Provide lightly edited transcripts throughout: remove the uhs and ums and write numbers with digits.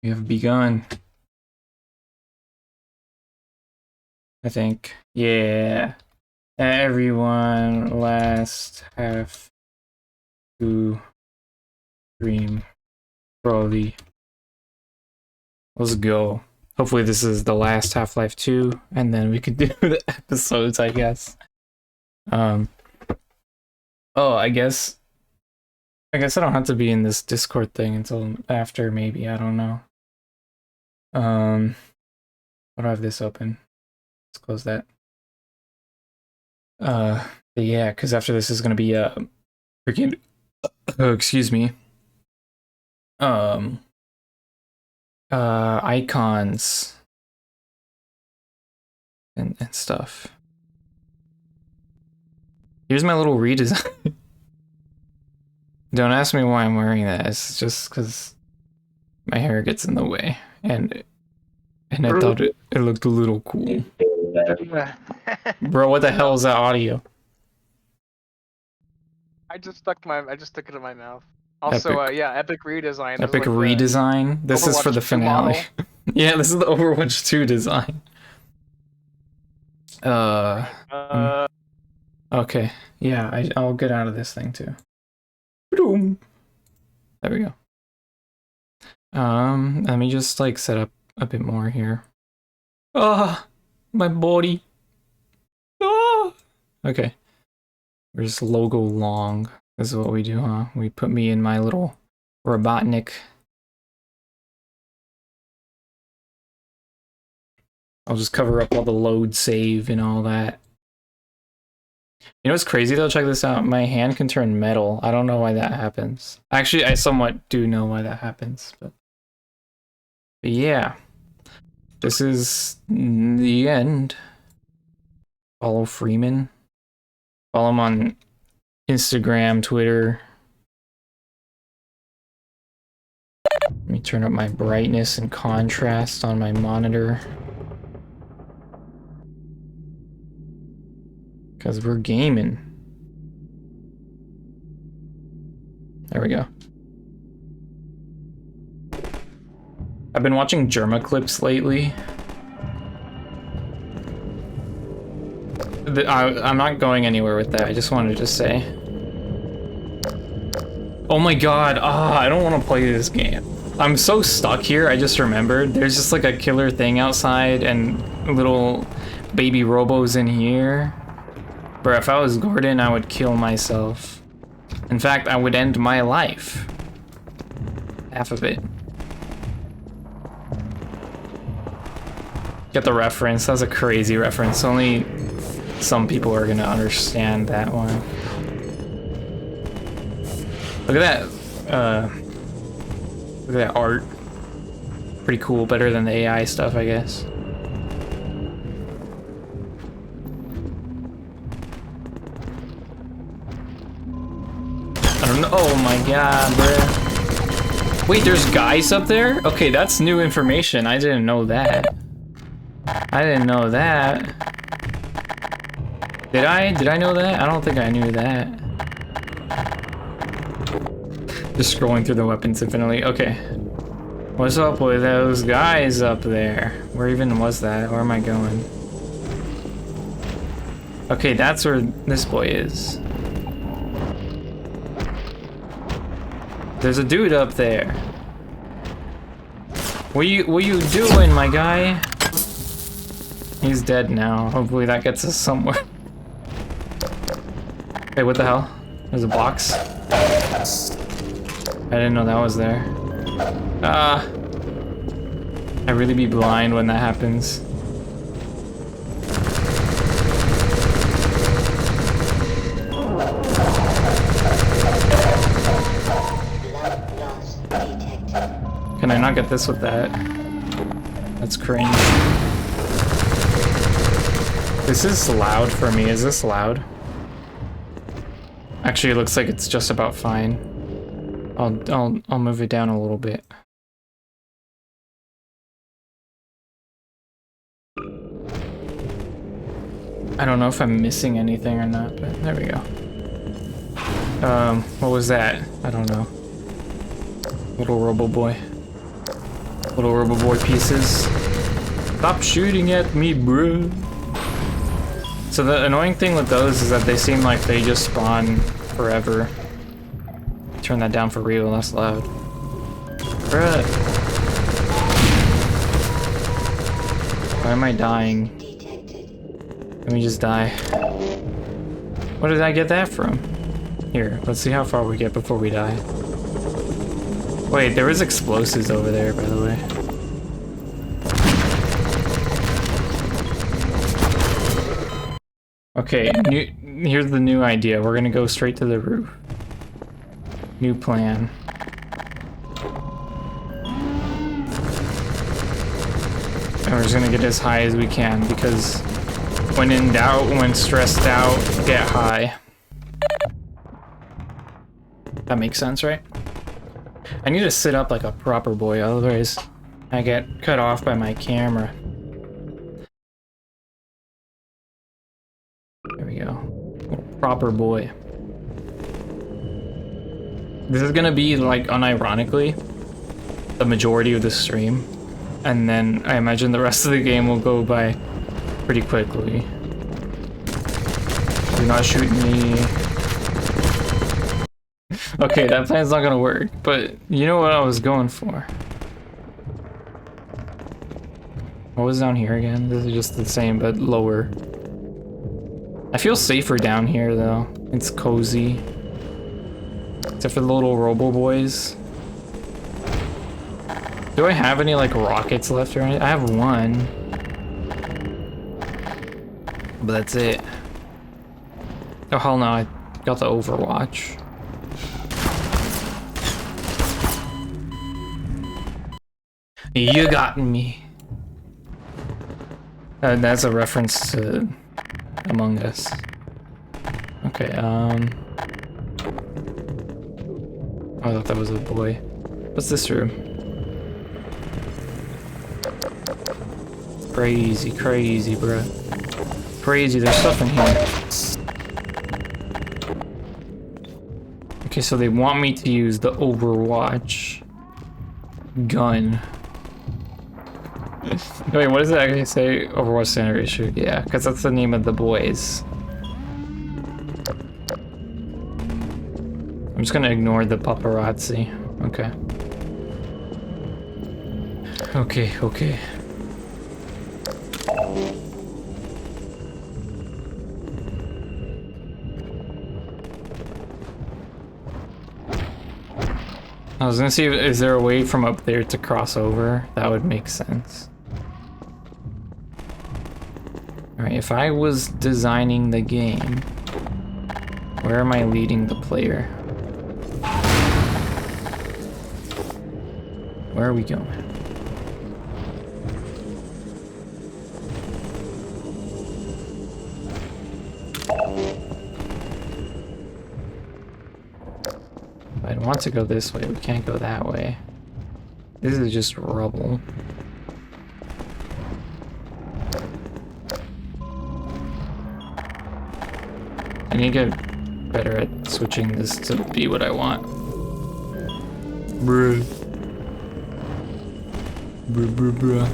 We have begun. I think. Yeah. Everyone last have to stream probably. Let's go. Hopefully this is the last Half-Life 2 and then we can do the episodes, I guess. Oh, I guess I don't have to be in this Discord thing until after, maybe, I don't know. Why do I have this open? Let's close that. But yeah, because after this is gonna be freaking excuse me. Icons and stuff. Here's my little redesign. Don't ask me why I'm wearing that. It's just because my hair gets in the way, and I thought it looked a little cool. Bro, what the hell is that audio? I just took it in my mouth. Also, yeah, epic redesign. Epic redesign. This is for the finale. Yeah, this is the Overwatch 2 design. Okay. Yeah, I'll get out of this thing too. Boom. There we go. Let me just like set up a bit more here. Ah, my body. Ah. Okay. Where's logo long? This is what we do, huh? We put me in my little Robotnik. I'll just cover up all the load save and all that. You know what's crazy though? Check this out. My hand can turn metal. I don't know why that happens. Actually, I somewhat do know why that happens, but yeah. This is the end. Follow Freeman. Follow him on Instagram, Twitter. Let me turn up my brightness and contrast on my monitor. Because we're gaming. There we go. I've been watching Germa clips lately. I'm not going anywhere with that. I just wanted to say. Oh my god. I don't want to play this game. I'm so stuck here. I just remembered. There's just like a killer thing outside and little baby robos in here. Bro, if I was Gordon, I would kill myself. In fact, I would end my life. Half of it. Get the reference. That was a crazy reference. Only some people are gonna understand that one. Look at that. Look at that art. Pretty cool. Better than the AI stuff, I guess. I don't know. Oh my god, bruh. Wait, there's guys up there? Okay, that's new information. I didn't know that. I didn't know that. Did I? Did I know that? I don't think I knew that. Just scrolling through the weapons infinitely. Okay. What's up with those guys up there? Where even was that? Where am I going? Okay, that's where this boy is. There's a dude up there. What you doing, my guy? He's dead now. Hopefully that gets us somewhere. Hey, what the hell? There's a box. I didn't know that was there. I really be blind when that happens. Can I not get this with that? That's cringe. This is loud for me. Is this loud? Actually, it looks like it's just about fine. I'll move it down a little bit. I don't know if I'm missing anything or not, but there we go. What was that? I don't know. Little robo boy. Little Roboboy pieces. Stop shooting at me, bro. So the annoying thing with those is that they seem like they just spawn forever. Turn that down for real, that's loud. Bruh. Why am I dying? Let me just die. What did I get that from? Here, let's see how far we get before we die. Wait, there was explosives over there, by the way. Okay, here's the new idea. We're gonna go straight to the roof. New plan. And we're just gonna get as high as we can because when in doubt, when stressed out, get high. That makes sense, right? I need to sit up like a proper boy, otherwise I get cut off by my camera. There we go. Proper boy. This is gonna be, like, unironically, the majority of the stream. And then I imagine the rest of the game will go by pretty quickly. Do not shoot me. Okay, that plan's not gonna work, but you know what I was going for. What was down here again? This is just the same, but lower. I feel safer down here, though. It's cozy. Except for the little Robo Boys. Do I have any, like, rockets left or anything? I have one. But that's it. Oh, hell no, I got the Overwatch. You got me. That's a reference to Among Us. Okay, I thought that was a boy. What's this room? Crazy, crazy, bruh. Crazy, there's stuff in here. Okay, so they want me to use the Overwatch gun. Wait, what does it actually say? Overwatch standard issue? Yeah, because that's the name of the boys. I'm just gonna ignore the paparazzi. Okay. Okay, okay. I was gonna see, is there a way from up there to cross over? That would make sense. Alright, if I was designing the game, where am I leading the player? Where are we going? I want to go this way, we can't go that way. This is just rubble. I need to get better at switching this to be what I want. Bruh. Bruh.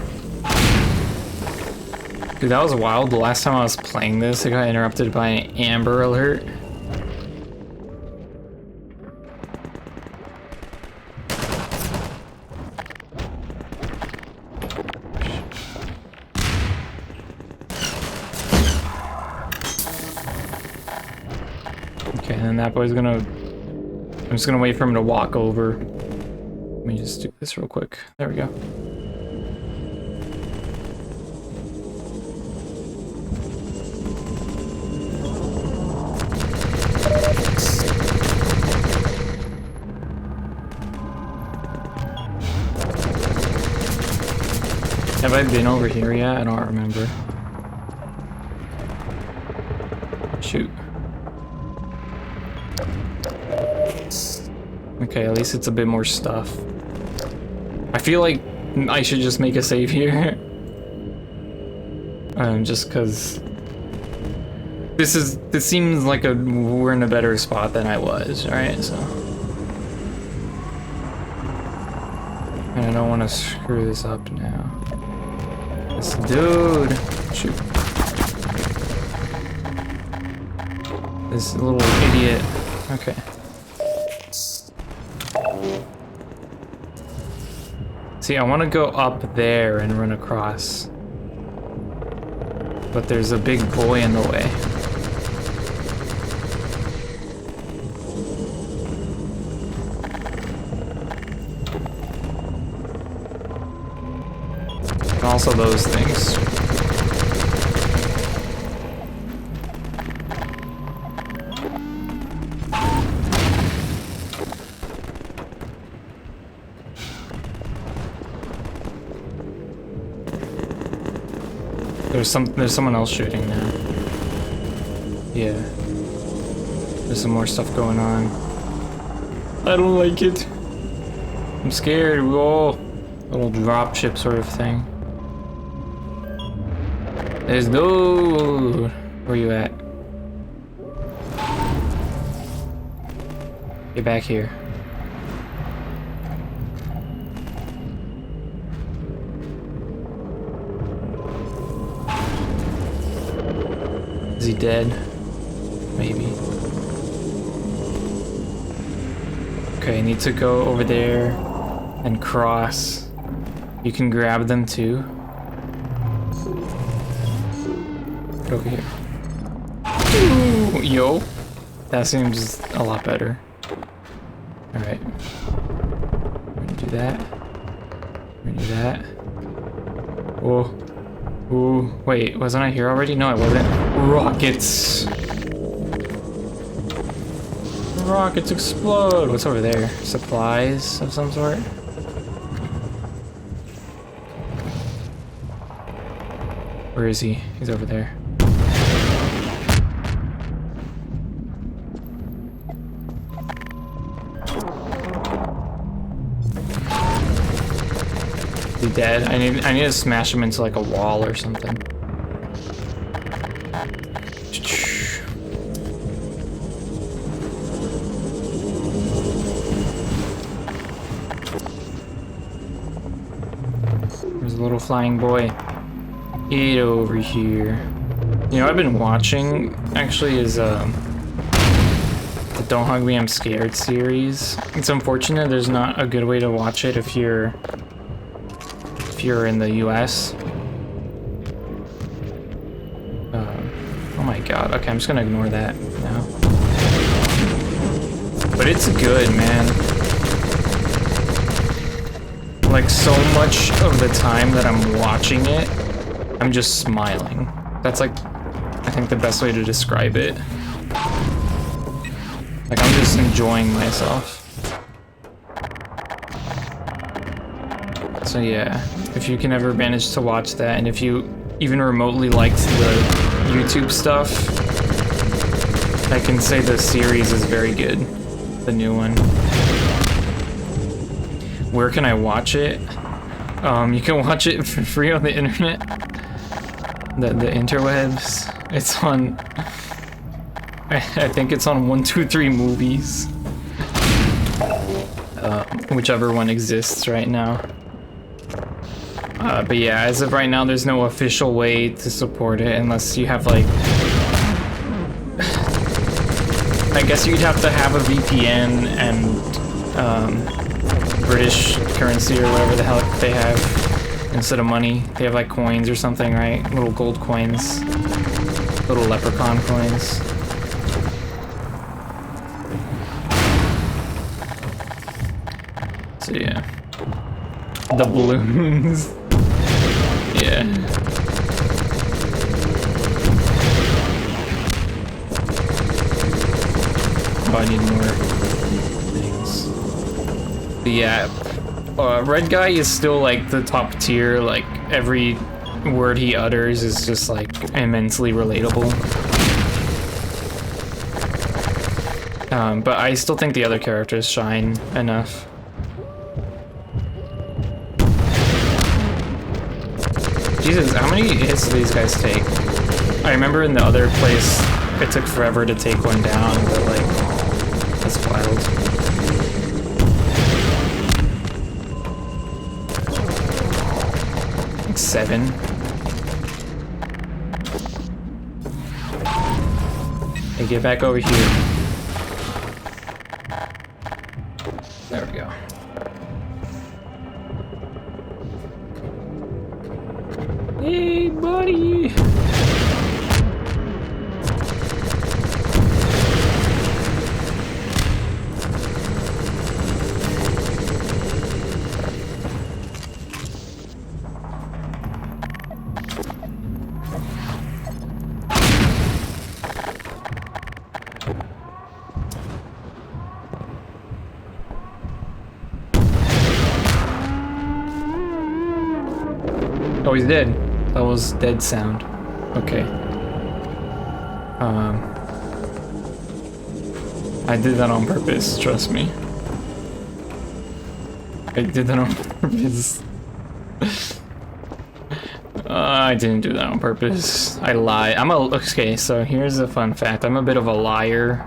Dude, that was wild. The last time I was playing this, it got interrupted by an Amber Alert. Okay, and then that boy's gonna... I'm just gonna wait for him to walk over. Let me just do this real quick. There we go. Have I been over here yet? I don't remember. Shoot. Okay, at least it's a bit more stuff. I feel like I should just make a save here. Just cause this seems like we're in a better spot than I was, right? So. And don't want to screw this up now. This dude. Shoot. This little idiot. Okay. See, I want to go up there and run across. But there's a big boy in the way. And also those things. There's someone else shooting now. Yeah. There's some more stuff going on. I don't like it. I'm scared. Whoa. Little dropship sort of thing. There's no. Where you at? Get back here. Is he dead? Maybe. Okay, I need to go over there and cross. You can grab them too. Get over here. Ooh, yo. That seems a lot better. Alright. We're gonna do that. We're gonna do that. Whoa. Ooh, wait, wasn't I here already? No, I wasn't. Rockets! Rockets explode! What's over there? Supplies of some sort? Where is he? He's over there. Is he dead? I need to smash him into like a wall or something. There's a little flying boy. Get over here. You know, I've been watching actually is the Don't Hug Me, I'm Scared series. It's unfortunate there's not a good way to watch it if you're in the US. Oh my god. Okay, I'm just gonna ignore that now. But it's good, man. Like, so much of the time that I'm watching it, I'm just smiling. That's like, I think the best way to describe it. Like, I'm just enjoying myself. So yeah, if you can ever manage to watch that, and if you even remotely liked the YouTube stuff, I can say the series is very good. The new one. Where can I watch it? You can watch it for free on the internet. The interwebs. It's on... I think it's on 123 Movies. Whichever one exists right now. But yeah, as of right now, there's no official way to support it unless you have like... I guess you'd have to have a VPN and British currency or whatever the hell they have instead of money. They have like coins or something, right? Little gold coins. Little leprechaun coins. So yeah. The balloons. Yeah. Oh, I need more things. But yeah, Red Guy is still like the top tier. Like every word he utters is just like immensely relatable. But I still think the other characters shine enough. Jesus, how many hits do these guys take? I remember in the other place, it took forever to take one down, but like, that's wild. like 7. Hey, get back over here. There we go. Hey, buddy! Oh, he's dead. That was dead sound. Okay. I did that on purpose, trust me. I did that on purpose. I didn't do that on purpose. I lied. Okay, so here's a fun fact. I'm a bit of a liar.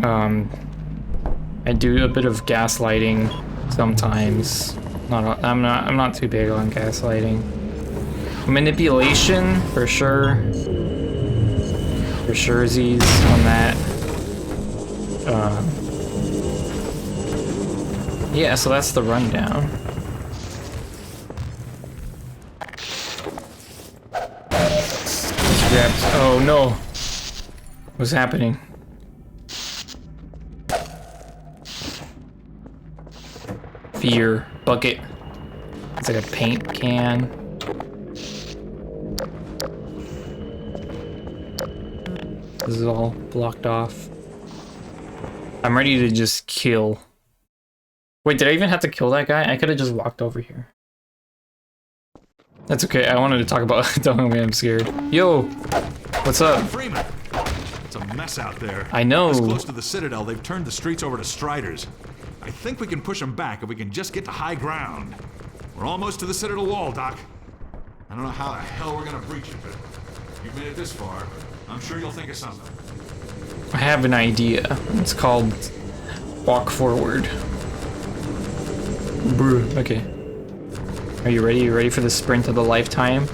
I do a bit of gaslighting sometimes. I'm not too big on gaslighting. Manipulation, for sure. For surezies on that. Yeah, so that's the rundown. Oh no! What's happening? Fear bucket. It's like a paint can. This is all blocked off. I'm ready to just kill. Wait, did I even have to kill that guy? I could have just walked over here. That's okay. I wanted to talk about. Don't me, I'm scared. Yo, what's up? Freeman. It's a mess out there. I know. This close to the Citadel, they've turned the streets over to Striders. I think we can push them back if we can just get to high ground. We're almost to the Citadel wall, Doc. I don't know how the hell we're gonna breach it, but you've made it this far. I'm sure you'll think of something. I have an idea. It's called walk forward. Bruh. Okay. Are you ready? You ready for the sprint of the lifetime?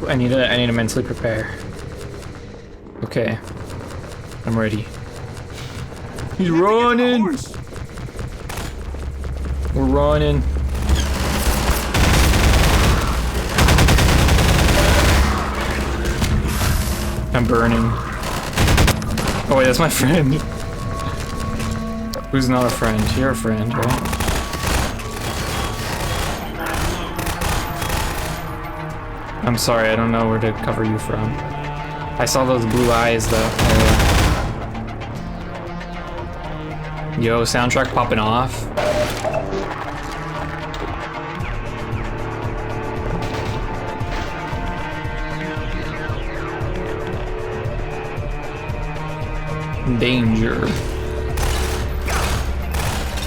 I need to mentally prepare. Okay. I'm ready. He's running! We're running. I'm burning. Oh wait, that's my friend. Who's not a friend? You're a friend, right? I'm sorry, I don't know where to cover you from. I saw those blue eyes though. Yo, soundtrack popping off. Danger.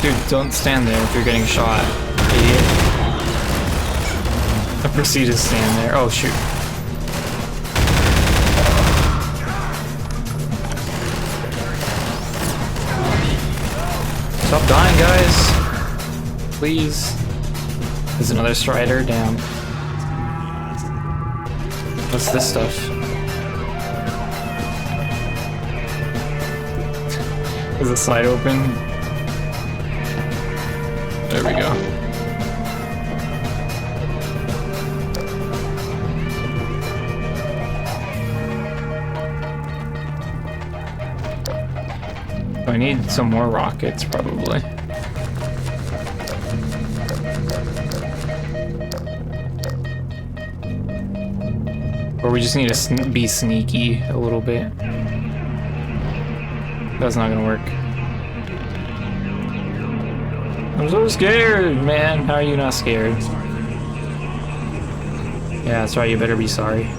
Dude, don't stand there if you're getting shot, idiot. I proceed to stand there. Oh, shoot. Stop dying, guys. Please. There's another Strider. Damn. What's this stuff? Is the side open? There we go. I need some more rockets, probably. Or we just need to be sneaky a little bit. That's not gonna work. I'm so scared, man. How are you not scared? Yeah, that's right. You better be sorry.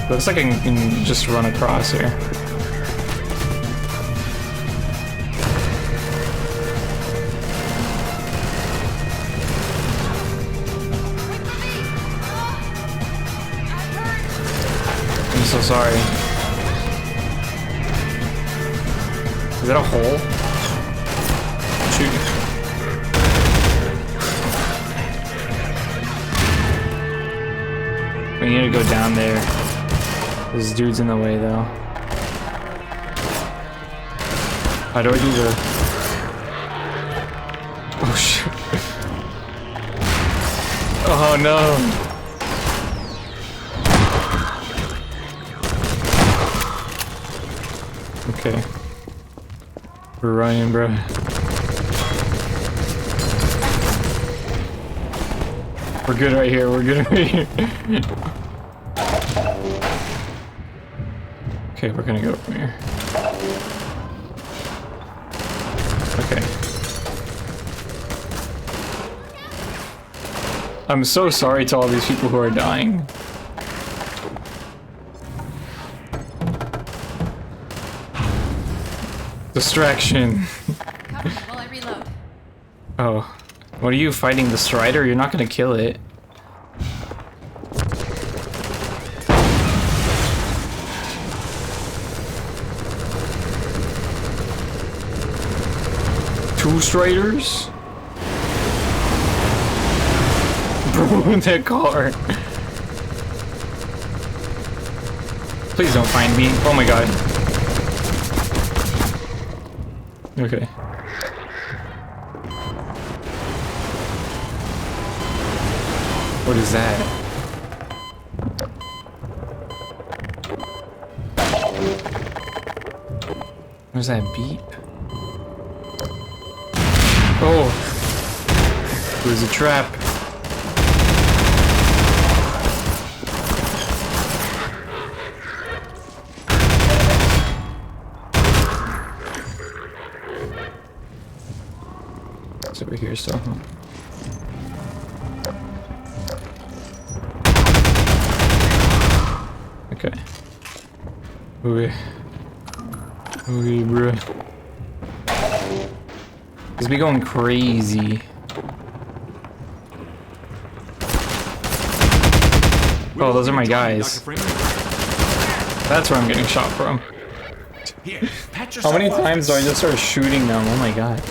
Looks like I can just run across here. I'm so sorry. Is that a hole? Shoot. We need to go down there. This dude's in the way though. How do I do the... Oh shit. Oh no. Okay. We're running, bro. We're good right here, we're good right here. Okay, we're gonna go from here. Okay. I'm so sorry to all these people who are dying. Distraction. Cover me while I reload. Oh. What are you fighting, the Strider? You're not gonna kill it. Two Striders? Bro, in that car. Please don't find me. Oh my god. Okay. What is that? Where's that beep? Oh! It was a trap. It's over here still, huh? Okay. Okay. Okay, bruh. This be going crazy. Oh, those are my guys. That's where I'm getting shot from. How many times do I just start shooting them? Oh my god.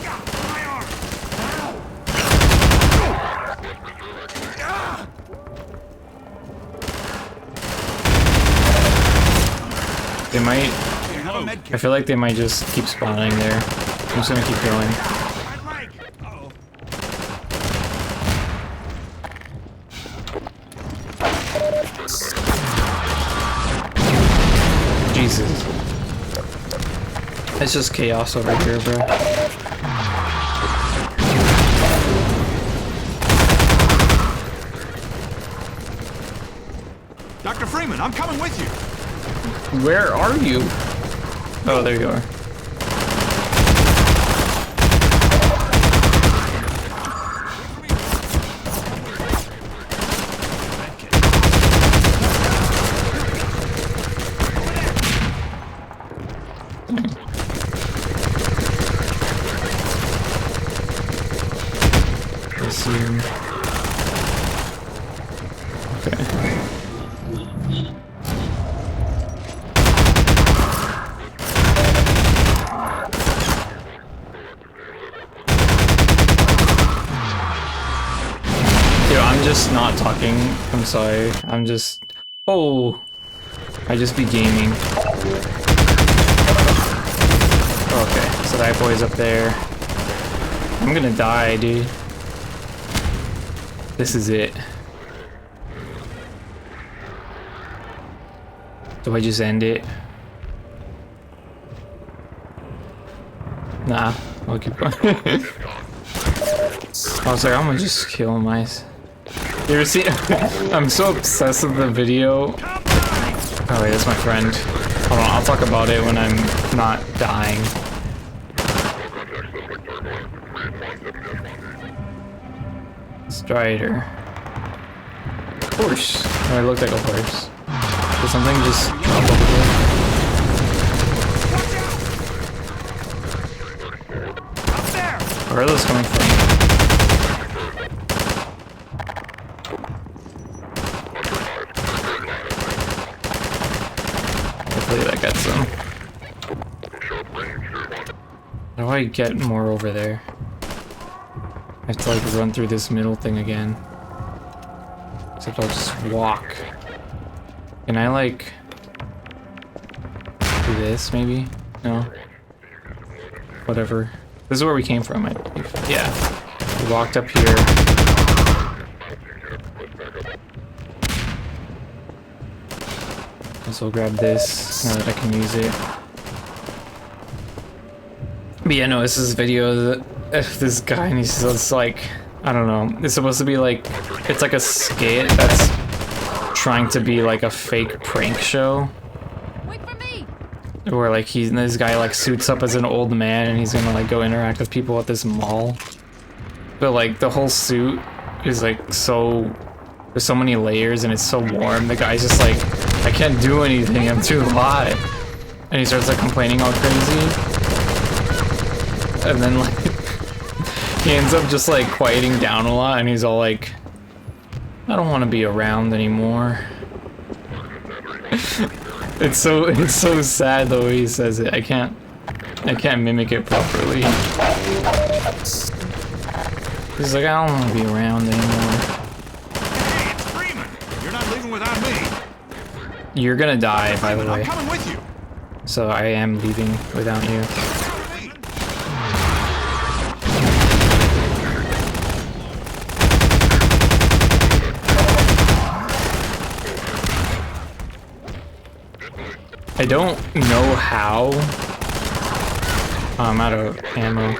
They might... I feel like they might just keep spawning there. I'm just gonna keep going. Jesus. It's just chaos over here, bro. Dr. Freeman, I'm coming with you. Where are you? Oh, there you are. I see him. Okay. Just not talking. I'm sorry. I'm just... Oh! I just be gaming. Okay, so that boy's up there. I'm gonna die, dude. This is it. Do I just end it? Nah, I'll keep going. I was like, I'm gonna just kill my... You ever see? I'm so obsessed with the video. Oh wait, that's my friend. Hold on, I'll talk about it when I'm not dying. Strider. Horse. Oh, it looked like a horse. Did something just drop over there? Where are those coming from? Hopefully that gets them. I get more over there? I have to like run through this middle thing again. Except I'll just walk. Can I like do this maybe? No? Whatever. This is where we came from, I believe. Yeah. We walked up here. So I'll grab this now that I can use it. But yeah, no, this is a video that this guy and he's just like, I don't know. It's supposed to be like, it's like a skit that's trying to be like a fake prank show. Wait for me. Where like this guy like suits up as an old man and he's gonna like go interact with people at this mall. But like the whole suit is like so, there's so many layers and it's so warm. The guy's just like, I can't do anything, I'm too hot. And he starts like complaining all crazy. And then like, he ends up just like quieting down a lot and he's all like, I don't want to be around anymore. It's so sad the way he says it. I can't mimic it properly. He's like, I don't want to be around anymore. Hey, it's Freeman! You're not leaving without me! You're gonna die, by the Freeman, I'm way. coming with you! So I am leaving without you. I don't know how. Oh, I'm out of ammo.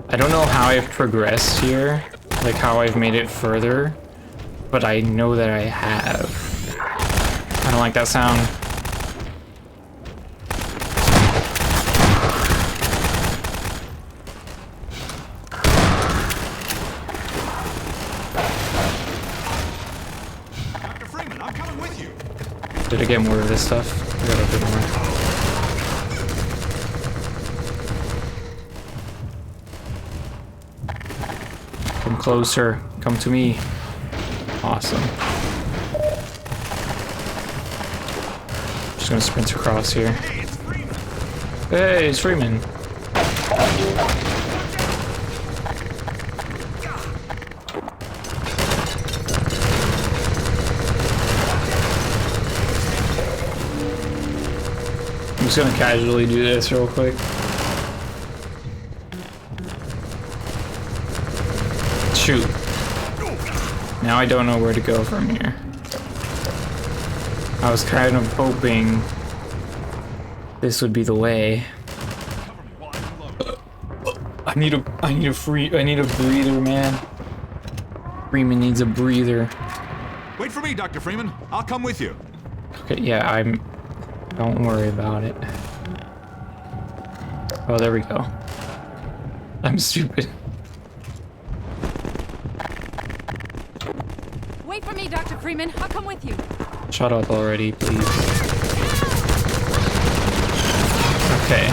I don't know how I've progressed here, like how I've made it further, but I know that I have. I don't like that sound. Dr. Freeman, I'm coming with you! Did I get more of this stuff? I got a bit more. Come closer. Come to me. Awesome. Just gonna sprint across here. Hey, it's Freeman! Hey, it's Freeman. I'm just gonna casually do this real quick. Shoot. Now I don't know where to go from here. I was kind of hoping this would be the way. I need a breather, man. Freeman needs a breather. Wait for me, Dr. Freeman. I'll come with you. Okay, yeah, don't worry about it. Oh, there we go. I'm stupid. Wait for me, Dr. Freeman. I'll come with you. Shut up already, please. Okay.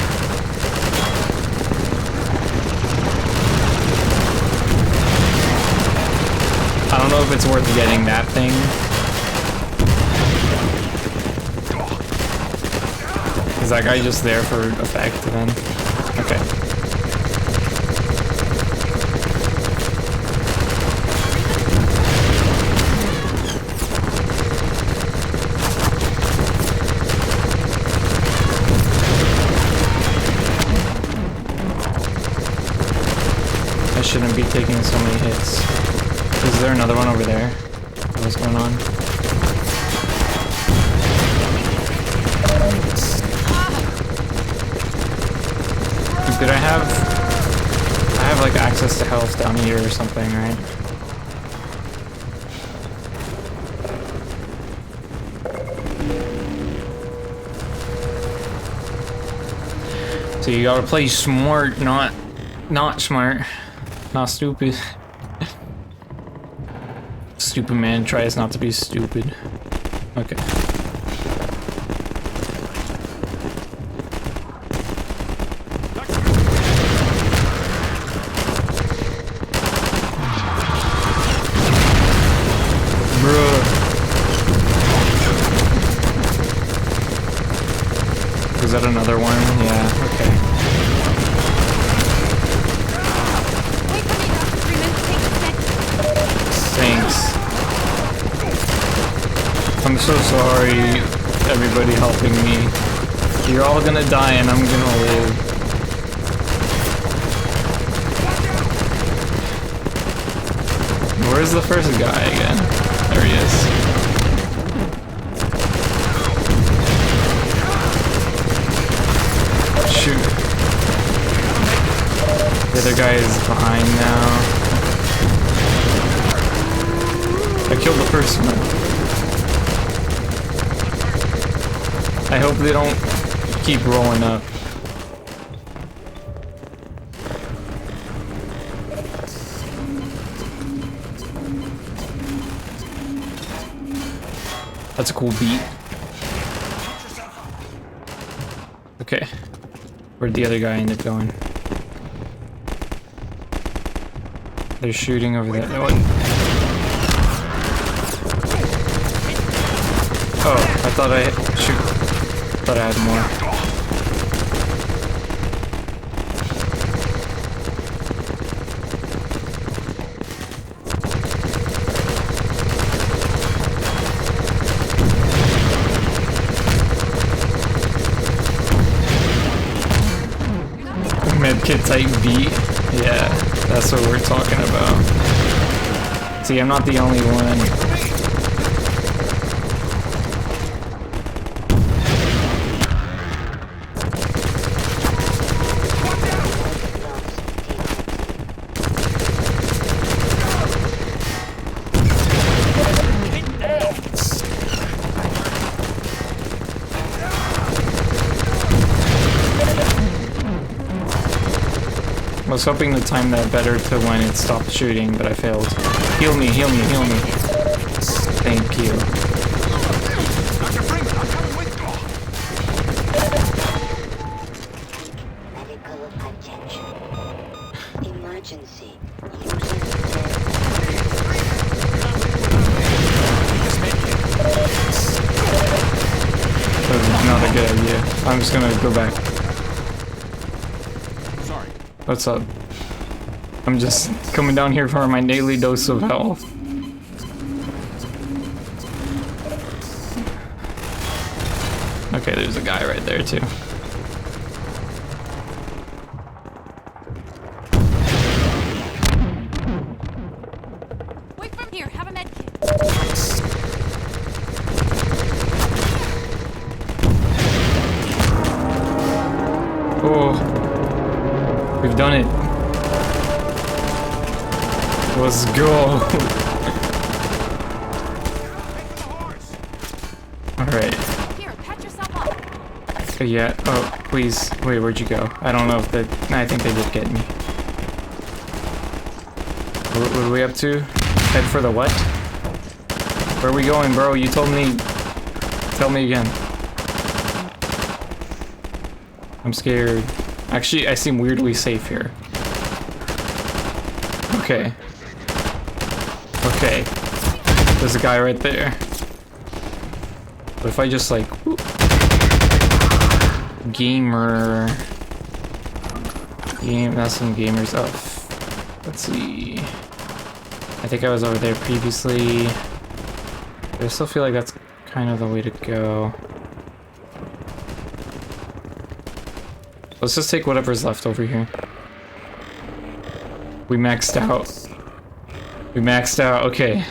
I don't know if it's worth getting that thing. Is that guy just there for effect then? Okay. I shouldn't be taking so many hits. Is there another one over there? What's going on? Did I have like access to health down here or something, right? So you gotta play smart, not smart, not stupid. Stupid man tries not to be stupid. Okay. Is that another one? Yeah, okay. so sorry, everybody helping me. You're all gonna die and I'm gonna live. Where's the first guy again? There he is. Shoot. The other guy is behind now. I killed the first one. I hope they don't keep rolling up. That's a cool beat. Okay. Where'd the other guy end up going? They're shooting over there. Oh, I thought I thought I had more. Medkit type beat. Yeah, that's what we're talking about. See, I'm not the only one. I was hoping to time that better to when it stopped shooting, but I failed. Heal me, heal me, heal me. Thank you. Dr. Freeman, I'm coming with you. Medical attention. Emergency. That was not a good idea. I'm just gonna go back. Sorry. What's up? I'm just coming down here for my daily dose of health. Okay, there's a guy right there too. Wait from here. Have a med kit. Oh, we've done it. Let's go. Alright. Here, pat yourself up. Yeah, oh, please. Wait, where'd you go? I don't know if they... I think they did get me. What are we up to? Head for the what? Where are we going, bro? You told me... Tell me again. I'm scared. Actually, I seem weirdly safe here. Okay. Okay. There's a guy right there. What if I just like... whoop. Gamer... That's some gamers. Oh, let's see. I think I was over there previously. But I still feel like that's kind of the way to go. Let's just take whatever's left over here. We maxed out. We maxed out, okay.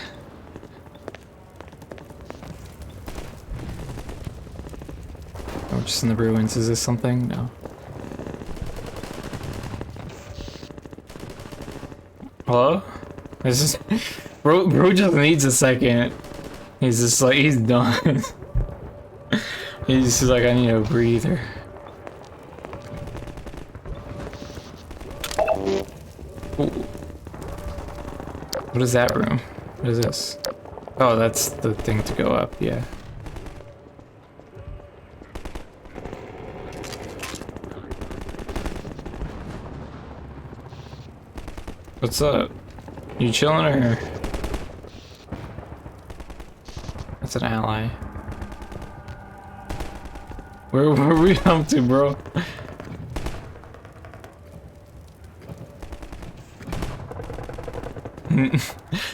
Oh, just in the ruins. Is this something? No. Hello? This is... Bro just needs a second. He's just like, he's done. He's just like, I need a breather. Ooh. What is that room? What is this? Oh, that's the thing to go up, yeah. What's up? You chilling or? That's an ally. Where are we up to, bro?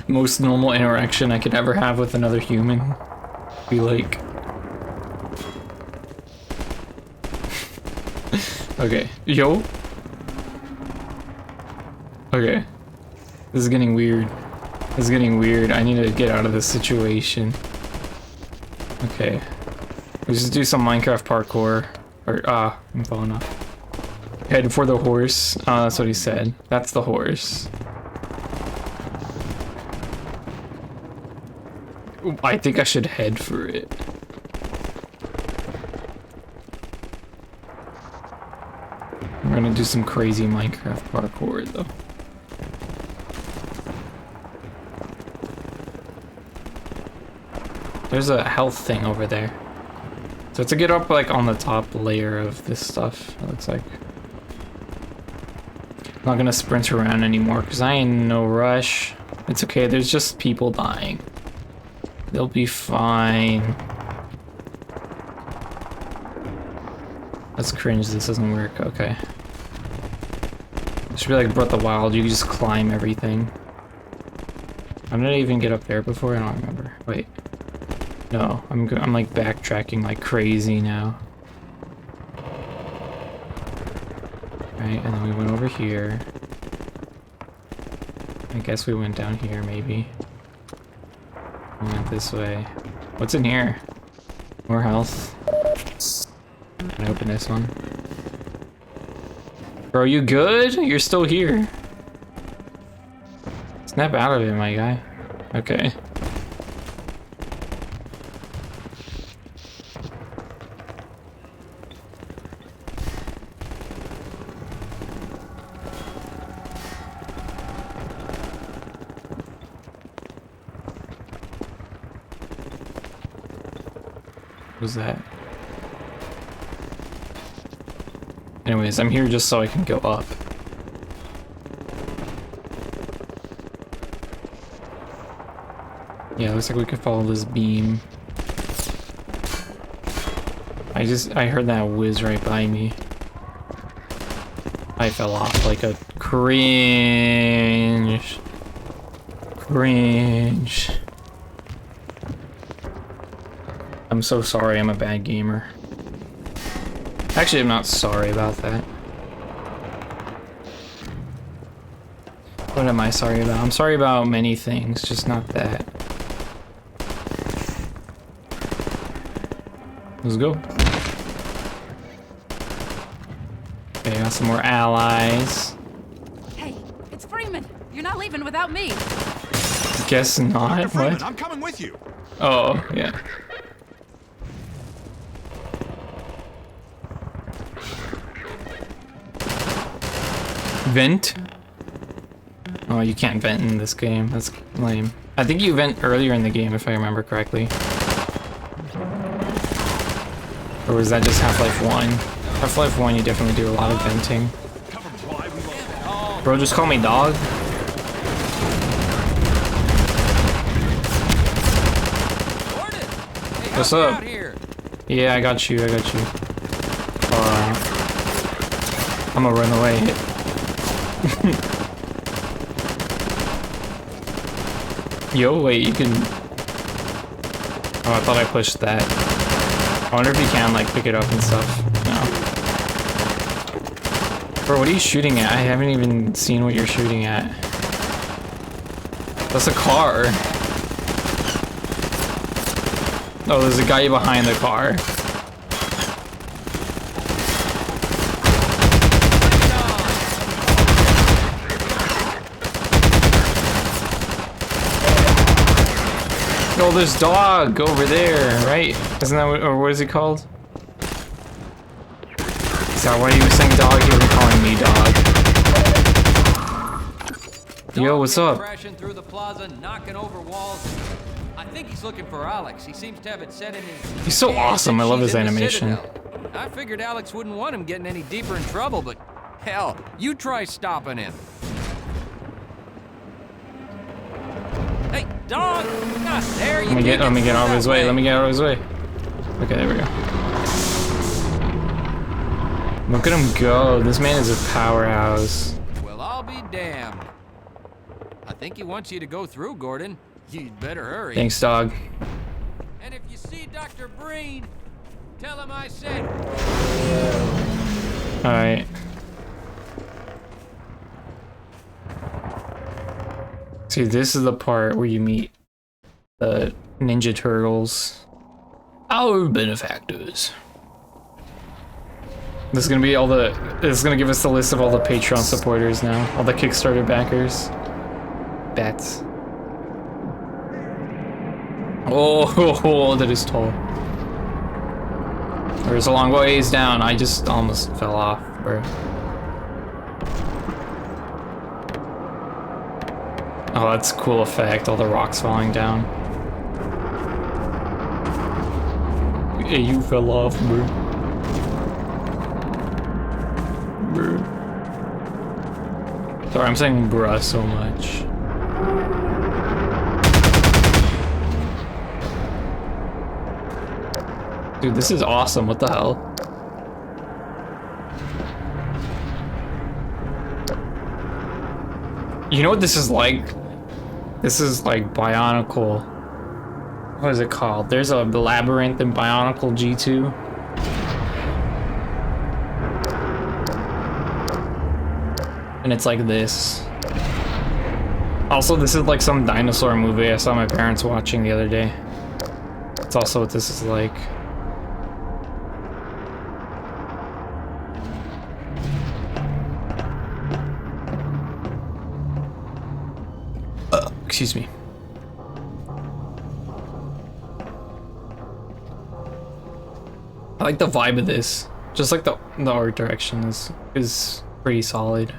Most normal interaction I could ever have with another human. Be like. Okay, yo. Okay, this is getting weird. This is getting weird. I need to get out of this situation. Okay, let's just do some Minecraft parkour. Or I'm falling off. Head for the horse. Oh, that's what he said. That's the horse. Ooh, I think I should head for it. We're gonna do some crazy Minecraft parkour though. There's a health thing over there. So to get up like on the top layer of this stuff, it looks like. I'm not gonna sprint around anymore because I ain't in no rush. It's okay, there's just people dying. They'll be fine. That's cringe, this doesn't work, okay. It should be like Breath of the Wild, you can just climb everything. I'm gonna even get up there before, I don't remember. Wait. No, I'm like backtracking like crazy now. Right, and then we went over here. I guess we went down here, maybe. We went this way. What's in here? More health. Can I open this one? Bro, you good? You're still here. Snap out of it, my guy. Okay. What was that? Anyways, I'm here just so I can go up. Yeah, looks like we could follow this beam. I heard that whiz right by me. I fell off like a cringe. Cringe. I'm so sorry, I'm a bad gamer. Actually, I'm not sorry about that. What am I sorry about? I'm sorry about many things, just not that. Let's go. Okay, got some more allies. Hey, it's Freeman. You're not leaving without me. Guess not. Dr. Freeman, What? I'm coming with you. Oh, yeah. Vent? Oh, you can't vent in this game. That's lame. I think you vent earlier in the game, if I remember correctly. Or was that just Half-Life 1? Half-Life 1, you definitely do a lot of venting. Bro, just call me dog. What's up? Yeah, I got you, I got you. I'm gonna run away. Yo, wait, you can... Oh, I thought I pushed that. I wonder if you can, like, pick it up and stuff. No. Bro, what are you shooting at? I haven't even seen what you're shooting at. That's a car. Oh, there's a guy behind the car. Oh, there's dog over there, right? Isn't that what, or what is he called? Is that why he was saying dog? He was calling me dog. Yo, what's up? Crashing through the plaza, knocking over walls. I think he's looking for Alex. He seems to have it set in his... He's so awesome. I love his She's in the animation. Citadel. I figured Alex wouldn't want him getting any deeper in trouble, but hell, you try stopping him. Hey, dog! God, there you Let me get out of his way. Let me get out of his way. Okay, there we go. Look at him go. This man is a powerhouse. Well, I'll be damned. I think he wants you to go through, Gordon. You'd better hurry. Thanks, dog. And if you see Dr. Breen, tell him I said. Alright. See, this is the part where you meet the Ninja Turtles. Our benefactors. This is gonna be all the. This is gonna give us the list of all the Patreon supporters now. All the Kickstarter backers. Bats. Oh, that is tall. There's a long ways down. I just almost fell off, bro. Oh, that's a cool effect. All the rocks falling down. Hey, you fell off, bro. Sorry, I'm saying bruh so much. Dude, this is awesome. What the hell? You know what this is like? This is like Bionicle. What is it called? There's a Labyrinth in Bionicle G2. And it's like this. Also, this is like some dinosaur movie I saw my parents watching the other day. It's also what this is like. Excuse me. I like the vibe of this. Just like the art direction is pretty solid.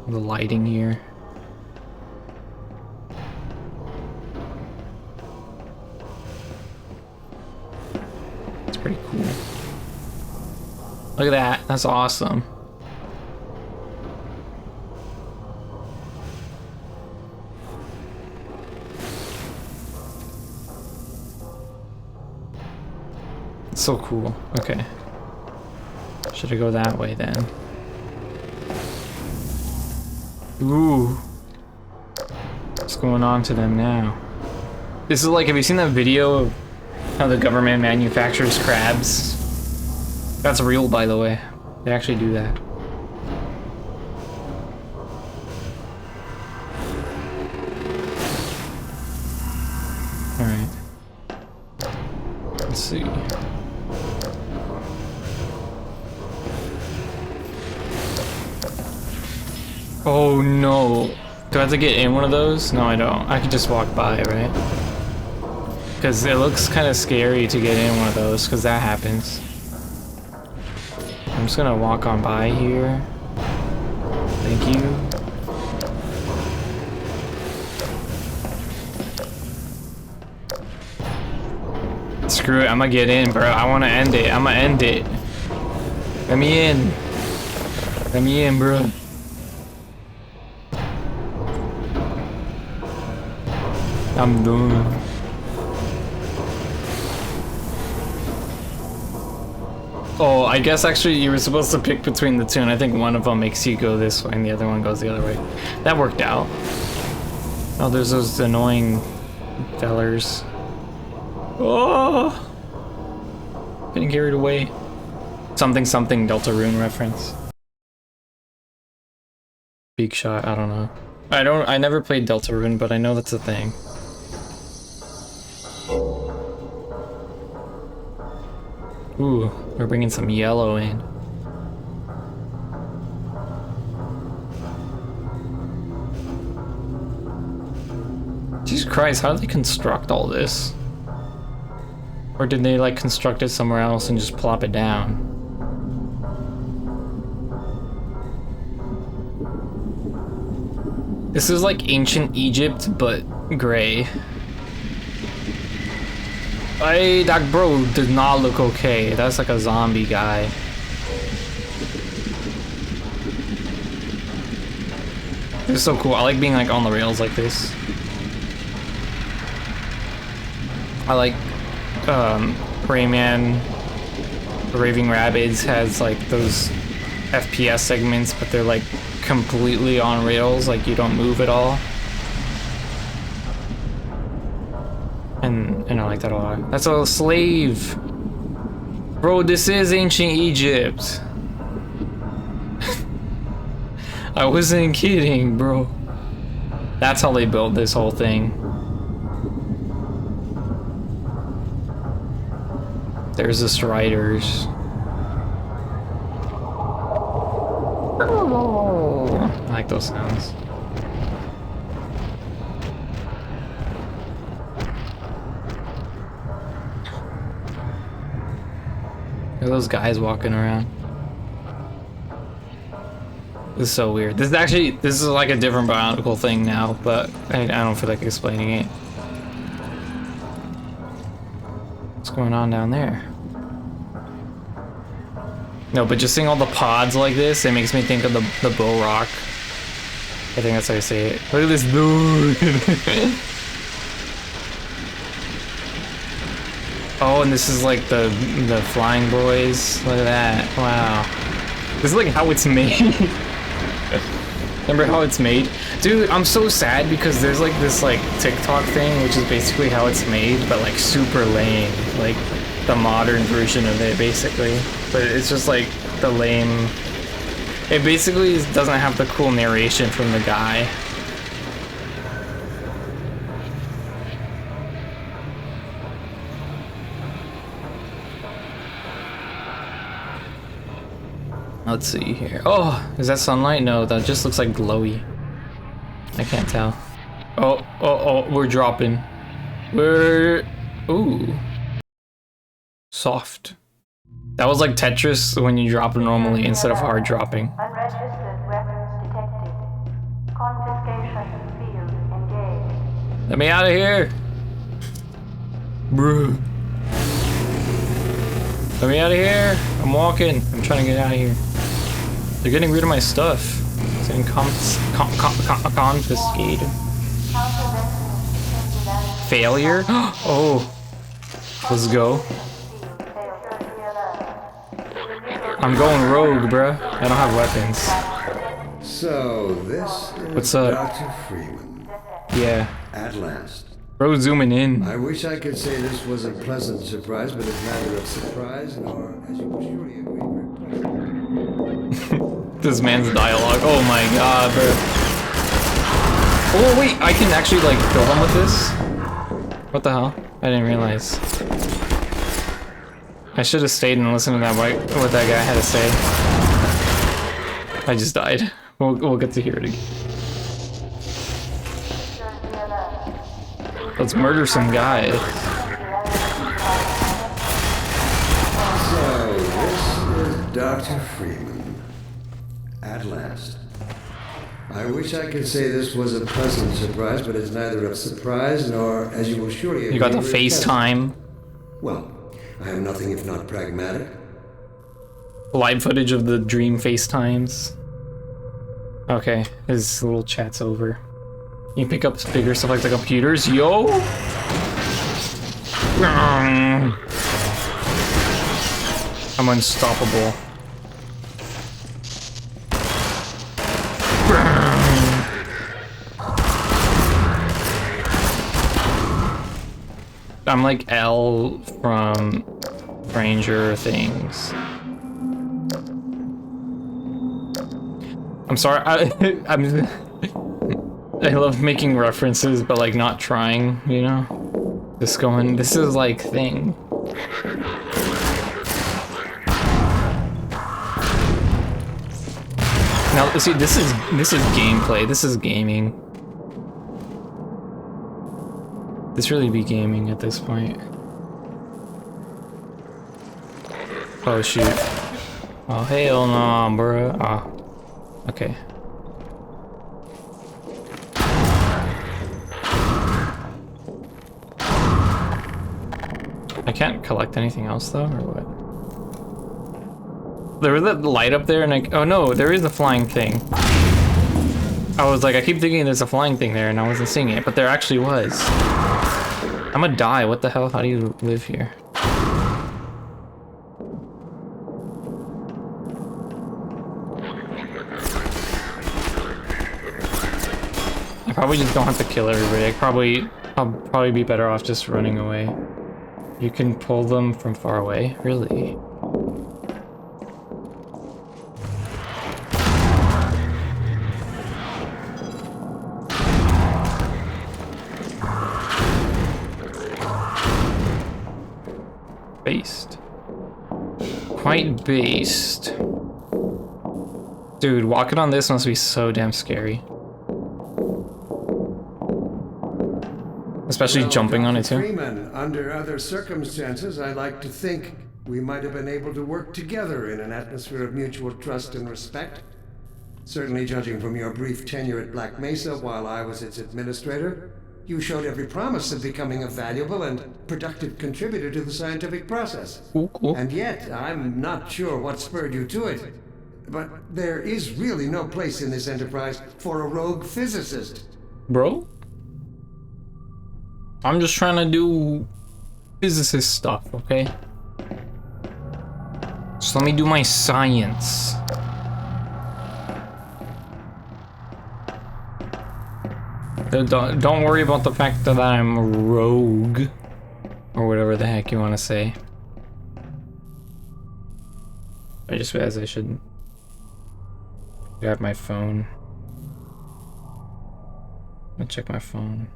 The lighting here. It's pretty cool. Look at that. That's awesome. It's so cool. Okay. Should I go that way then? Ooh. What's going on to them now? This is like, have you seen that video of how the government manufactures crabs? That's real, by the way. They actually do that. Alright. Let's see. Oh no. Do I have to get in one of those? No, I don't. I can just walk by, right? Because it looks kind of scary to get in one of those, because that happens. I'm just gonna walk on by here. Thank you. Screw it, I'm gonna get in, bro. I wanna end it. I'm gonna end it. Let me in. Let me in, bro. I'm done. Oh, I guess actually you were supposed to pick between the two, and I think one of them makes you go this way and the other one goes the other way. That worked out. Oh, there's those annoying fellers. Oh! Getting carried away. Something something Deltarune reference. Big shot, I don't know. I never played Deltarune, but I know that's a thing. Ooh, we're bringing some yellow in. Jesus Christ, how did they construct all this? Or did they like construct it somewhere else and just plop it down? This is like ancient Egypt, but gray. Hey, that bro does not look okay. That's like a zombie guy. This is so cool. I like being like on the rails like this. I like Rayman Raving Rabbids has like those FPS segments, but they're like completely on rails, like you don't move at all. And I like that a lot. That's a slave. Bro, this is ancient Egypt. I wasn't kidding, bro. That's how they built this whole thing. There's the striders. Oh, I like those sounds. Look at those guys walking around. This is so weird. This is like a different biological thing now, but I don't feel like explaining it. What's going on down there? No, but just seeing all the pods like this, it makes me think of the Bull Rock. I think that's how you say it. Look at this dude. Oh, and this is like the flying boys. Look at that. Wow. This is like how it's made. Remember how it's made? Dude, I'm so sad because there's like this like TikTok thing, which is basically how it's made, but like super lame. Like the modern version of it, basically. But it's just like the lame. It basically doesn't have the cool narration from the guy. Let's see here. Oh, is that sunlight? No, that just looks like glowy. I can't tell. Oh, we're dropping. Ooh. Soft. That was like Tetris when you drop it normally instead of hard dropping. Unregistered weapons detected. Confiscation field engaged. Let me out of here. Bruh. Let me out of here. I'm walking. I'm trying to get out of here. They're getting rid of my stuff. It's getting confiscated. Failure? Oh. Let's go. I'm going rogue, bruh. I don't have weapons. So, this is What's up? Dr. Freeman. Yeah. At last. Bro, zooming in. I wish I could say this was a pleasant surprise, but it's neither a surprise nor, as you will surely agree, very pleasant. This man's dialogue. Oh my god, bro. Oh, wait. I can actually, like, kill them with this? What the hell? I didn't realize. I should have stayed and listened to that what that guy had to say. I just died. We'll get to hear it again. Let's murder some guys. So, this is Dr. Freeman. At last. I wish I could say this was a pleasant surprise, but it's neither a surprise nor, as you will surely agree, You got the very pleasant. FaceTime. Well, I am nothing if not pragmatic. Live footage of the dream FaceTimes. Okay, his little chat's over. You can pick up bigger stuff like the computers. Yo! I'm unstoppable. I'm like L from Stranger Things. I'm sorry, I love making references, but like not trying, you know? Just going, this is like thing. Now, see, this is gameplay. This is gaming. This really be gaming at this point. Oh shoot. Oh hell no, bro. Ah. Okay. I can't collect anything else though, or what? There was that light up there and oh no, there is a flying thing. I was like, I keep thinking there's a flying thing there and I wasn't seeing it, but there actually was. I'm gonna die, what the hell? How do you live here? I probably just don't have to kill everybody. I probably I'll probably be better off just running away. You can pull them from far away? Really? Based. Quite based. Dude, walking on this must be so damn scary. Especially Well, jumping on Dr. it too. Freeman, under other circumstances, I like to think we might have been able to work together in an atmosphere of mutual trust and respect. Certainly, judging from your brief tenure at Black Mesa while I was its administrator, you showed every promise of becoming a valuable and productive contributor to the scientific process. Cool. And yet, I'm not sure what spurred you to it. But there is really no place in this enterprise for a rogue physicist. Bro? I'm just trying to do physicist stuff, okay? Just let me do my science. Don't worry about the fact that I'm a rogue. Or whatever the heck you want to say. I just realized I should grab my phone. I'm gonna check my phone.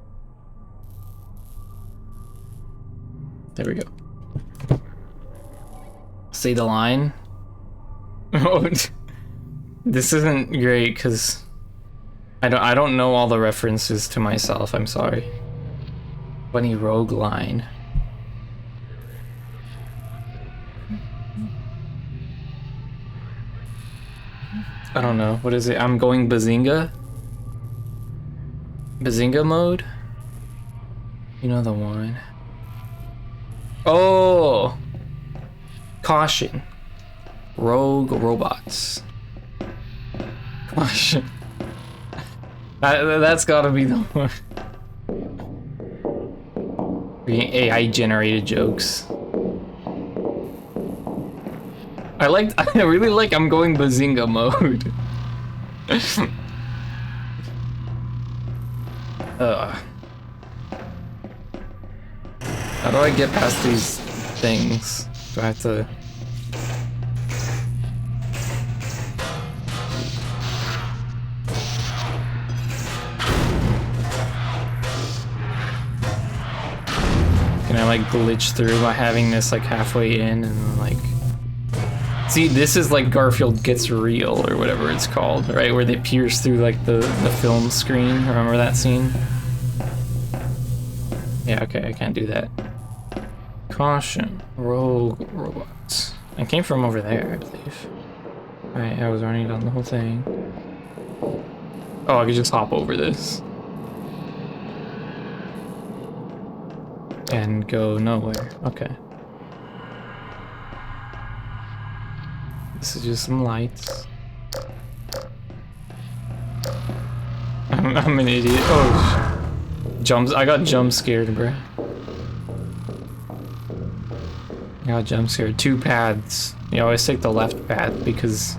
There we go. Say the line. Oh, this isn't great because I don't know all the references to myself. I'm sorry. Funny rogue line. I don't know. What is it? I'm going Bazinga? Bazinga mode? You know the one. Oh! Caution. Rogue robots. Caution. That's gotta be the one. AI generated jokes. I really like I'm going Bazinga mode. How do I get past these things? Do I have to... Can I like glitch through by having this like halfway in and then, like... See, this is like Garfield Gets Real or whatever it's called, right? Where they pierce through like the film screen. Remember that scene? Yeah, okay, I can't do that. Caution. Rogue robots. I came from over there, I believe. Alright, I was running down the whole thing. Oh, I could just hop over this. And go nowhere. Okay. This is just some lights. I'm an idiot. Oh, I got jump scared, bro. I got jump scared. 2 paths. You always take the left path because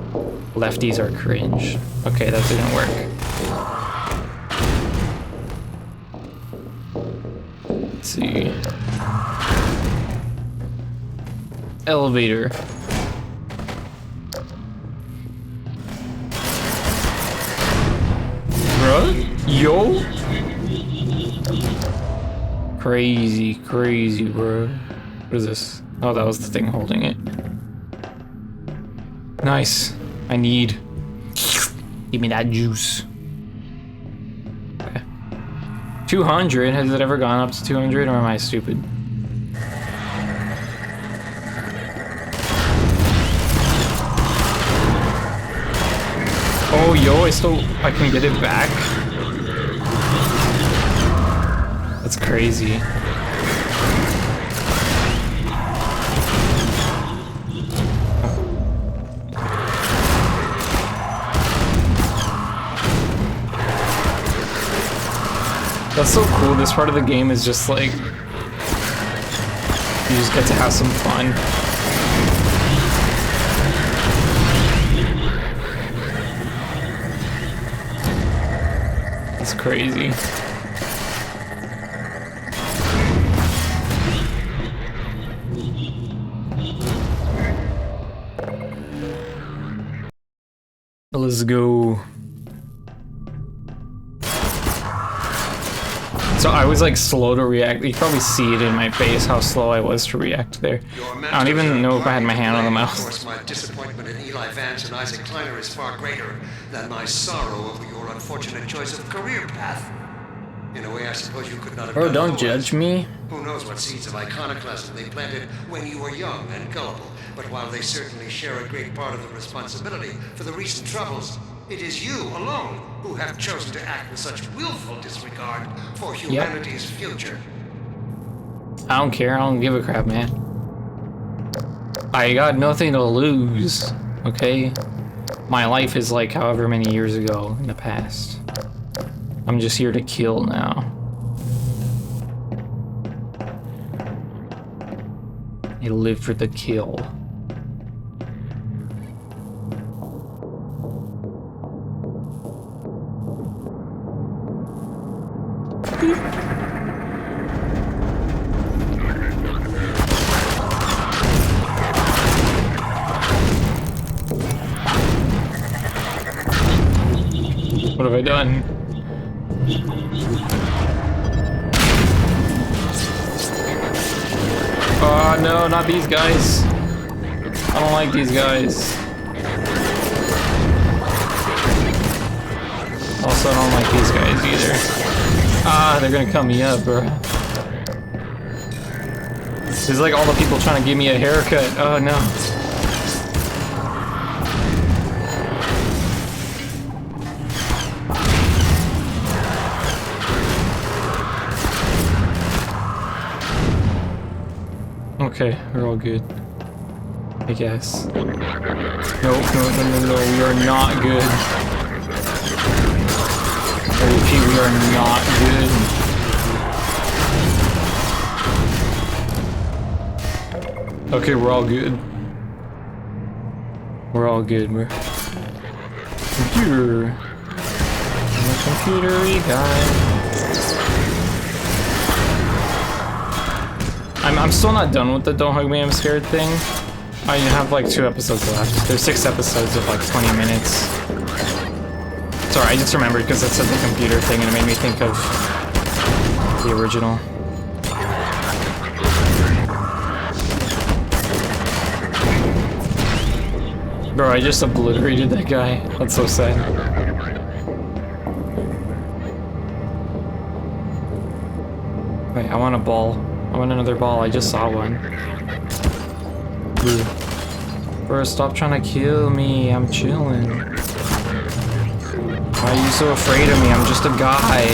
lefties are cringe. Okay, that didn't work. Let's see. Elevator. Bruh? Yo? Crazy, crazy, bro. What is this? Oh, that was the thing holding it. Nice. I need... Give me that juice. Okay. 200? Has it ever gone up to 200 or am I stupid? Oh, yo, I can get it back? That's crazy. That's so cool. This part of the game is just like... You just get to have some fun. It's crazy. Let's go. So I was like slow to react. You can probably see it in my face how slow I was to react there. I don't even know if I had my hand on the Of course, mouse. my disappointment in Eli Vance and Isaac Kleiner is far greater than my sorrow over your unfortunate choice of career path. In a way, I suppose you could not have Bro, done don't otherwise. judge me. Who knows what seeds of iconoclasm they planted when you were young and gullible. But while they certainly share a great part of the responsibility for the recent troubles, it is you alone who have chosen to act with such willful disregard for humanity's future. I don't care. I don't give a crap, man. I got nothing to lose, okay? My life is like however many years ago in the past. I'm just here to kill now. I live for the kill. What have I done? Oh no, not these guys. I don't like these guys. Also, I don't like these guys either. Ah, they're gonna cut me up, bro. This is like all the people trying to give me a haircut. Oh no. Okay, we're all good. I guess. No, we are not good. I repeat, we are not good. Okay, we're all good. We're all good, bro. Computer. I'm a computer-y guy. I'm still not done with the Don't Hug Me, I'm Scared thing. I have like 2 episodes left. There's 6 episodes of like 20 minutes. Sorry, I just remembered because it said the computer thing and it made me think of the original. Bro, I just obliterated that guy. That's so sad. Wait, I want a ball. I want another ball. I just saw one. Ooh. Bro, stop trying to kill me. I'm chilling. Why are you so afraid of me? I'm just a guy.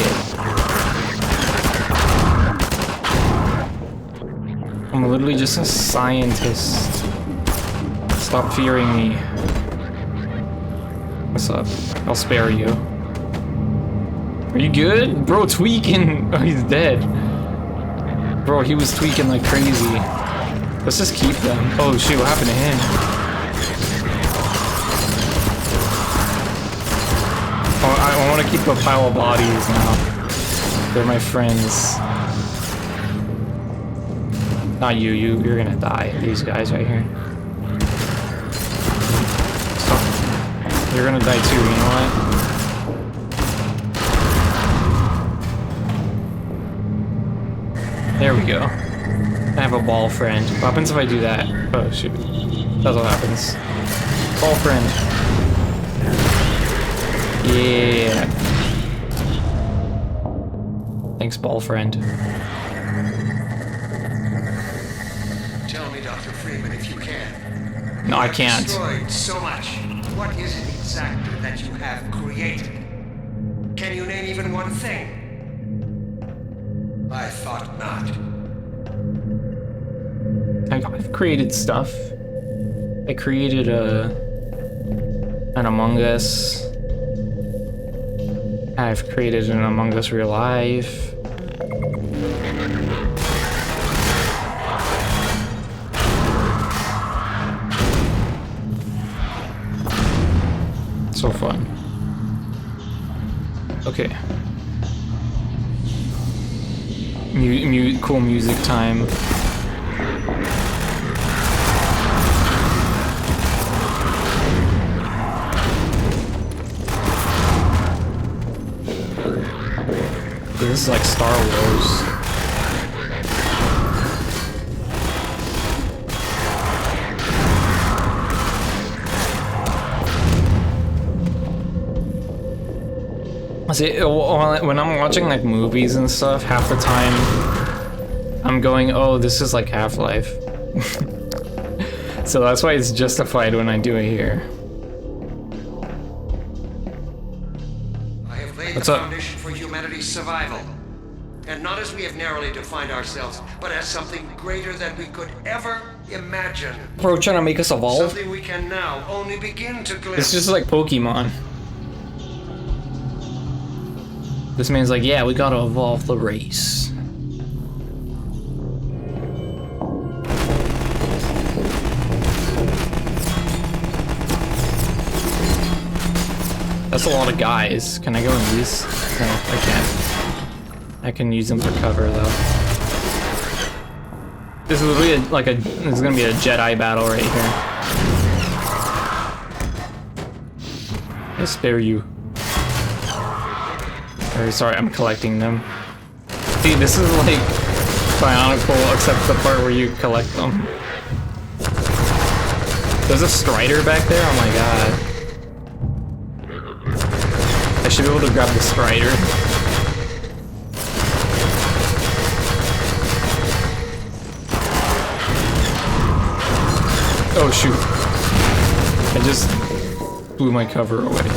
I'm literally just a scientist. Stop fearing me. What's up? I'll spare you. Are you good? Bro, tweaking. Oh, he's dead. Bro, he was tweaking like crazy. Let's just keep them. Oh shoot, what happened to him? Oh, I want to keep a pile of bodies now. They're my friends. Not you, you're gonna die. These guys right here. Stop. You're gonna die too, you know what? There we go. I have a ball friend. What happens if I do that? Oh shoot. That's what happens. Ball friend. Yeah. Thanks, ball friend. Tell me, Dr. Freeman, if you can. No, I can't. Destroyed so much. What is it exactly that you have created? Can you name even one thing? I thought not. I've created stuff. I created an Among Us. I've created an Among Us Real Life. So fun. Okay. Cool music time. this is like Star Wars. See, when I'm watching like movies and stuff, half the time I'm going, oh, this is like Half-Life. So that's why it's justified when I do it here. I have laid What's the up? foundation for humanity's survival. And not as we have narrowly defined ourselves, but as something greater than we could ever imagine. Bro, trying to make us evolve? Something we can now only begin to glimpse. It's just like Pokemon. This man's like, yeah, we gotta evolve the race. That's a lot of guys. Can I go in these? No, I can't. I can use them for cover though. This is literally this is gonna be a Jedi battle right here. I spare you. Or, sorry, I'm collecting them. See, this is like Bionicle, except the part where you collect them. There's a Strider back there? Oh my god. I should be able to grab the Strider. Oh shoot. I just blew my cover away.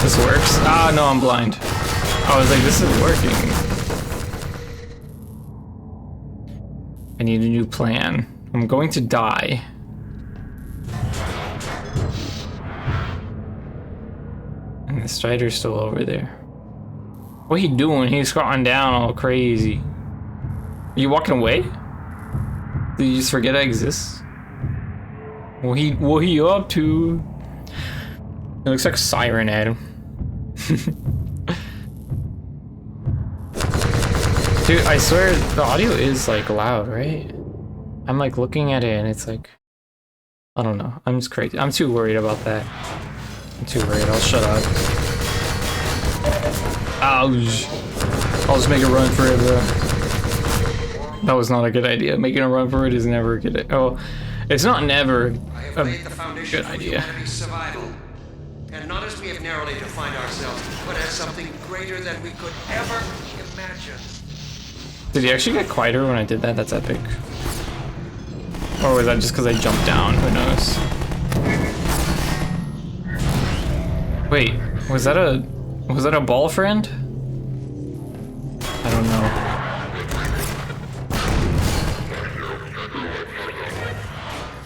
This works? Ah, no, I'm blind. I was like, this is working. I need a new plan. I'm going to die. And the Strider's still over there. What he doing? He's scrolling down all crazy. Are you walking away? Did you just forget I exist? What he up to? It looks like a siren at him. Dude, I swear the audio is like loud, right? I'm like looking at it and it's like, I don't know. I'm just crazy. I'm too worried about that. I'm too worried. I'll shut up. Ouch. I'll just make a run for it, bro. That was not a good idea. Making a run for it is never a good idea. Oh, it's not never a good idea. And not as we have narrowly defined ourselves, but as something greater than we could ever imagine. Did he actually get quieter when I did that? That's epic. Or was that just because I jumped down? Who knows? Wait, was that a ball friend? I don't know.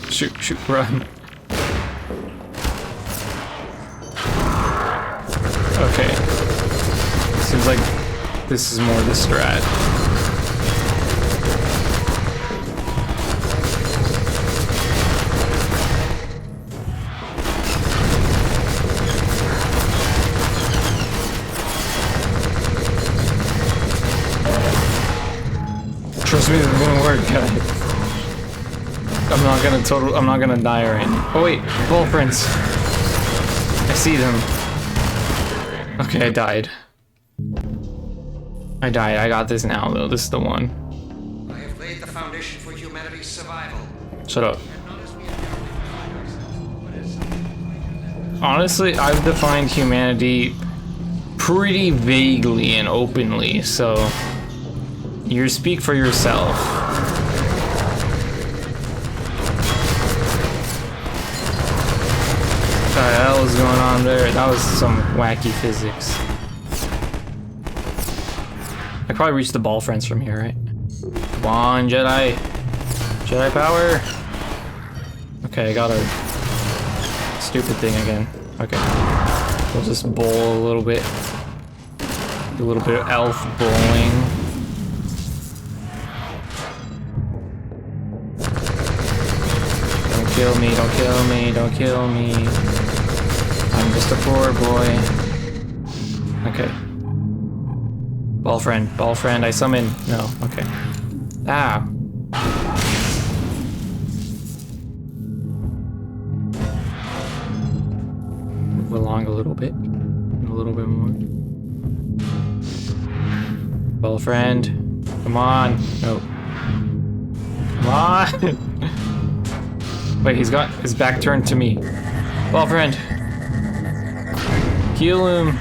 Shoot, shoot, run. Okay. Seems like this is more the strat. Trust me, this is gonna work, guys. I'm not gonna die right now. Oh wait, ball prints. I see them. Okay, I died. I got this now, though. This is the one. I have laid the foundation for humanity's survival. Shut up. Honestly, I've defined humanity pretty vaguely and openly, so you speak for yourself. What the hell is going on there? That was some wacky physics. I could probably reach the ball friends from here, right? Come on, Jedi. Jedi power. Okay, I got a stupid thing again. Okay. We'll just bowl a little bit. Do a little bit of elf bowling. Don't kill me, don't kill me, don't kill me. I'm just a poor boy. Okay. Ball friend, I summon. No, okay. Ah. little bit. A little bit more. Well, friend. Come on. No. Come on. Wait, he's got his back turned to me. Well, friend. Kill him.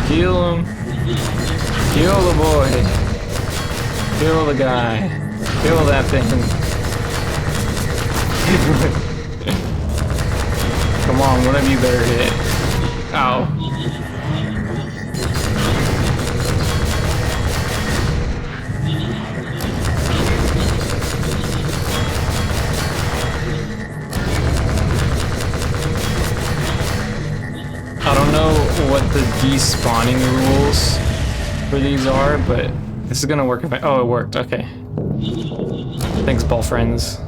Kill him. Kill the boy. Kill the guy. Kill that thing. Come on, one of you better hit. Ow. I don't know what the despawning rules for these are, but this is gonna work if I— oh, it worked, okay. Thanks, ball friends.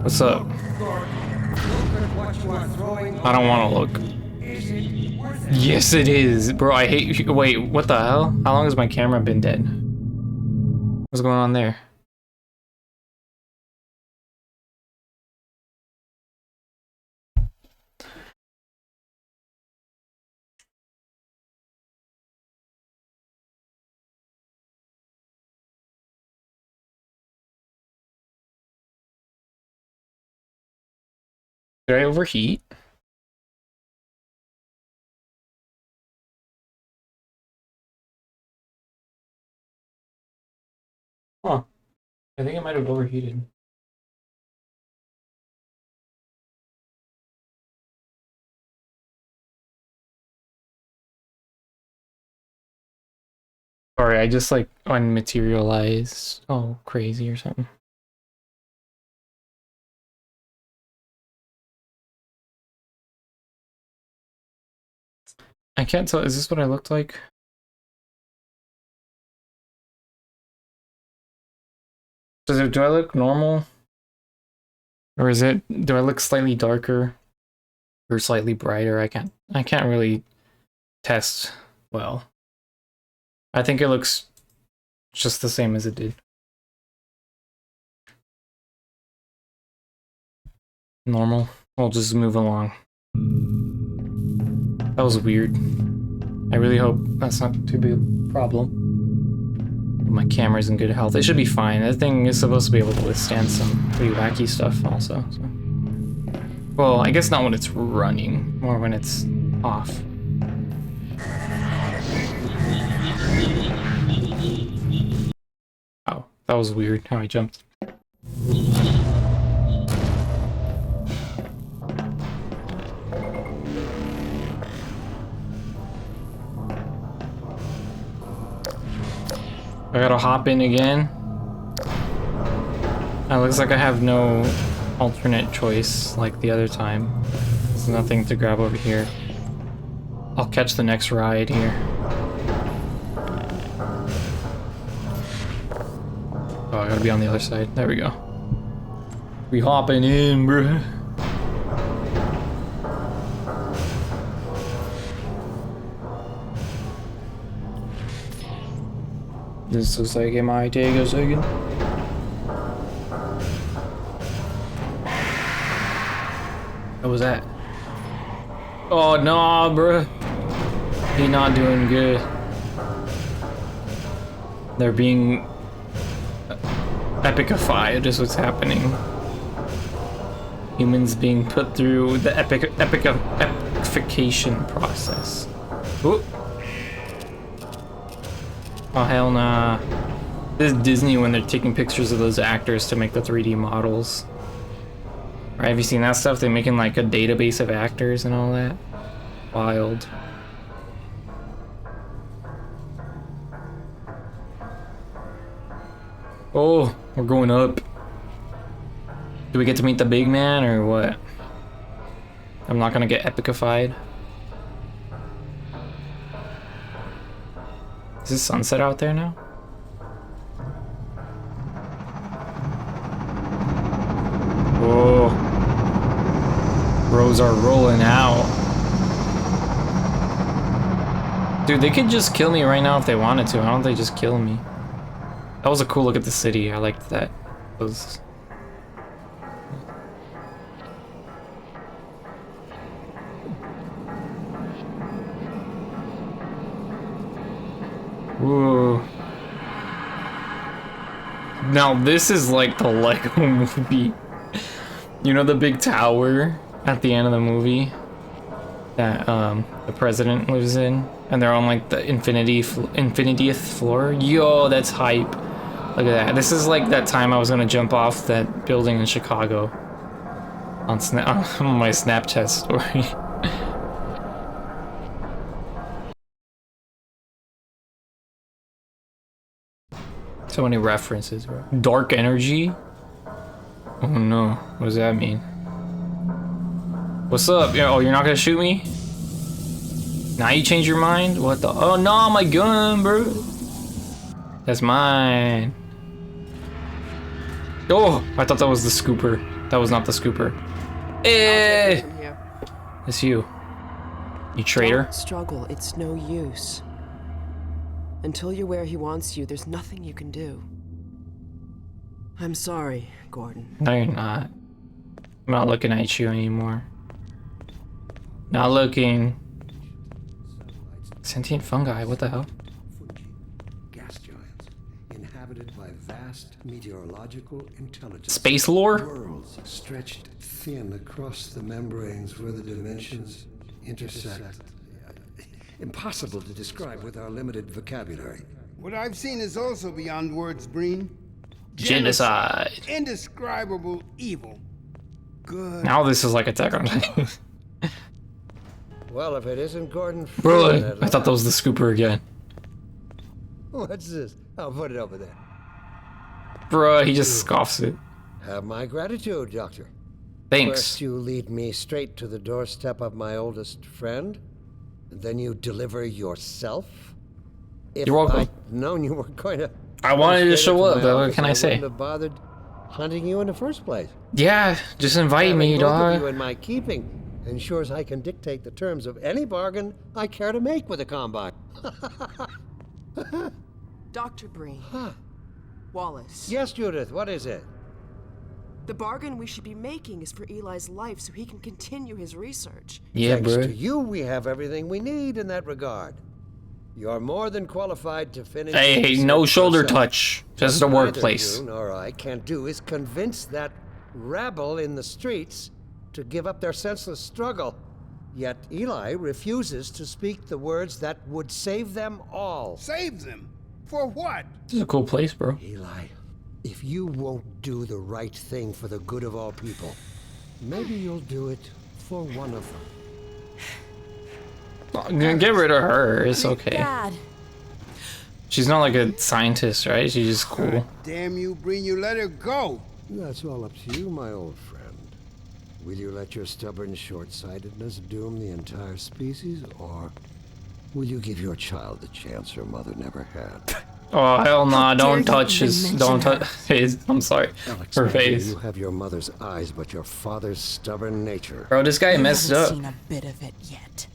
What's up? I don't want to look. Yes, it is. Bro, I hate you. Wait, what the hell? How long has my camera been dead? What's going on there? Did I overheat? Huh. I think I might have overheated. Sorry, I just like unmaterialized. Oh, crazy or something. I can't tell. Is this what I looked like? Do I look normal? Or is it— do I look slightly darker or slightly brighter? I can't really test well. I think it looks just the same as it did. Normal. We'll just move along. That was weird. I really hope that's not too big a problem. My camera's in good health. It should be fine. That thing is supposed to be able to withstand some pretty wacky stuff also. So. Well, I guess not when it's running, more when it's off. Oh, that was weird how I jumped. I gotta hop in again. It looks like I have no alternate choice like the other time. There's nothing to grab over here. I'll catch the next ride here. Oh, I gotta be on the other side. There we go. We hopping in, bruh. This looks like it might take a second. What was that? Oh no, bruh. He not doing good. They're being epicified is what's happening. Humans being put through the epification process. Ooh. Oh hell nah. This is Disney when they're taking pictures of those actors to make the 3D models. Right, have you seen that stuff? They're making like a database of actors and all that. Wild. Oh, we're going up. Do we get to meet the big man or what? I'm not gonna get epicified. Is this sunset out there now? Whoa. Bros are rolling out. Dude, they could just kill me right now if they wanted to. Why don't they just kill me? That was a cool look at the city. I liked that. It was... Ooh. Now this is like the Lego movie. You know the big tower at the end of the movie that the president lives in, and they're on like the infinitieth floor. Yo, that's hype. Look at that. This is like that time I was gonna jump off that building in Chicago on my Snapchat story. So many references, bro. Dark energy? Oh no, what does that mean? What's up? Oh, you're not gonna shoot me? Now you change your mind? What the? Oh no, my gun, bro. That's mine. Oh, I thought that was the scooper. That was not the scooper. Eh! It's you. You traitor. Don't struggle, it's no use. Until you're where he wants you, there's nothing you can do. I'm sorry, Gordon. No, you're not. I'm not looking at you anymore. Not looking. Sentient fungi, what the hell? Gas giants, inhabited by vast meteorological intelligence. Space lore? Worlds stretched thin across the membranes where the dimensions intersect. Impossible to describe with our limited vocabulary. What I've seen is also beyond words, Breen. Genocide. Indescribable evil. Good. Now this is like Attack on Titan. Well, if it isn't Gordon Bro, Freeman, I thought that was the scooper again. What's this? I'll put it over there. Bro, he just scoffs it. Have my gratitude, Doctor. Thanks. First, you lead me straight to the doorstep of my oldest friend, and then you deliver yourself. If You're welcome. I'd known you were going to... I wanted to show up, though. What can I say? wouldn't have bothered hunting you in the first place. Yeah, just invite me, Having both of you dog. in my keeping ensures I can dictate the terms of any bargain I care to make with the Combine. Dr. Breen. Huh. Wallace. Yes, Judith, what is it? The bargain we should be making is for Eli's life so he can continue his research. Yeah, Thanks bro. to you, we have everything we need in that regard. You're more than qualified to finish... Hey, the no research shoulder yourself. touch. Just a Neither workplace. you nor I can do is convince that rabble in the streets to give up their senseless struggle. Yet Eli refuses to speak the words that would save them all. Save them? For what? This is a cool place, bro. Eli, if you won't do the right thing for the good of all people, maybe you'll do it for one of them. Get rid of her. It's okay. Dad. She's not like a scientist, right? She's just cool. Damn you, Breen, you let her go. That's all up to you, my old friend. Will you let your stubborn short-sightedness doom the entire species, or will you give your child the chance her mother never had? Oh, hell nah. dare Don't you touch even his. mention Don't her. touch his. I'm sorry. Alex, Her I hear face. you have your mother's eyes, but your father's stubborn nature. Bro, this guy You messed haven't up. seen a bit of it yet.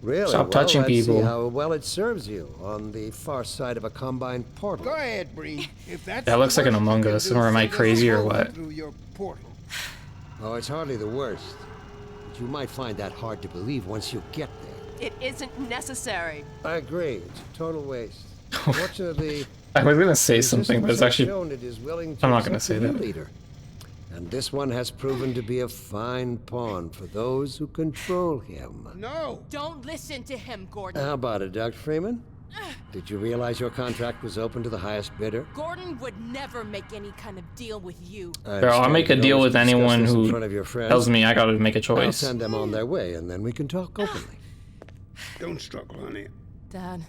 Really? Stop touching let's people. See how well it serves you on the far side of a Combine portal. Go ahead, Breen. If that's That looks the like an worst Among you can Us, do, or am I send us crazy or over what? Through your portal. Oh, it's hardly the worst. But you might find that hard to believe once you get there. It isn't necessary. I agree. It's a total waste. Fortunately, I was gonna say something, but it's actually. shown it is willing to I'm not gonna accept say a new that. leader. And this one has proven to be a fine pawn for those who control him. No. Don't listen to him, Gordon. How about it, Dr. Freeman? Did you realize your contract was open to the highest bidder? Gordon would never make any kind of deal with you. Bro, I'll make a deal with anyone who tells me I gotta make a I'll choice. send them on their way, and then we can talk openly. Don't struggle, honey. Dad,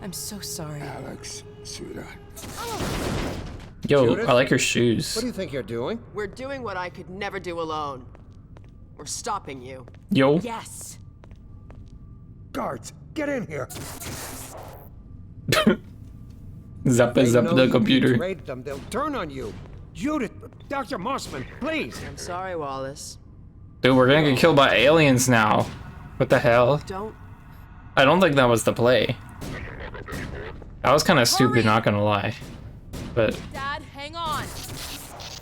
I'm so sorry. Alex, sweetheart. Yo, Judith? I like your What shoes. do you think you're doing? We're doing what I could never do alone. We're stopping you. Yo. Yes. Guards, get in here! Zap They zap know the you computer. betrayed them. They'll turn on you. Judith, Dr. Mossman, please. I'm sorry, Wallace. Dude, we're gonna get killed by aliens now. What the hell? Don't. I don't think that was the play. That was kind of stupid, not gonna lie. But Dad, hang on.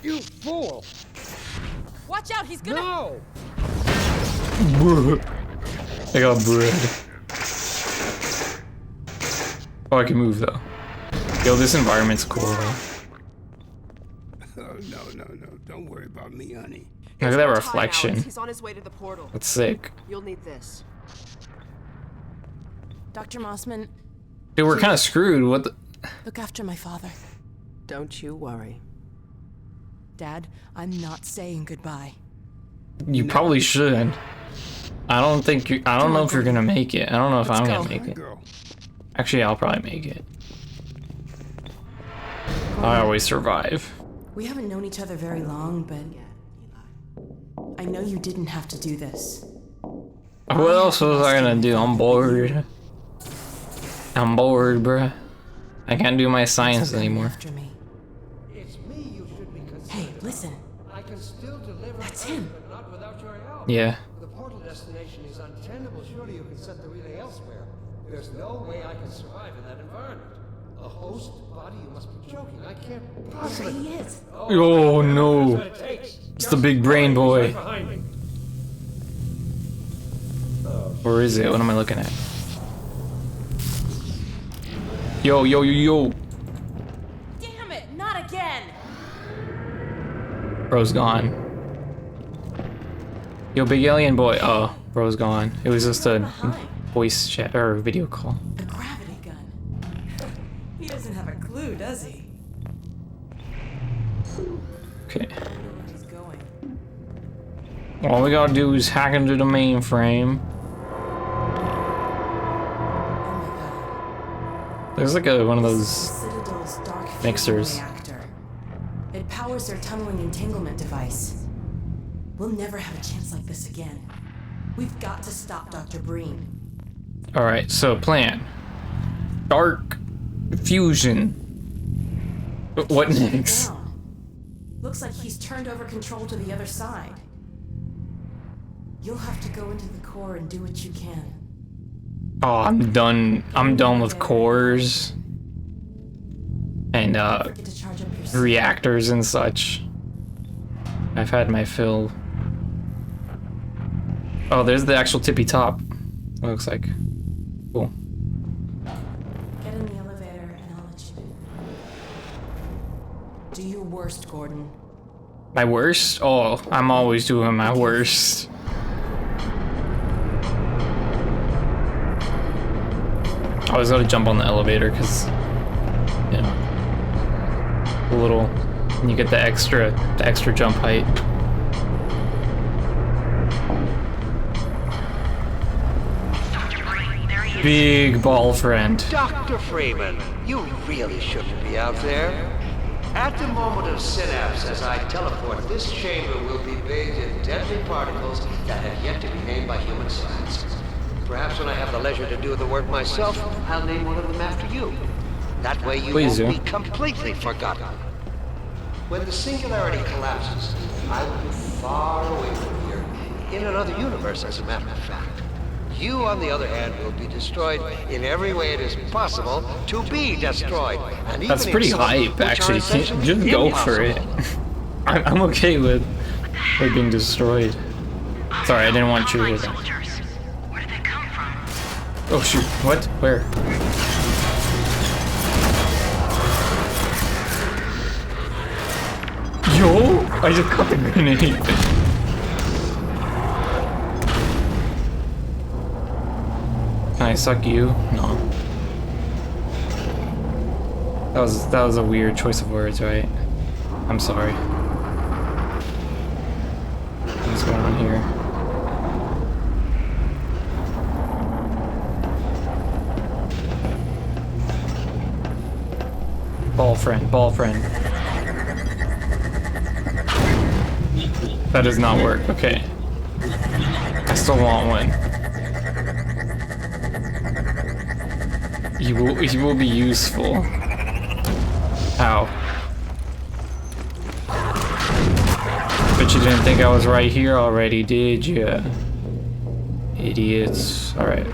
You fool! Watch out, he's gonna. No! I got bread. Oh, I can move though. Yo, this environment's cool though. Oh, no. Don't worry about me, honey. Look at that reflection. He's on his way to the portal. That's sick. You'll need this. Dr. Mossman, Dude, we're kind of screwed. What the? look after my father. Don't you worry. Dad, I'm not saying goodbye. You probably should. I don't think you. I don't know if you're gonna make it. I don't know if I'm gonna make it. Girl. Actually, I'll probably make it. I always survive. We haven't known each other very long, but I know you didn't have to do this. What else was I gonna do? I'm bored. I'm bored, bruh. I can't do my science anymore. After me. It's me you should be considering. Hey, listen. I can still deliver. That's him. But not without your help. Yeah. The portal destination is untenable. Surely you can set the relay elsewhere. There's no way I can survive in that environment. A host body? You must be joking. I can't possibly. He is. Oh no. That's what it takes. It's the big brain boy. Right behind me. Where is it? What am I looking at? Yo. Damn it, not again. Bro's gone. Yo, big alien boy. Oh, bro's gone. It was just a voice chat or video call. The gravity gun. He doesn't have a clue, does he? Okay. I know where he's going. All we gotta do is hack into the mainframe. Oh my god. There's like one of those. Citadel's dark fusion mixers. reactor. It powers their tunneling entanglement device. We'll never have a chance like this again. We've got to stop Dr. Breen. Alright, so plan. Dark fusion. What next? Down. Looks like he's turned over control to the other side. You'll have to go into the core and do what you can. Oh, I'm done. I'm done with cores and Forget to charge up your reactors and such. I've had my fill. Oh, there's the actual tippy top. It looks like. Cool. Get in the elevator and I'll let you in. Do your worst, Gordon. My worst? Oh, I'm always doing my worst. I always gotta jump on the elevator because, you know, a little, you get the extra jump height. Big ball friend. Dr. Freeman, you really shouldn't be out there. At the moment of synapse, as I teleport, this chamber will be bathed in deadly particles that have yet to be named by human science. Perhaps when I have the leisure to do the work myself, I'll name one of them after you. That way you Please won't do. be completely forgotten. When the singularity collapses, I will be far away from here, in another universe, as a matter of fact. You, on the other hand, will be destroyed in every way it is possible to be destroyed. And even That's in pretty some hype, which are actually. essentially Just go for it. impossible. I'm okay with being destroyed. Sorry, I didn't want you to hear that. Where did they come from? Oh shoot, what? Where? Yo! I just caught the grenade. Can I suck you? No. That was a weird choice of words, right? I'm sorry. What's going on here? Ball friend, ball friend. That does not work. Okay. I still want one. He will be useful. Ow. But you didn't think I was right here already, did ya? Idiots. Alright.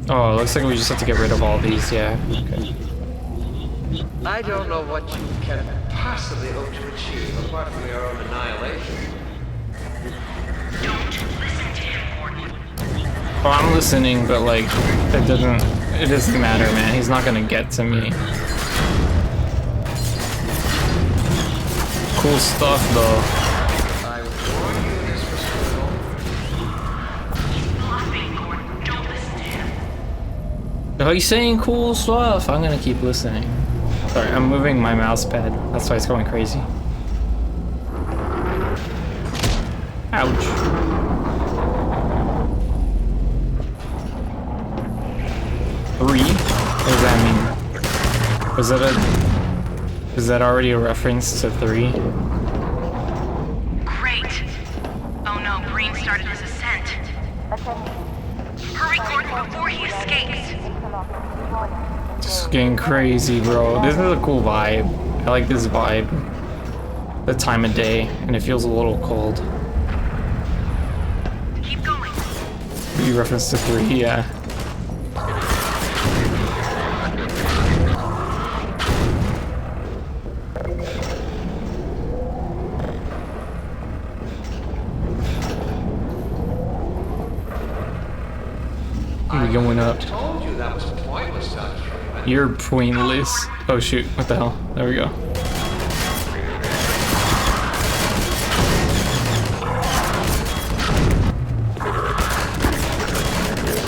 Oh, it looks like we just have to get rid of all these, yeah. Okay. I don't know what you can possibly hope to achieve apart from your own annihilation. Don't listen to him, Gordon. Oh, I'm listening, but like, it doesn't matter, man. He's not gonna get to me. Cool stuff, though. I warn you, this was Don't listen to him. Oh, he's saying cool stuff. I'm gonna keep listening. Sorry, I'm moving my mouse pad. That's why it's going crazy. Ouch. Three? What does that mean? Is that already a reference to 3? Great. Oh no, Green started his ascent. Hurry, Gordon, before he escapes. This is getting crazy, bro. This is a cool vibe. I like this vibe. The time of day, and it feels a little cold. Keep going. You reference to 3, yeah. We're going up. told you that was pointless, Dr. Freeman. You're pointless. Oh shoot, what the hell? There we go.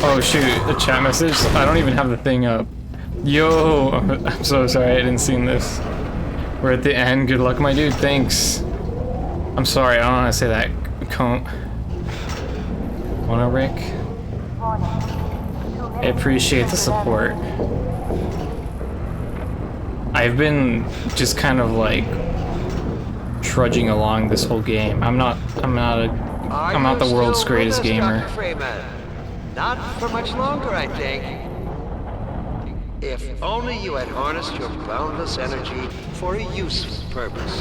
Oh shoot, a chat message? I don't even have the thing up. Yo, I'm so sorry I didn't see this. We're at the end. Good luck, my dude. Thanks. I'm sorry, I don't know how to say that. Wanna Rick? I appreciate the support. I've been just kind of like trudging along this whole game. I'm not the world's greatest gamer. Dr. Freeman? Not for much longer, I think. If only you had harnessed your boundless energy for a useful purpose.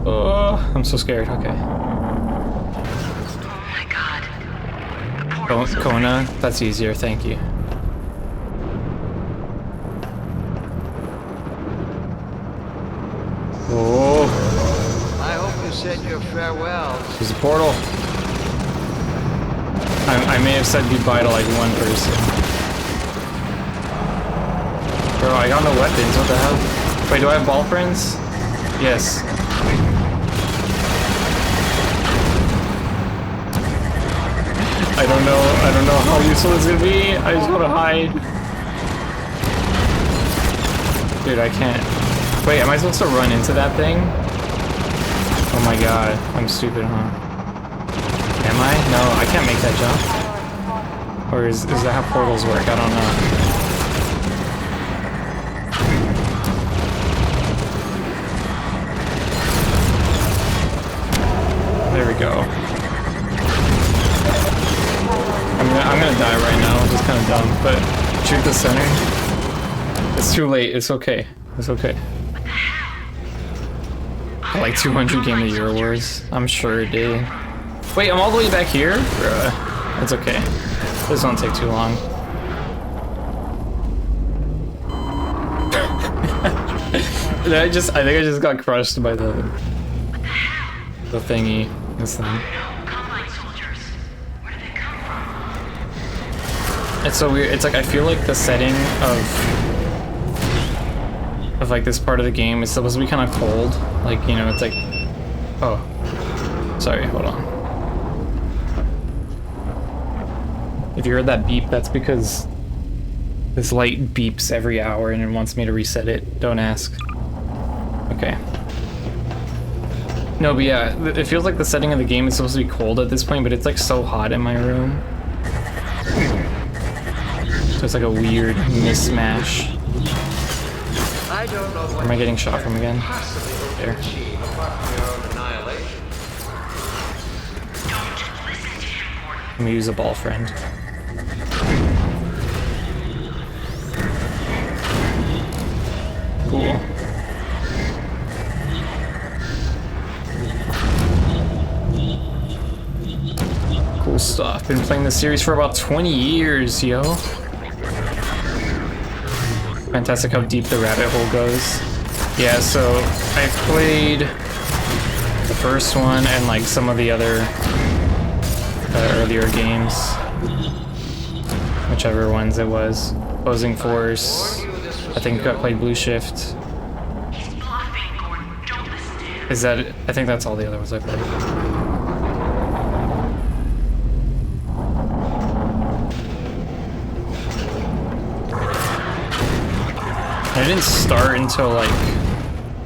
Oh, I'm so scared. Okay. Oh my god. The portal's opening. Kona, that's easier. Thank you. Oh, I hope you said your farewells. there's a portal. I may have said goodbye to like one person. Bro, I got no weapons. What the hell? Wait, do I have ball friends? Yes. I don't know how useful it's gonna be. I just wanna hide. Dude, I can't. Wait, am I supposed to run into that thing? Oh my god, I'm stupid, huh? Am I? No, I can't make that jump. Or is that how portals work? I don't know. There we go. I'm gonna die right now, which is kind of dumb, but shoot the center. It's too late, it's okay. It's okay. Like 200 Game of the Year awards. I'm sure it did. Wait, I'm all the way back here? Bruh. It's okay. This won't take too long. I think I just got crushed by the thingy. This thing. It's so weird. It's like I feel like the setting of like this part of the game is supposed to be kind of cold. Like, you know, it's like, oh, sorry, hold on. If you heard that beep, that's because this light beeps every hour and it wants me to reset it. Don't ask. Okay. No, but yeah, it feels like the setting of the game is supposed to be cold at this point, but it's like so hot in my room. So it's like a weird mismatch. I don't know Where am I getting shot from again? There. Let me use a ball friend. Cool. Cool stuff. Been playing this series for about 20 years, yo. Fantastic how deep the rabbit hole goes. Yeah, so I played the first one and like some of the other earlier games. Whichever ones it was. Opposing Force. I think I played Blue Shift. Is that it? I think that's all the other ones I played. I didn't start until like,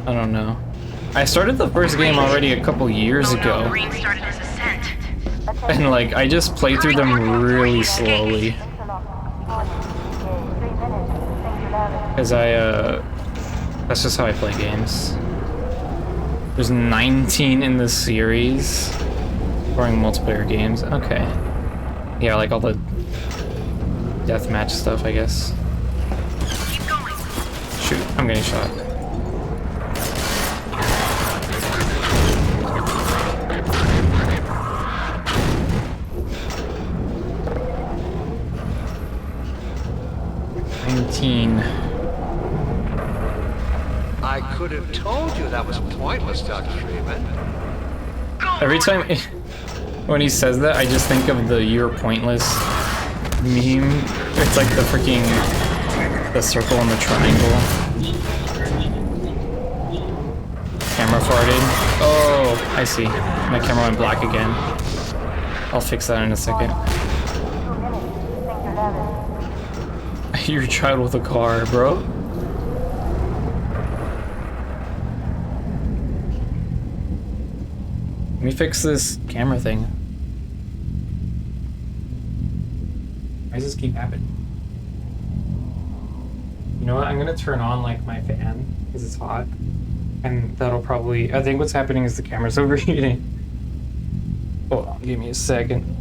I don't know. I started the first game already a couple years ago. And like, I just played through them really slowly. Because that's just how I play games. There's 19 in the series. Scoring multiplayer games. Okay. Yeah, like all the deathmatch stuff, I guess. Shoot, I'm getting shot. I could have told you that was pointless, Dr. Freeman. Every time when he says that, I just think of the "you're pointless" meme. It's like the freaking the circle and the triangle. Camera farted. Oh, I see. My camera went black again. I'll fix that in a second. You're a child with a car, bro. Let me fix this camera thing. Why does this keep happening? You know what? I'm gonna turn on like my fan because it's hot, and that'll probably. I think what's happening is the camera's overheating. Hold on, give me a second.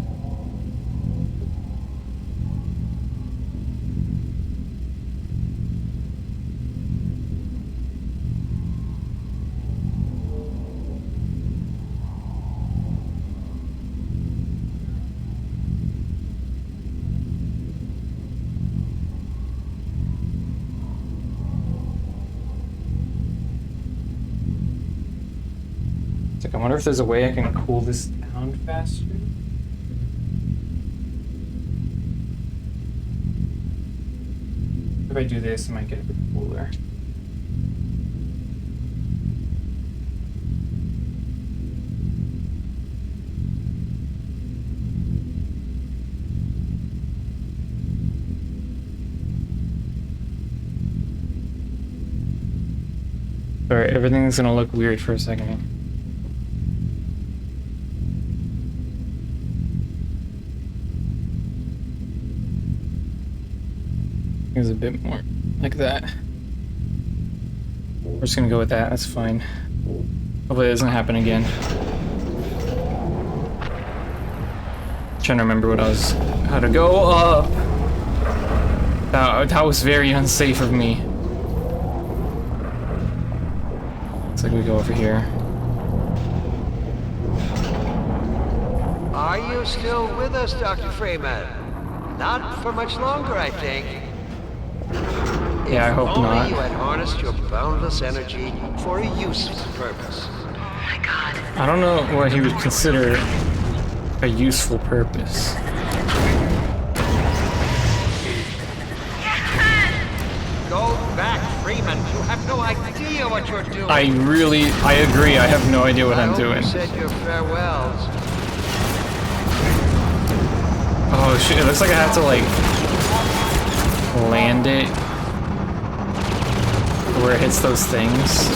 I wonder if there's a way I can cool this down faster. If I do this, I might get a bit cooler. Sorry, everything's gonna look weird for a second. It was a bit more like that. We're just gonna go with that, that's fine. Hopefully it doesn't happen again. Trying to remember how to go up. That was very unsafe of me. Looks like we go over here. Are you still with us, Dr. Freeman? Not for much longer, I think. Yeah, I hope if only not. You had harnessed your boundless energy for a useful purpose. Oh my god. I don't know what he would consider a useful purpose. Go back, Freeman. You have no idea what you're doing. I agree. I have no idea what I'm doing. You said your farewells. Oh shit! It looks like I have to like land it where it hits those things.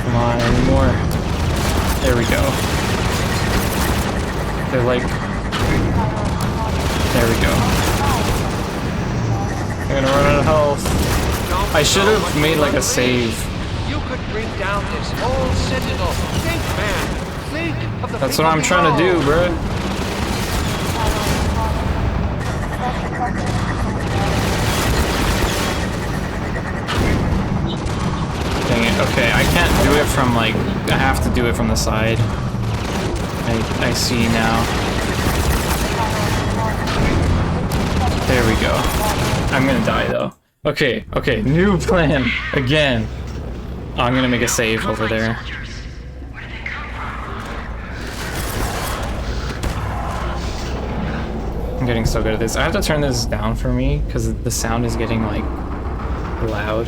Come on, any more? There we go. They're like, there we go. I'm gonna run out of health. I should have made like a save. You could bring down this whole citadel. Think, man. Think of the That's what I'm trying to do, bro. Dang it. Okay, I can't do it from like. I have to do it from the side. I see now. There we go. I'm gonna die though. Okay, new plan again. I'm gonna make a save over there. I'm getting so good at this. I have to turn this down for me because the sound is getting like loud.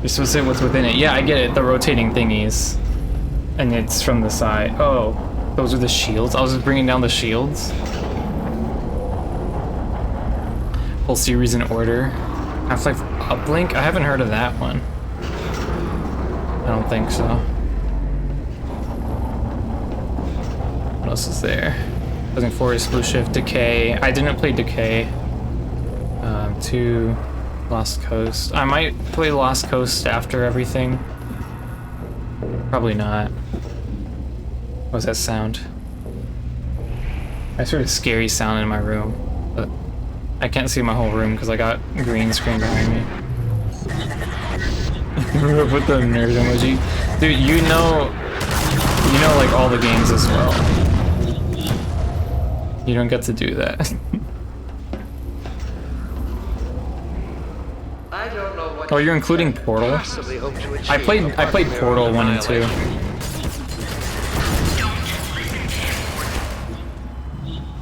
You're supposed to say what's within it. Yeah, I get it. The rotating thingies. And it's from the side. Oh, those are the shields. I was just bringing down the shields. Whole series in order. Half-Life Uplink? I haven't heard of that one. I don't think so. What else is there? Buzzing Forest, Blue Shift, Decay. I didn't play Decay. 2, Lost Coast. I might play Lost Coast after everything. Probably not. What was that sound? I heard a scary sound in my room, but I can't see my whole room because I got green screen behind me. Put the nerd emoji. Dude, you know like all the games as well. You don't get to do that. I don't know what Oh, you're including Portal? I played Portal 1 and 2.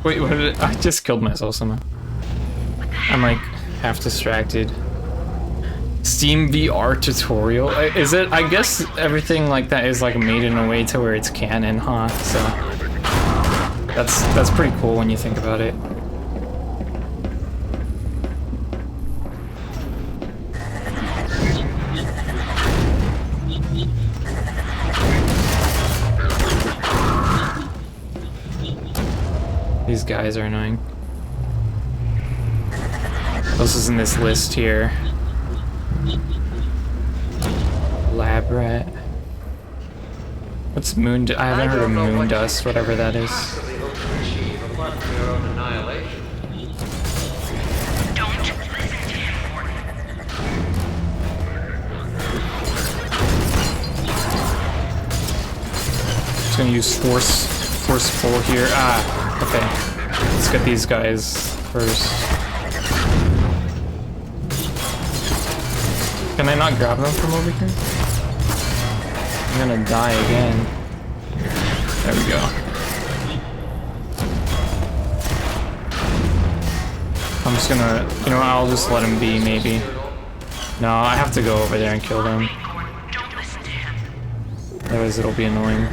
Wait, what did I just killed myself somehow. I'm like half distracted. Steam VR tutorial? Is it? I guess everything like that is like made in a way to where it's canon, huh? So that's pretty cool when you think about it. These guys are annoying. What else is in this list here? Lab rat. What's moon? I haven't heard of moon dust, whatever that is. Just gonna use forceful here. Ah. Okay, let's get these guys first. Can I not grab them from over here? I'm gonna die again. There we go. I'm just gonna, you know what, I'll just let him be, maybe. No, I have to go over there and kill them. Otherwise it'll be annoying.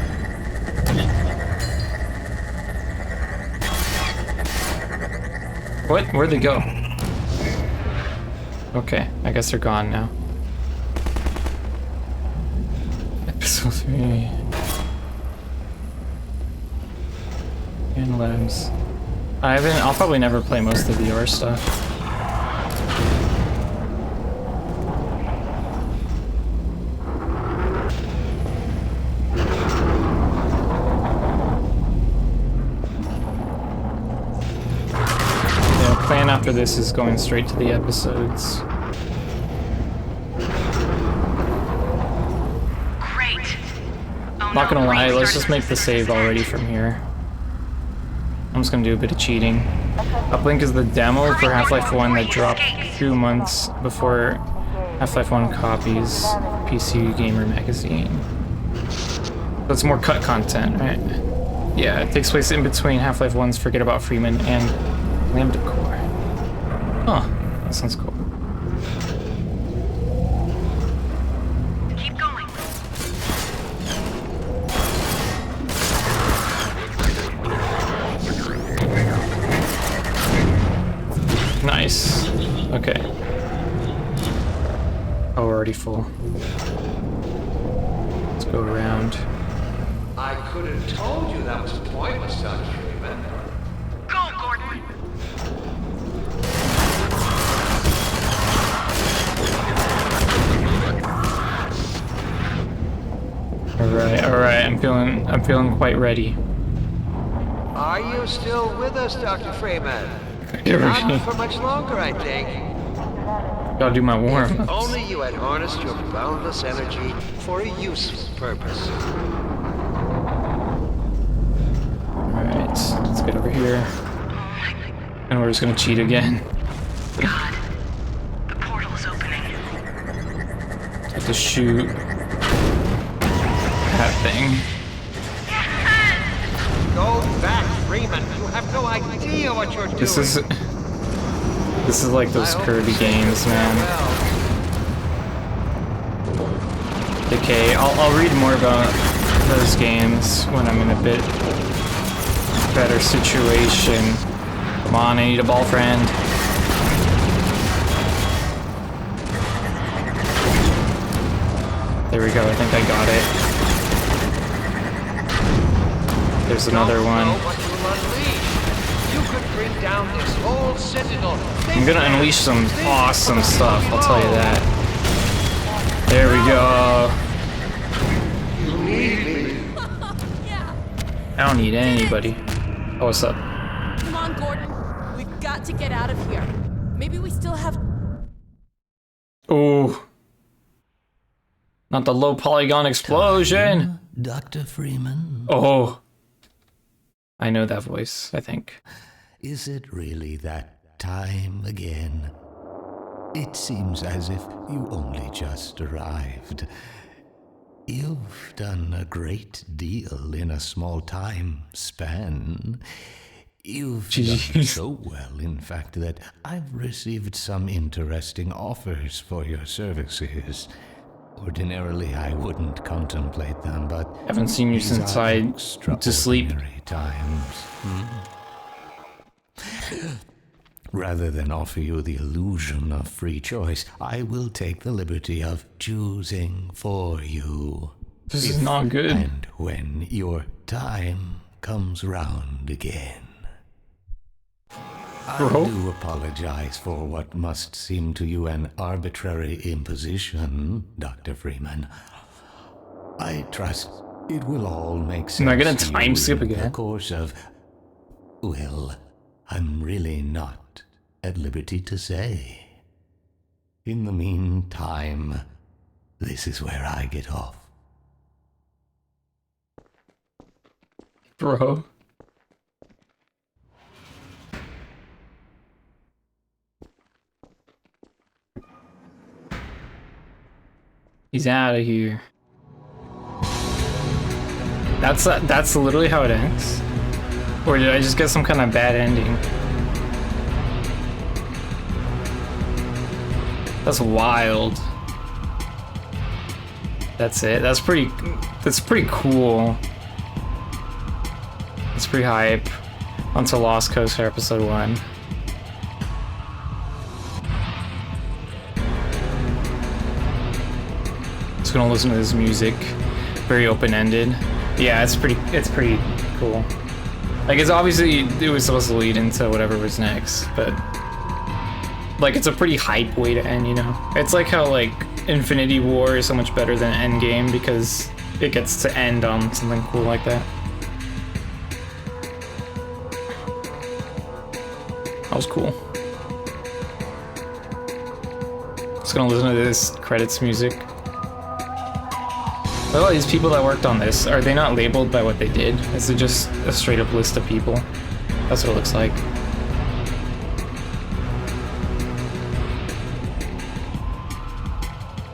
What? Where'd they go? Okay, I guess they're gone now. Episode 3. And labs. I'll probably never play most of the VR stuff. Plan after this is going straight to the episodes. Great. Oh, Not gonna lie, let's just make the save already from here. I'm just gonna do a bit of cheating. Uplink is the demo for Half-Life 1 that dropped 2 months before Half-Life 1 copies PC Gamer magazine. So it's more cut content, right? Yeah, it takes place in between Half-Life 1's Forget About Freeman and Lambda Core. Huh, that sounds cool. Keep going. Nice. Okay. Oh, we're already full. Let's go around. I could have told you that was pointless, Dr. Freeman. Go, Gordon. All right. I'm feeling quite ready. Are you still with us, Dr. Freeman? You're Not for much longer, I think. Gotta do my warm-ups. If only you had harnessed your boundless energy for a useful purpose. Alright, let's get over here. And we're just gonna cheat again. God. The portal is opening. Have to shoot that thing. Go back Freeman, you have no idea what you're doing. This is like those Kirby games, man. Okay, I'll read more about those games when I'm in a bit better situation. Come on, I need a ball friend. There we go, I think I got it. There's another one. You could bring down this whole citadel. I'm gonna unleash some awesome stuff, I'll tell you that. There we go. You need me. I don't need anybody. Oh, what's up? Come on, Gordon. We've got to get out of here. Maybe we still have... Ooh. Not the low polygon explosion. Dr. Freeman? Oh. I know that voice, I think. Is it really that time again? It seems as if you only just arrived. You've done a great deal in a small time span. You've done so well, in fact, that I've received some interesting offers for your services. Ordinarily, I wouldn't contemplate them, but haven't seen you since I went to sleep. Times. Rather than offer you the illusion of free choice, I will take the liberty of choosing for you. This is not good. And when your time comes round again. Bro? I do apologize for what must seem to you an arbitrary imposition, Dr. Freeman. I trust it will all make sense. Am I gonna to time you skip in again? the course of... Well, I'm really not at liberty to say. In the meantime, this is where I get off. Bro. He's out of here. That's literally how it ends? Or did I just get some kind of bad ending? That's wild. That's it. That's pretty cool. It's pretty hype. Onto Lost Coast for episode 1. Just gonna listen to this music. Very open-ended. Yeah, it's pretty cool. Like, it's obviously, it was supposed to lead into whatever was next, but like, it's a pretty hype way to end, you know? It's like how, like, Infinity War is so much better than Endgame because it gets to end on something cool like that. That was cool. Just gonna listen to this credits music. Look at all these people that worked on this. Are they not labeled by what they did? Is it just a straight up list of people? That's what it looks like.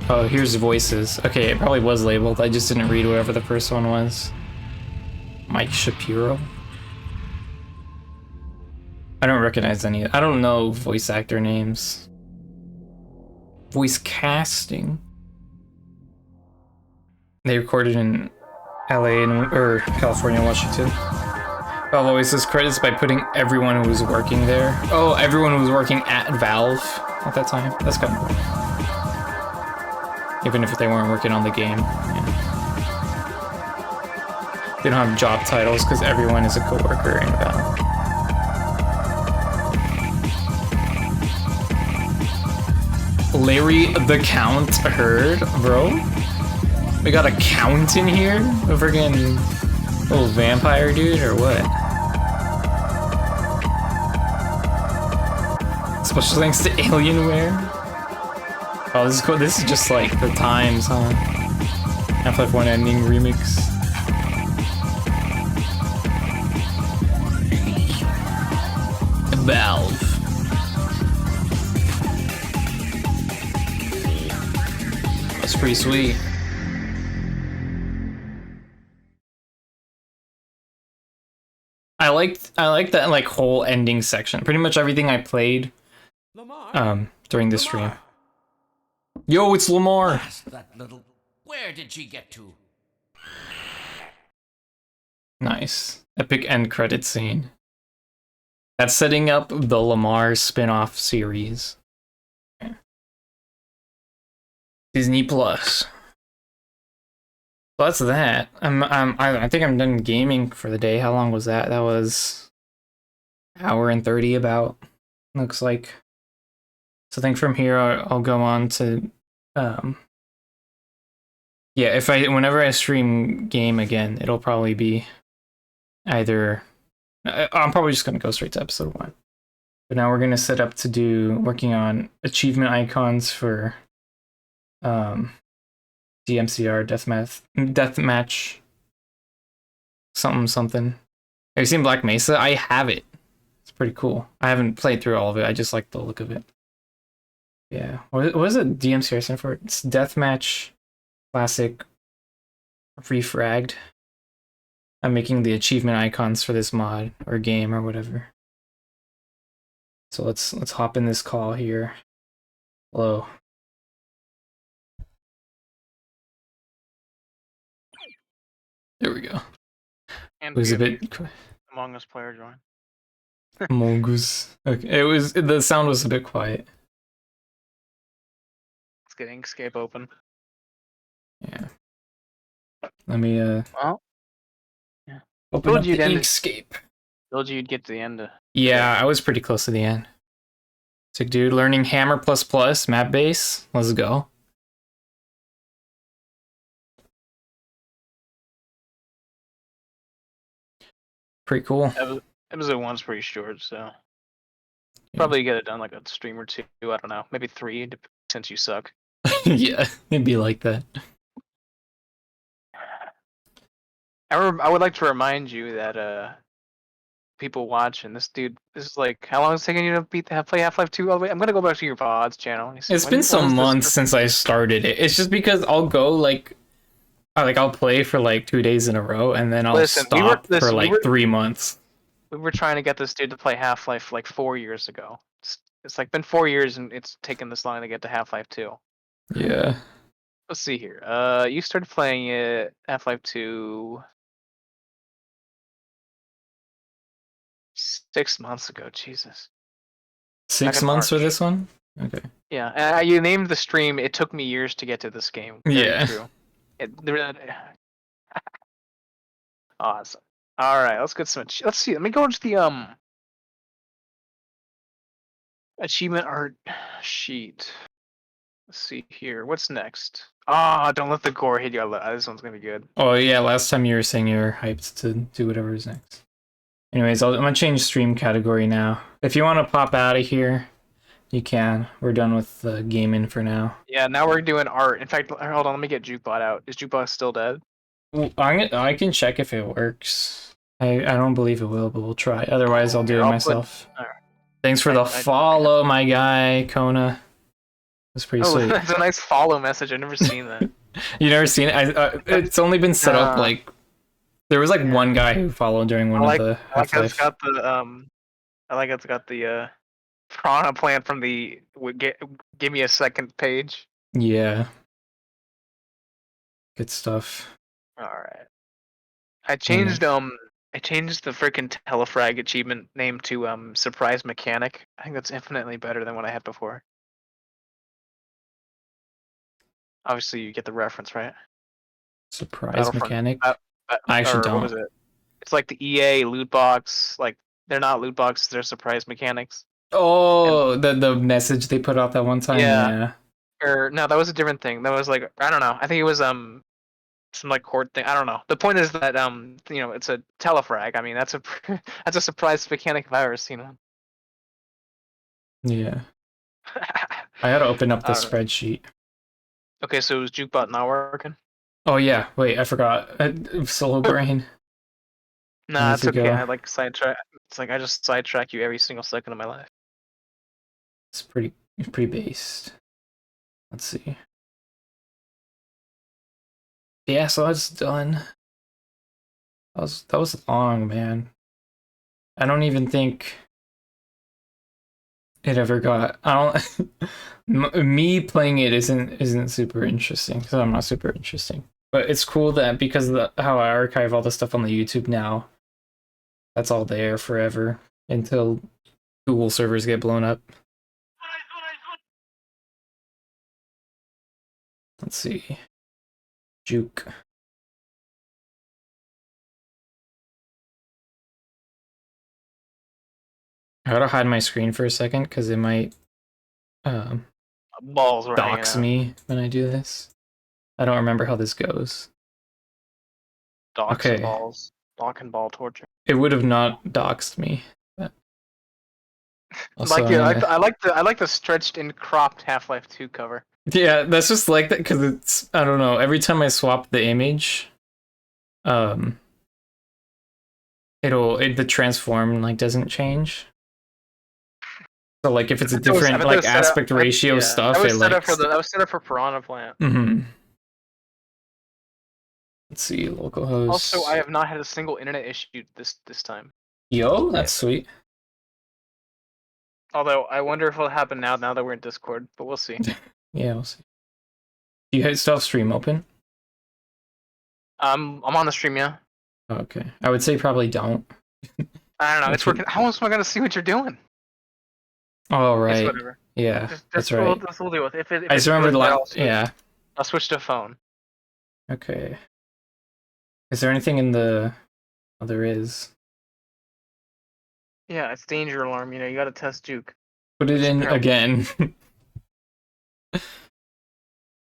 Oh, here's voices. Okay, it probably was labeled. I just didn't read whatever the first one was. Mike Shapiro? I don't recognize any. I don't know voice actor names. Voice casting. They recorded in LA or California, Washington. Valve always says credits by putting everyone who was working there. Oh, everyone who was working at Valve at that time. That's kind of cool. Even if they weren't working on the game. Yeah. They don't have job titles because everyone is a coworker in Valve. Larry the Count heard, bro? We got a count in here? A friggin' little vampire dude or what? Special thanks to Alienware. Oh, this is cool. This is just like the times, huh? Half-Life 1 ending remix. Valve. That's pretty sweet. liked that like whole ending section. Pretty much everything I played during the stream. Yo, it's Lamar. Blast that little. Where did she get to? Nice. Epic end credit scene. That's setting up the Lamar spin-off series. Okay. Disney Plus. So that's that. I think I'm done gaming for the day. How long was that? That was hour and 30 about. Looks like. So I think from here I'll go on to yeah, whenever I stream game again, it'll probably be either I'm probably just gonna go straight to episode 1. But now we're gonna set up to working on achievement icons for DMCR deathmatch something. Have you seen Black Mesa? I have it. It's pretty cool. I haven't played through all of it. I just like the look of it. Yeah. What is it DMCR stand for? It's Deathmatch Classic Refragged. I'm making the achievement icons for this mod or game or whatever. So let's hop in this call here. Hello. There we go. And It was a bit Among Us player join. Mongoose. Okay, the sound was a bit quiet. Let's get Inkscape open. Yeah. Let me Well, yeah. open up the Inkscape. Told you you'd get to the end. Yeah, I was pretty close to the end. Sick, dude. Learning Hammer++, map base. Let's go. Pretty cool. Episode 1's pretty short, so probably get it done like a stream or 2. I don't know, maybe 3 since you suck. Yeah, it'd be like that. I would like to remind you that people watching this is like, how long is it taking you to play Half-Life 2 all the way? I'm gonna go back to your VODs channel. It's been some months since I started it. It's just because I'll go I'll play for like 2 days in a row and then I'll stop for like 3 months. We were trying to get this dude to play Half-Life like 4 years ago. It's like been 4 years and it's taken this long to get to Half-Life 2. Yeah. Let's see here. You started playing it Half-Life 2 6 months ago. Jesus. 6 months for this one? Okay. Yeah, you named the stream. It took me years to get to this game. Very true. Awesome. All right, let's get some. Let's see. Let me go into the achievement art sheet. Let's see here. What's next? Don't let the gore hit you. This one's gonna be good. Oh yeah, last time you were saying you were hyped to do whatever is next. Anyways, I'm gonna change stream category now. If you want to pop out of here, you can. We're done with the gaming for now. Yeah, now we're doing art. In fact, hold on. Let me get Jukebot out. Is Jukebot still dead? I can check if it works. I don't believe it will, but we'll try. Otherwise, I'll do it myself. Thanks for the follow, my guy, Kona. That's pretty sweet. That's a nice follow message. I've never seen that. You never seen it? It's only been set up like there was like one guy who followed during one of the. I like it's got the Prana plant from the give me a second page. Yeah. Good stuff. All right. I changed the freaking Telefrag achievement name to Surprise Mechanic. I think that's infinitely better than what I had before. Obviously, you get the reference, right? Surprise Mechanic. I actually don't. What was it? It's like the EA loot box. Like they're not loot boxes; they're surprise mechanics. Oh, the message they put out that one time. Yeah. Or no, that was a different thing. That was like, I don't know. I think it was some like court thing. I don't know. The point is that it's a Telefrag. I mean, that's a surprise mechanic if I ever seen one. Yeah. I had to open up the spreadsheet. Okay, so is Jukebot not working? Oh yeah, wait, I forgot. Solo brain. Nah, it's okay. I like sidetrack. It's like I just sidetrack you every single second of my life. It's pretty based. Let's see. Yeah, so that's done. That was long, man. I don't even think it ever got. I don't. Me playing it isn't super interesting because I'm not super interesting. But it's cool that because of how I archive all the stuff on the YouTube now, that's all there forever until Google servers get blown up. Let's see. Juke. I gotta hide my screen for a second because it might Balls were hanging dox out. me when I do this. I don't remember how this goes. Dox Okay. and balls. Dock and ball torture. It would have not doxed me. But also, Like I'm yeah, gonna- I like the stretched and cropped Half-Life 2 cover. Yeah, that's just like that because it's, I don't know, every time I swap the image, the transform like doesn't change. So like if it's a different like aspect ratio stuff, that was it set like up for that was set up for Piranha Plant. Let's see, localhost. Also, I have not had a single internet issue this time. Yo, that's sweet. Although I wonder if it'll happen now that we're in Discord, but we'll see. Yeah, we'll see. Do you still have stream open? I'm on the stream, yeah. Okay, I would say probably don't. I don't know. It's working. How else am I gonna see what you're doing? Oh right. It's whatever. Yeah, that's we'll, right. we'll deal with it. If I just remember the last. Yeah. I'll switch to a phone. Okay. Is there anything in the? Oh, there is. Yeah, it's danger alarm. You know, you gotta test Juke. Put it in again.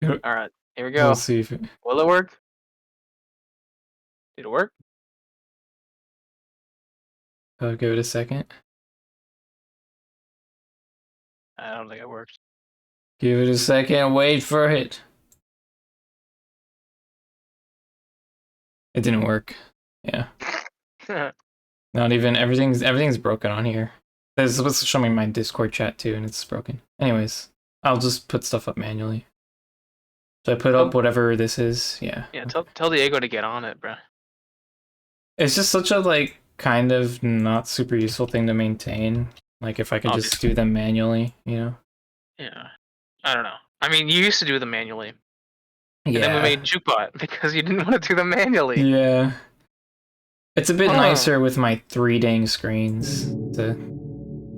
All right, here we go. We'll see if it... Will it work? Did it work? Give it a second. I don't think it works. Give it a second. Wait for it. It didn't work. Yeah. Not even everything's broken on here. This was showing my Discord chat too, and it's broken. Anyways, I'll just put stuff up manually. So I put up whatever this is. Yeah. Yeah. Tell Diego to get on it, bro. It's just such a like kind of not super useful thing to maintain. Like if I could just do them manually, you know? Yeah. I don't know. I mean, you used to do them manually. And Yeah. then we made Jukebot because you didn't want to do them manually. Yeah. It's a bit nicer with my 3 dang screens to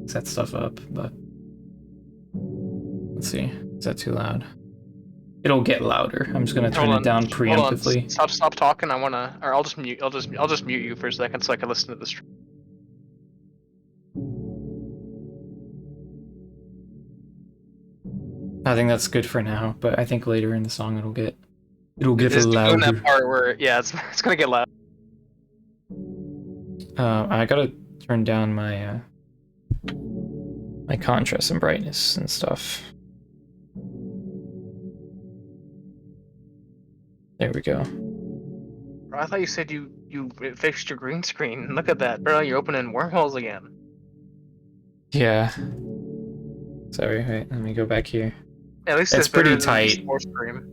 set stuff up, but let's see. Is that too loud? It'll get louder. I'm just gonna turn it down preemptively. Stop talking. Or I'll just mute. I'll just mute you for a second so I can listen to the stream. I think that's good for now, but I think later in the song it'll get It's louder. doing that part where it's gonna get loud. I gotta turn down my my contrast and brightness and stuff. There we go. Bro, I thought you said you fixed your green screen. Look at that, bro. You're opening wormholes again. Yeah. Sorry, wait, let me go back here. At least it's pretty tight. Sports stream.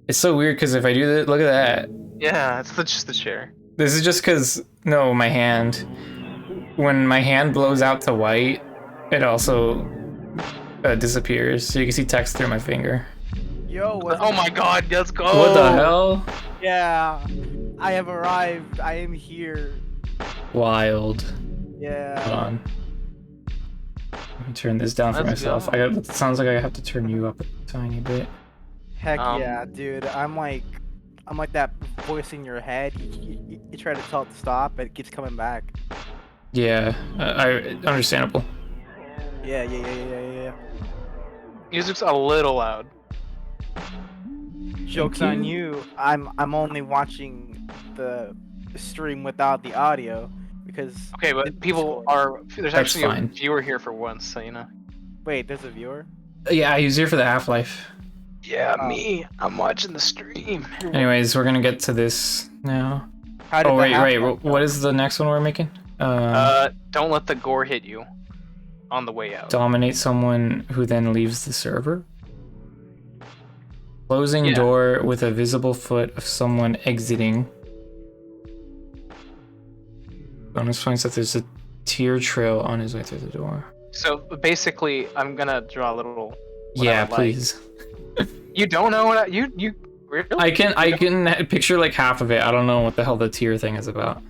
It's so weird because if I do that, look at that. Yeah, it's just the chair. This is just because, no, my hand. When my hand blows out to white, it also disappears. So you can see text through my finger. Yo, oh my god, let's go! What the hell? Yeah, I have arrived. I am here. Wild. Yeah. Hold on. Let me turn this down for myself. It sounds like I have to turn you up a tiny bit. Heck yeah, dude. I'm like that voice in your head. You try to tell it to stop, but it keeps coming back. Yeah, understandable. Yeah. Music's a little loud. Joke's on you. I'm only watching the stream without the audio because. Okay, but people are. There's That's actually fine. a viewer here for once, so you know. Wait, there's a viewer? Yeah, he was here for the Half-Life. Yeah, me. I'm watching the stream. Anyways, we're gonna get to this now. Oh wait. What is the next one we're making? Don't let the gore hit you on the way out. Dominate someone who then leaves the server. Closing door with a visible foot of someone exiting. bonus points that there's a tear trail on his way through the door. So basically, I'm gonna draw a little. Yeah, please. You don't know what you really? I can picture like half of it. I don't know what the hell the tear thing is about.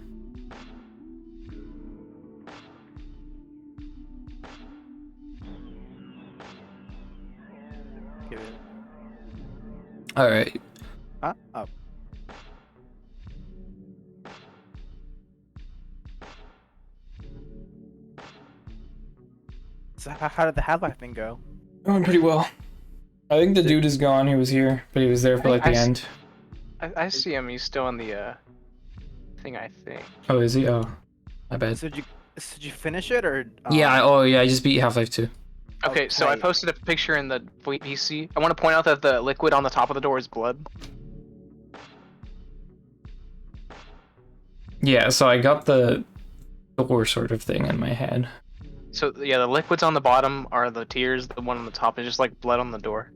All right. Huh? Oh. So how did the Half-Life thing go? Going pretty well. I think the dude is gone. He was here, but he was there for like the end. I see him. He's still in the thing, I think. Oh, is he? Oh, my bad. So did you finish it or? Yeah. Oh, yeah. I just beat Half-Life 2. Okay, so I posted a picture in the VC. I want to point out that the liquid on the top of the door is blood. Yeah. So I got the door sort of thing in my head. So yeah, the liquids on the bottom are the tears. The one on the top is just like blood on the door.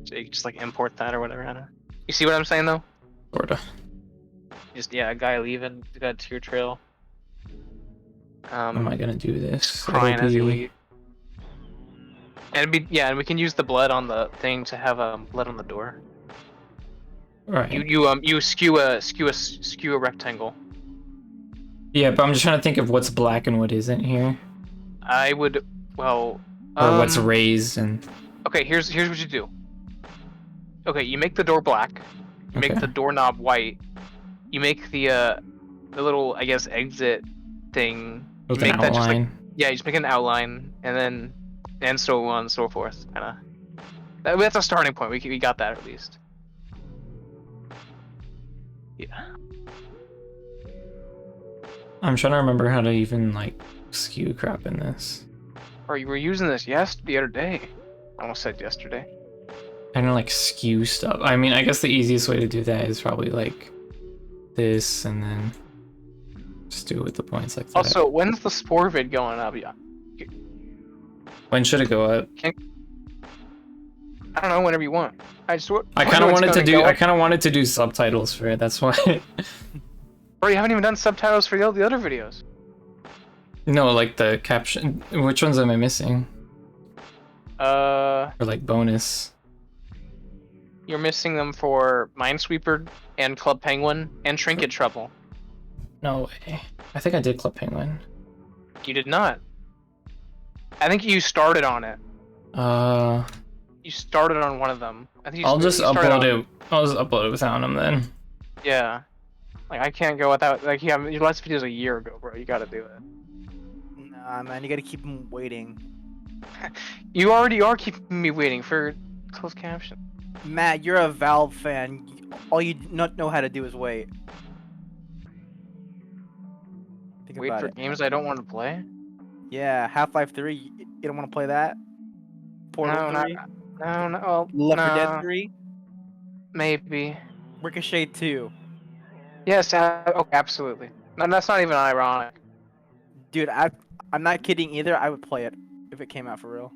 So you can just like import that or whatever. I don't know. You see what I'm saying though? Sorta. Just yeah, a guy leaving. Got a tear trail. How am I gonna do this? Crying as you leave. And and we can use the blood on the thing to have blood on the door. Right. You skew a rectangle. Yeah, but I'm just trying to think of what's black and what isn't here. I would or what's raised and. Okay, here's what you do. Okay, you make the door black. You make the doorknob white. You make the little exit thing. With you an make outline. That you just make an outline and so on and so forth. Kinda. That's a starting point. We got that at least. Yeah. I'm trying to remember how to even like skew crap in this. Or you were using this the other day. I almost said yesterday. Kind of like skew stuff. I mean, I guess the easiest way to do that is probably like this and then just do it with the points like that. Also, when's the spore vid going up? Yeah. When should it go up? I don't know. Whenever you want. I kind of wanted to do subtitles for it. That's why. Bro, you haven't even done subtitles for the other videos. No, like the caption. Which ones am I missing? Or like bonus. You're missing them for Minesweeper and Club Penguin and Trinket Trouble. No way. I think I did Club Penguin. You did not. I think you started on it. You started on one of them. I think I'll just upload it. I'll just upload it without them then. Yeah. Like I can't go without. Like your last video was a year ago, bro. You gotta do it. Nah, man, you gotta keep them waiting. You already are keeping me waiting for closed caption. Matt, you're a Valve fan. All you not know how to do is wait. Wait for games I don't want to play? Yeah, Half-Life 3. You don't want to play that? Portal 3? No. Left 4 Dead 3? Maybe. Ricochet 2. Yes, okay, absolutely. No, that's not even ironic. Dude, I'm not kidding either. I would play it if it came out for real.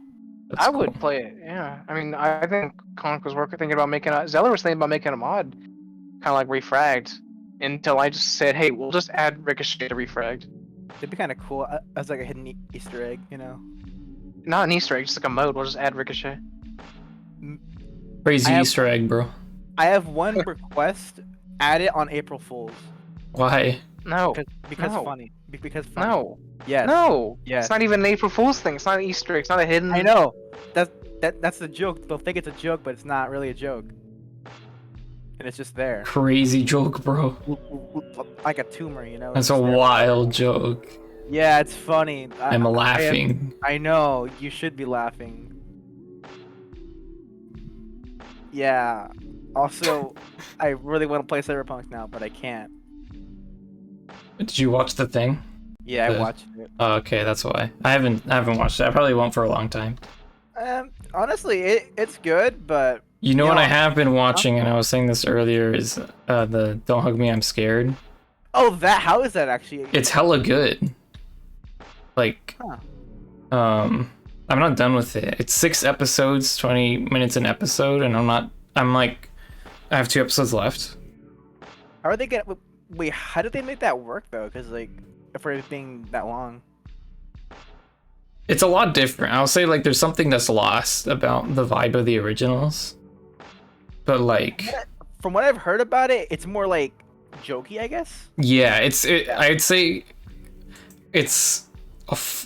I would play it, yeah. I mean, I think Conk was thinking about making Zeller was thinking about making a mod, kind of like Refragged, until I just said, hey, we'll just add Ricochet to Refragged. It'd be kind of cool as like a hidden Easter egg, you know? Not an Easter egg, just like a mode. We'll just add Ricochet. Crazy Easter egg, bro. I have one request. Add it on April Fools. Why? No. Because no. funny. Because funny. No. Yes. No. Yes. It's not even an April Fool's thing. It's not an Easter egg. It's not a hidden. I know. That's the joke. They'll think it's a joke, but it's not really a joke. And it's just there. Crazy joke, bro. Like a tumor, you know? That's a wild joke. Yeah, it's funny. I'm laughing. I know. You should be laughing. Yeah. Also, I really want to play Cyberpunk now, but I can't. Did you watch the thing? Yeah, I watched it. Oh, okay, that's why. I haven't watched it. I probably won't for a long time. Honestly, it's good, but you know what I have been watching, and I was saying this earlier, is the Don't Hug Me, I'm Scared. Oh, how is that actually? It's hella good. Like, I'm not done with it. It's 6 episodes, 20 minutes an episode, and I have 2 episodes left. How are they gonna? Wait, how did they make that work though? Because like, for it being that long. It's a lot different. I'll say like there's something that's lost about the vibe of the originals. But like, From what I've heard about it, it's more like jokey, I guess. yeah, I'd say it's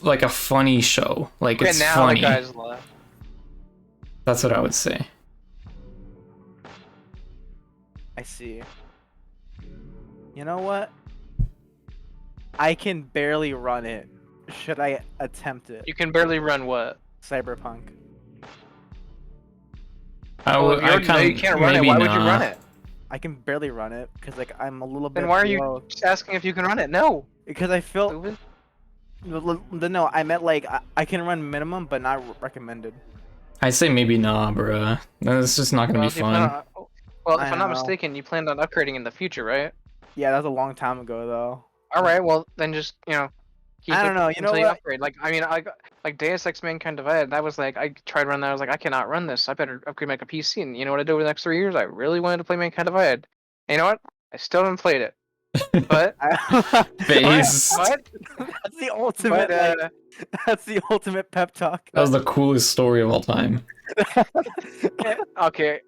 like a funny show. Like it's now funny. the guys left. That's what I would say. I see. You know what? I can barely run it. Should I attempt it? You can barely run what? Cyberpunk. Well, if you know you can't run it, why would you run it? I can barely run it because like I'm a little bit. Then why are you below. just asking if you can run it? No. Because I feel. No, I meant like I can run minimum, but not recommended. I say maybe nah, bruh. It's just not gonna be fun. Well, if I'm not mistaken, you planned on upgrading in the future, right? Yeah, that was a long time ago, though. All right, well then just keep I don't know. You know until what? upgrade. Like I mean, like Deus Ex Mankind Divided. That was like I tried running that. I was like, I cannot run this. I better upgrade my PC. And you know what I did over the next 3 years? I really wanted to play Mankind Divided. And you know what? I still haven't played it. But Based. But that's the ultimate. That's the ultimate pep talk. That was the coolest story of all time. Okay,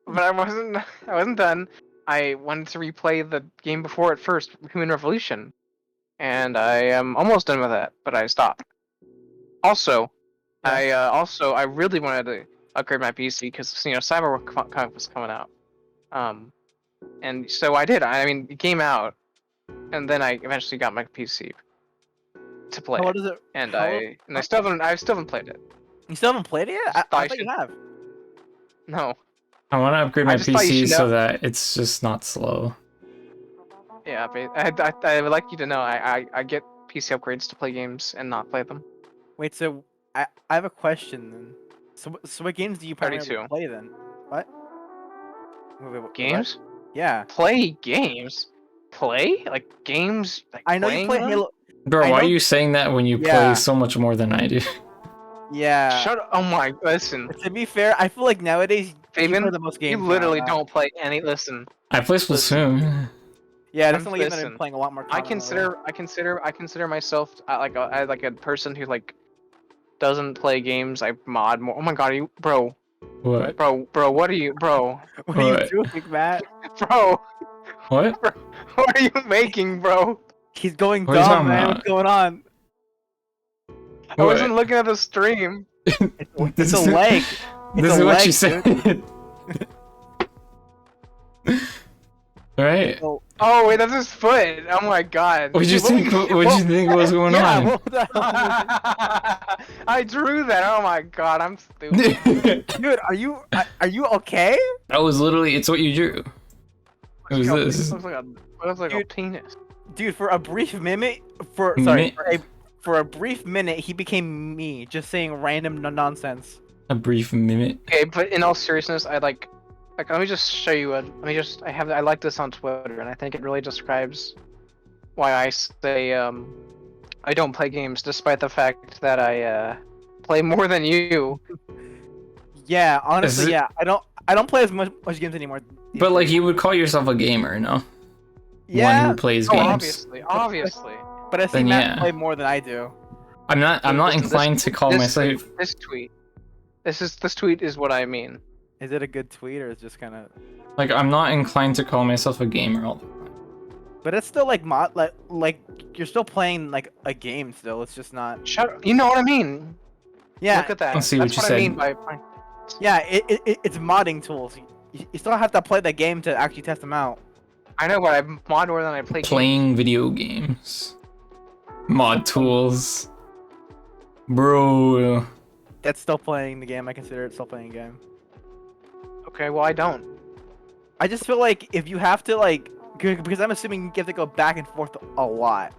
but I wasn't done. I wanted to replay the game before it first, Human Revolution, and I am almost done with that, but I stopped. Also, I really wanted to upgrade my PC because Cyberpunk was coming out, and so I did. I mean, it came out, and then I eventually got my PC to play. What is it? And I still haven't played it. You still haven't played it yet? I thought you have. No. I want to upgrade my I just thought you PC should so know. that it's just not slow. Yeah, but I would like you to know I get PC upgrades to play games and not play them. Wait, so I have a question then. So what games do you primarily 32. play then? What? Wait, Games? What? Yeah. Play games? Play? Like games? Like I know you play them? Halo. Bro, why are you saying that when you play so much more than I do? Yeah. Shut up. Oh my, listen. To be fair, I feel like nowadays you Fabian, play the most games. you literally don't play any. Listen. I play Splatoon. Yeah, that's the only game that Listen, I'm playing a lot more. I consider myself like a person who like doesn't play games. I mod more. Oh my god, bro? What? Bro, what are you, bro? What are you doing, Matt? Bro. What? What are you making, bro? He's going What are you dumb, talking man. about? What's going on? I wasn't looking at the stream. It's a leg. This is what you said. Right? Oh wait, that's his foot. Oh my god. What'd you think? What'd you think was going on? I drew that. Oh my god, I'm stupid. Dude, are you okay? That was literally. It's what you drew. It was this. It looks like a penis. Dude, for a brief minute, for a brief minute, he became me, just saying random nonsense. A brief minute. Okay, but in all seriousness, I like let me just show you I like this on Twitter, and I think it really describes why I say I don't play games, despite the fact that I play more than you. Yeah, honestly, yeah, I don't play as much games anymore. But like, you would call yourself a gamer, no? Yeah. One who plays games. Obviously. But I see Then, Matt yeah. play more than I do. I'm not inclined to call myself. This tweet is what I mean. Is it a good tweet or is it just kind of? Like, I'm not inclined to call myself a gamer all the time. But it's still like like you're still playing like a game still. It's just not. Shut up. You know what I mean? Yeah. Look at that. Let's see That's what you I said. mean by. Yeah, it's modding tools. You still have to play the game to actually test them out. I know, but I mod more than I play. Playing video games. Mod tools. Bro. That's still playing the game. I consider it still playing a game. Okay, well I don't. I just feel like if you have to like, because I'm assuming you have to go back and forth a lot.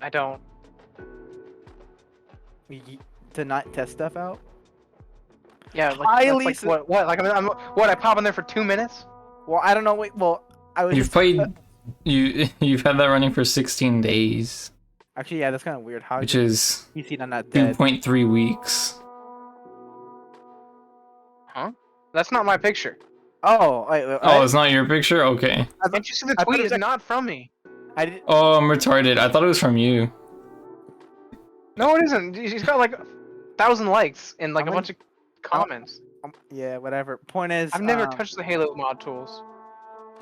I don't. To not test stuff out. Yeah, like, Highly that's like what? Like I pop in there for 2 minutes? Well, I don't know. Wait, well, I was. You've played. You've had that running for 16 days. Actually, yeah, that's kind of weird. How? Which is PC not dead. 2.3 weeks. Huh? That's not my picture. Oh, wait, Oh, it's not your picture? Okay. Can't you see the I thought tweet it is was not from me? I did. Oh, I'm retarded. I thought it was from you. No, it isn't. He's got like 1,000 likes and like How a many- bunch of comments. Yeah, whatever. Point is, I've never touched the Halo mod tools.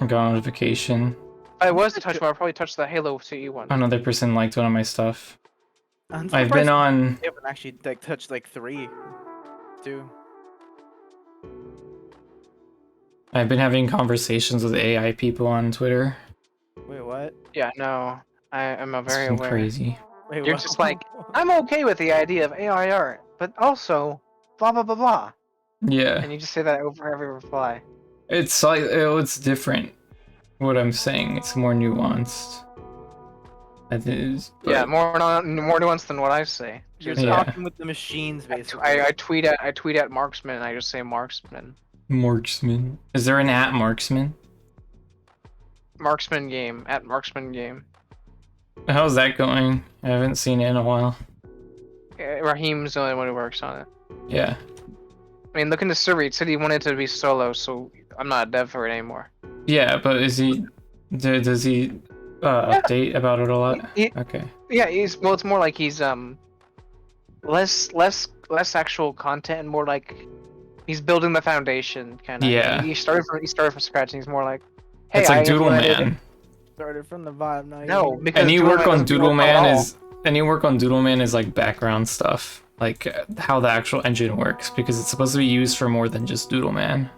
I got a notification. If I was to touch one, I'd probably touch the Halo CE one. Another person liked one of my stuff. I'm I've been surprised on. You haven't actually like touched like 3, 2. I've been having conversations with AI people on Twitter. Wait, what? Yeah, no, I am a It's very been aware. crazy. Wait, You're what? just like, I'm okay with the idea of AI art, but also blah blah blah blah, Yeah, and you just say that over every reply. it's like it's different. What I'm saying, it's more nuanced. I think. Yeah, more nuanced than what I say. You're Just, talking with the machines, basically. I tweet at marksman, and I just say marksman. Marksman. Is there an at marksman? Marksman game at marksman game. How's that going? I haven't seen it in a while. Raheem's the only one who works on it. Yeah. I mean, look into server. It said he wanted to be solo, so I'm not a dev for it anymore. Yeah, but is he? Does he update about it a lot? Okay. Yeah, it's more like he's less actual content and more like he's building the foundation kind of. Yeah. He started from scratch, and he's more like, hey, It's like I Doodle implemented- Man. Started from the vibe. Now No, because Any Doodle work Man on doesn't Doodle work at Man all. is any work on Doodle Man is like background stuff, like how the actual engine works, because it's supposed to be used for more than just Doodle Man.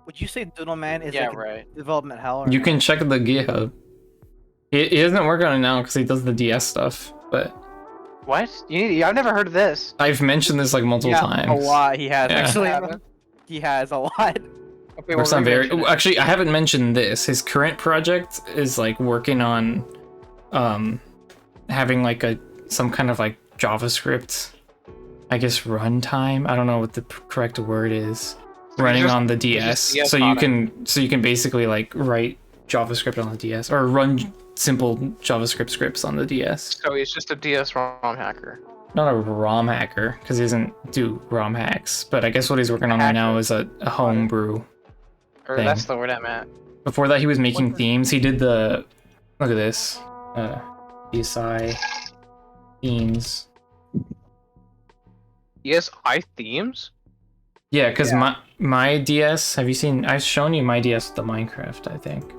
Would you say Doodle Man is Yeah, like right. development hell? Or You no? can check the GitHub. He doesn't work on it now because he does the DS stuff, but What? I've never heard of this. I've mentioned this like multiple times. A lot. He has Yeah. actually. Haven't? He has a lot. Okay, Works well, on very. re-mention it. Actually, I haven't mentioned this. His current project is like working on, having like some kind of like JavaScript, I guess runtime. I don't know what the correct word is. Running just- on the you DS, just DS so you on it. can basically like write JavaScript on the DS or run simple JavaScript scripts on the DS. So he's just a DS ROM hacker. Not a ROM hacker because he doesn't do ROM hacks, but I guess what he's working on right now is a homebrew. Or thing. that's the word I'm at. Before that, he was making themes. He did the look at this, DSI themes. ESI themes? Yeah, because my DS. Have you seen? I've shown you my DS with the Minecraft. I think.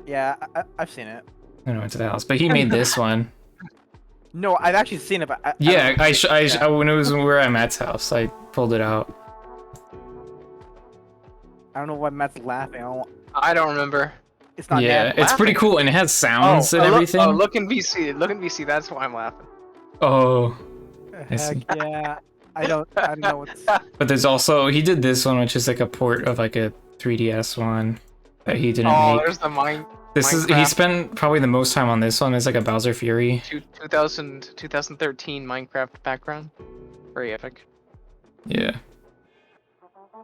Yeah, I've seen it. I went to the house, but he made this one. No, I've actually seen it, but Yeah, when it was where I'm at's house, I pulled it out. I don't know why Matt's laughing. I don't remember. It's not. Yeah, Matt it's pretty laughing. cool and it has sounds and everything. Look in VC. Look in VC. That's why I'm laughing. Oh, I Heck see. yeah. I don't know what's. But there's also he did this one, which is like a port of like a 3DS one that he didn't Oh, make. there's the mine. This is he Minecraft spent probably the most time on this one. It's like a Bowser Fury. 2013 Minecraft background. Very epic. Yeah.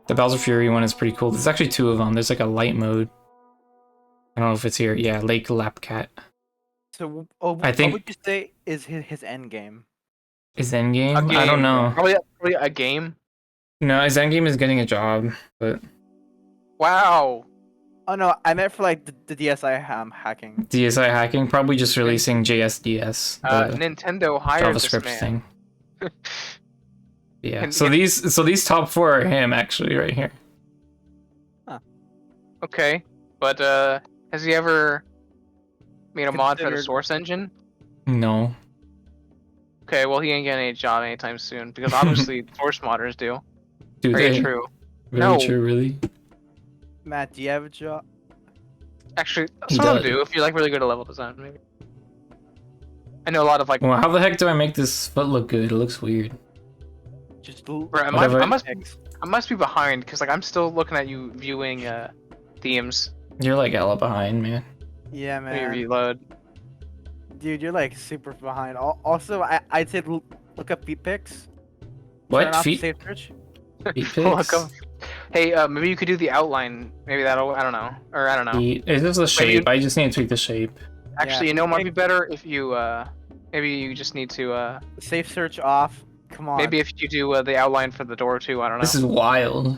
The Bowser Fury one is pretty cool. There's actually two of them. There's like a light mode. I don't know if it's here. Yeah, Lake Lapcat. So, I think- what would you say is his end game? His endgame? A I don't game. know. Probably a game. No, his endgame is getting a job, but Wow. Oh no, I meant for like the DSI hacking. DSI hacking, probably just releasing JSDS, the Nintendo hired this JavaScript man. thing. Yeah. And- So these top four are him actually right here. Okay, but has he ever made a mod for the Considered- Source engine? No. Okay, well he ain't getting a job anytime soon because obviously Source modders do. Do Very they? true. Really No. true, really? Matt, do you have a job? Actually, He some of them does. do if you're like really good at level design, maybe. I know a lot of like. Well, how the heck do I make this foot look good? It looks weird. Just Bro, Whatever. I must be behind because like I'm still looking at you viewing themes. You're like hella behind, man. Yeah, Let me man. reload. Dude, you're like super behind. Also, I'd say look up feet pics. What? Turn off the Feet? safe search. Feet Look pics? up. Hey, maybe you could do the outline. Maybe that'll. I don't know. Or I don't know. Feet. It's just the Maybe you- shape. I just need to tweak the shape. Actually, Yeah. you know, it might be better if you. Maybe you just need to. Safe search off. Come on. Maybe if you do the outline for the door too. I don't know. This is wild.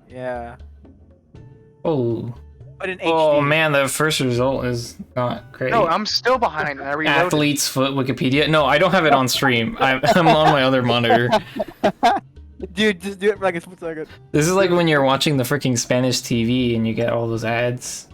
Yeah. Oh. But in Oh HD. man, the first result is not great. No, I'm still behind. I reloaded. Athlete's Foot Wikipedia. No, I don't have it on stream. I'm on my other monitor. Dude, just do it for like a split second. This is like when you're watching the freaking Spanish TV and you get all those ads.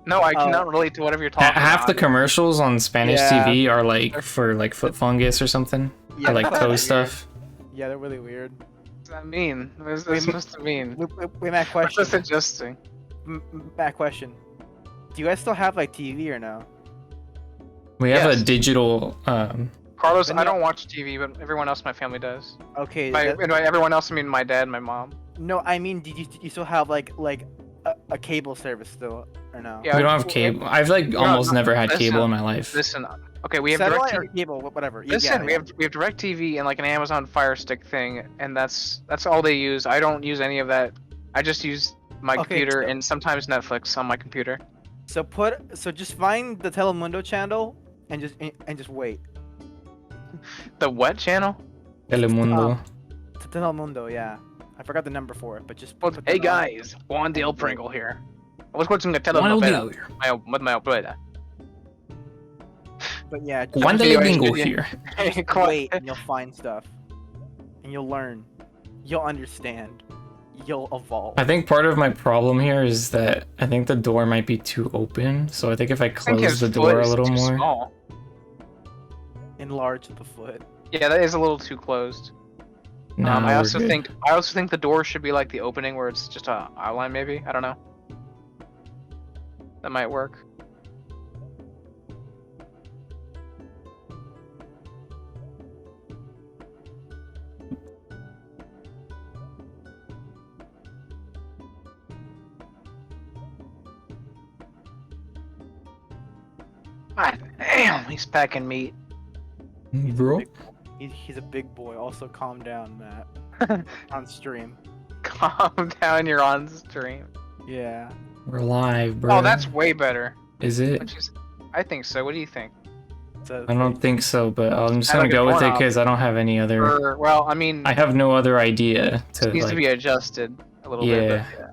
No, I cannot relate to whatever you're talking about. Half the commercials on Spanish Yeah. TV are like for like foot fungus or something. Yeah, Or like that's toe weird. stuff. Yeah, they're really weird. What does that mean? What is this supposed to mean? Wait, Matt, What's question. this adjusting? Matt, question. Do you guys still have like TV or no? We have Yes. a digital Carlos, Then I no- don't watch TV, but everyone else in my family does. Okay. And by everyone else, I mean my dad and my mom. No, I mean, do you still have like a cable service still or no? Yeah, we don't have cable. I've like No, almost no, never had listen, cable in my life. Listen, okay, we have Satellite or DirecTV. cable, whatever. Listen, we have DirecTV and like an Amazon Fire Stick thing, and that's all they use. I don't use any of that. I just use my Okay, computer so- and sometimes Netflix on my computer. So just find the Telemundo channel and just wait. The what channel? Telemundo. Telemundo, yeah. I forgot the number for it, but just. Well, put hey that on. guys, Juan Dale Pringle here. I was watching the Juan Dale telenovela with my abuela. But yeah, Juan just Dale wait, Bingo here. just wait, and you'll find stuff, and you'll learn, you'll understand, you'll evolve. I think part of my problem here is that I think the door might be too open. So I think if I think close his the foot door a is little too more. small. Enlarge the foot. Yeah, that is a little too closed. No, I we're also good. think the door should be like the opening where it's just a outline. Maybe I don't know. That might work. God damn, he's packing meat. Bro. He's a big boy. Also, calm down, Matt. On stream. Calm down, you're on stream. Yeah. We're live, bro. Oh, that's way better. Is it? I think so. What do you think? I don't think so, but I'm just I gonna like go it with it doorknob. because I don't have any other. Or, well, I mean, I have no other idea to it needs like. to be adjusted a little yeah. bit. But yeah.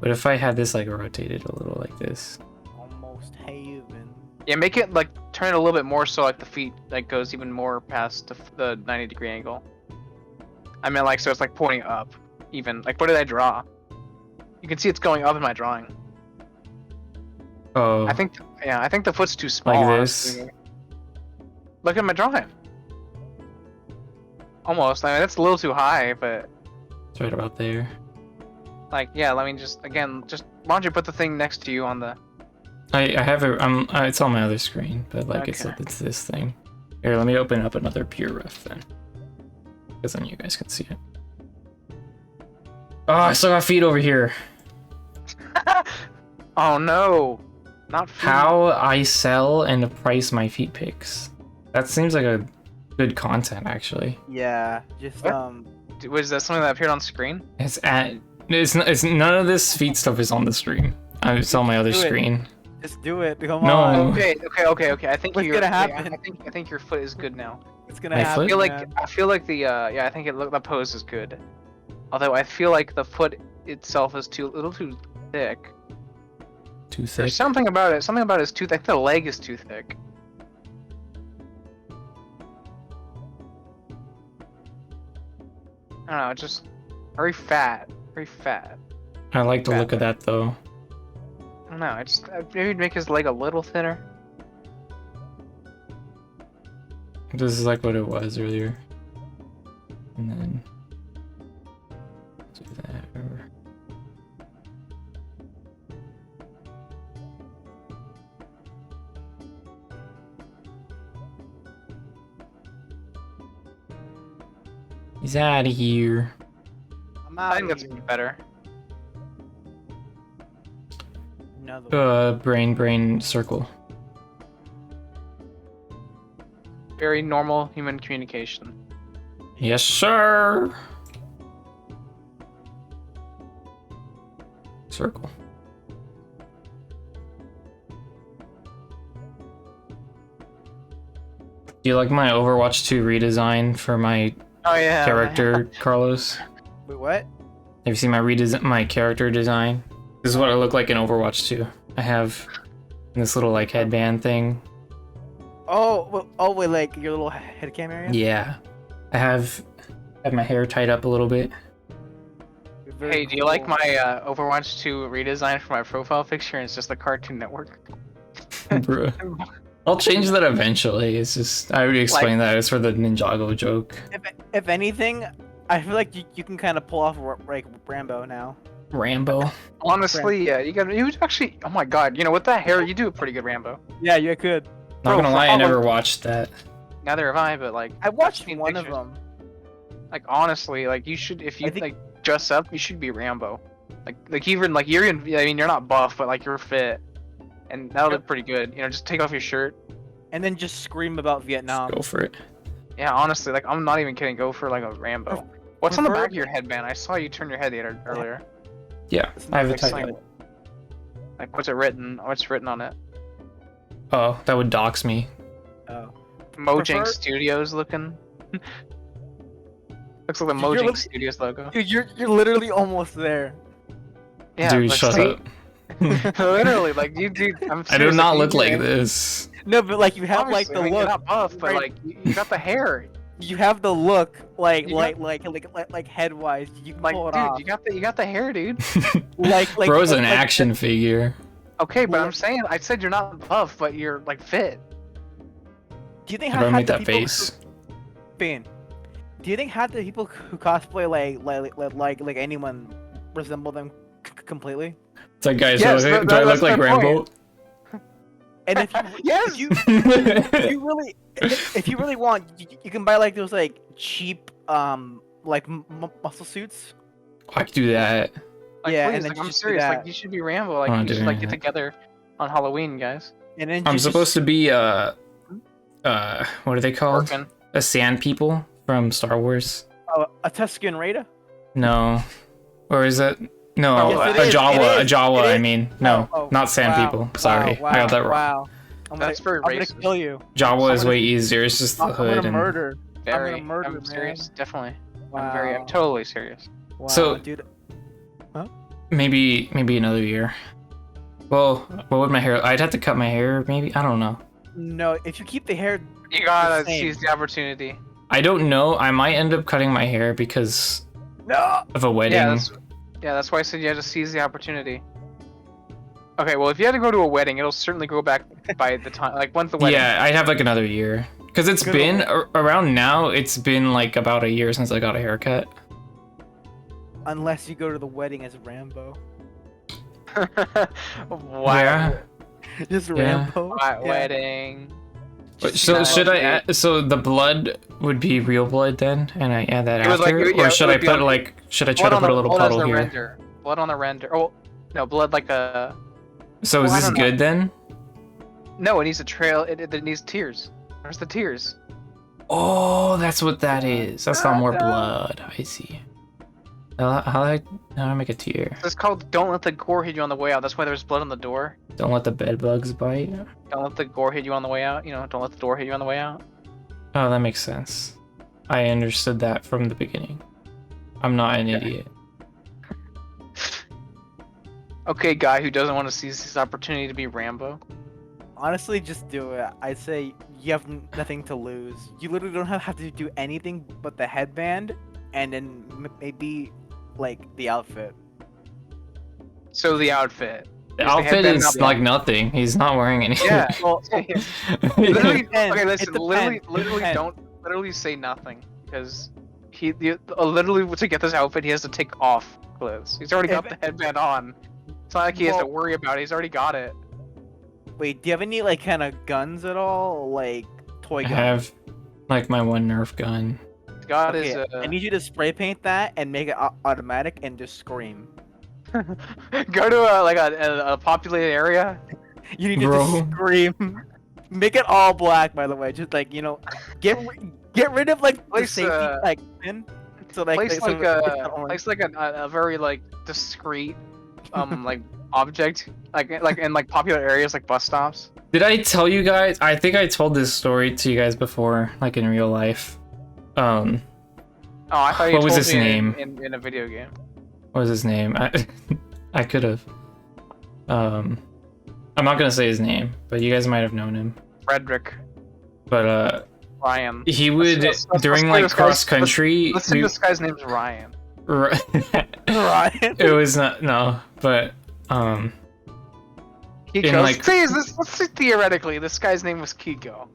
But if I had this like rotated a little like this. Almost haven. Yeah, make it like turn it a little bit more so like the feet like goes even more past the 90-degree angle. I mean like so it's like pointing up even. Like what did I draw? You can see it's going up in my drawing. Oh. I think the foot's too small. Like this? honestly. Look at my drawing. Almost. I mean that's a little too high, but It's right about there. like yeah, let me just again just why don't you put the thing next to you on the I have it. It's on my other screen, but like Okay. it's this thing. Here, let me open up another pure ref then, because then you guys can see it. Oh, I still got feet over here. Oh no. Not feet. How I sell and price my feet pics. That seems like a good content actually. Yeah. Just What? Was that something that appeared on screen? It's none of this feet stuff is on the stream. It's on my other Do it. screen. Just do it. Come No. on. Okay. I think What's you're. gonna wait, happen? I think your foot is good now. It's gonna My happen. foot? Man. I feel like the yeah. I think the pose is good. Although I feel like the foot itself is a little too thick. Too thick. There's something about it. Something about it is too thick. The leg is too thick. I don't know. Just very fat. Very fat. I like the look of that though. I don't know. I just maybe make his leg a little thinner. This is like what it was earlier. And then do that. Or... He's out of here. I'm I out think of that's here. better. Another Brain circle. Very normal human communication. Yes, sir. Circle. Do you like my Overwatch 2 redesign for my Oh yeah. character, Carlos? Wait, what? Have you seen my character design? This is what I look like in Overwatch 2. I have this little like headband thing. Oh, wait, like your little head cam area? Yeah. I have my hair tied up a little bit. Hey, do you like my Overwatch 2 redesign for my profile picture? And it's just the Cartoon Network. Bro. I'll change that eventually. It's just I already explained that. It's for the Ninjago joke. If anything, I feel like you can kind of pull off like Rambo now. Rambo. Honestly, yeah, you would actually. Oh my god, you know with that hair, you do a pretty good Rambo. Yeah, you could. Not gonna lie, I never watched that. Neither have I, but like I watched one of them. Like honestly, like you should if you like dress up, you should be Rambo. Like even like you're in. I mean, you're not buff, but like you're fit, and that'll look pretty good. You know, just take off your shirt, and then just scream about Vietnam. Go for it. Yeah, honestly, like I'm not even kidding. Go for like a Rambo. What's on the back of your headband? I saw you turn your head earlier. Yeah, I have it tied up. Like what's it written? What's written on it? Oh, that would dox me. Oh. Mojang Studios looking. Looks like the Mojang Studios logo. Dude, you're literally almost there. Yeah, dude, shut up. Literally, like you, dude. I do not look like this. No, but like you have like the look. You're not buff, but like you got the hair. You have the look, like head wise. You can pull it off. Dude, you got the hair, dude. like Bro's an action figure. Okay, but I'm saying I said you're not buff, but you're like fit. Do you think how make that face? Finn, do you think half the people who cosplay like anyone resemble them completely? It's like, guys, do I look like Rambo? And if you, yes, if you really want, you can buy like those like cheap like muscle suits. I could do that. Like, yeah, please, and then like, I'm serious. Like you should be Rambo. Like you should like get together on Halloween, guys. And then I'm supposed to be what are they called? Orphan. A sand people from Star Wars. Oh, a Tusken Raider? No, or is it? No, yes, a Jawa. I mean, no, not sand people. Sorry, I got that wrong. Wow. That's very I'm racist. gonna kill you. Jawa is way easier. It's just the I'm hood gonna and murder. Very. I'm gonna murder, I'm serious. Definitely. Wow. I'm totally serious. Wow, So, dude. Huh? maybe another year. Well, what would my hair? I'd have to cut my hair. Maybe I don't know. No, if you keep the hair. You gotta seize the opportunity. I don't know. I might end up cutting my hair because of a wedding. Yeah, that's why I said you had to seize the opportunity. Okay, well, if you had to go to a wedding, it'll certainly go back by the time, like, when's the wedding? Yeah, I'd have like another year. Because it's been, around now, it's been like about a year since I got a haircut. Unless you go to the wedding as Rambo. Wow. Yeah. Just Rambo. Wedding. So should I add, so the blood would be real blood then, and I add that after, or should I put like, should I try to put a little puddle here? Render. Blood on the render. Oh, no, blood like a. So is this good then? No, it needs a trail. It needs tears. Where's the tears? Oh, that's what that is. That's not more blood. I see. How do I make a tear? It's called "Don't let the gore hit you on the way out." That's why there's blood on the door. Don't let the bed bugs bite. Don't let the gore hit you on the way out. You know, don't let the door hit you on the way out. Oh, that makes sense. I understood that from the beginning. I'm not an idiot. Okay, guy who doesn't want to seize this opportunity to be Rambo. Honestly, just do it. I'd say you have nothing to lose. You literally don't have to do anything but the headband, and then maybe like the outfit. So the outfit. The outfit is like nothing. He's not wearing anything. Yeah. Well, literally, okay, listen. Literally Literally say nothing because literally to get this outfit, he has to take off clothes. He's already got the headband on. It's not like he has to worry about it. He's already got it. Wait, do you have any like kind of guns at all, like toy guns? I have like my one Nerf gun. I need you to spray paint that and make it automatic and just scream. Go to a populated area. You need to just scream. Make it all black, by the way. Just like get rid of like the safety like pin. So like place like a very like discreet like object like in like popular areas like bus stops. Did I tell you guys? I think I told this story to you guys before, like in real life. Oh, I thought you what was told his me name? In a video game. What was his name? I could have. I'm not gonna say his name, but you guys might have known him. Frederick. But Ryan. he would during like cross country. Let's say this guy's name's Ryan. Ryan. It was not but Kiko. Let's say theoretically, this guy's name was Kiko.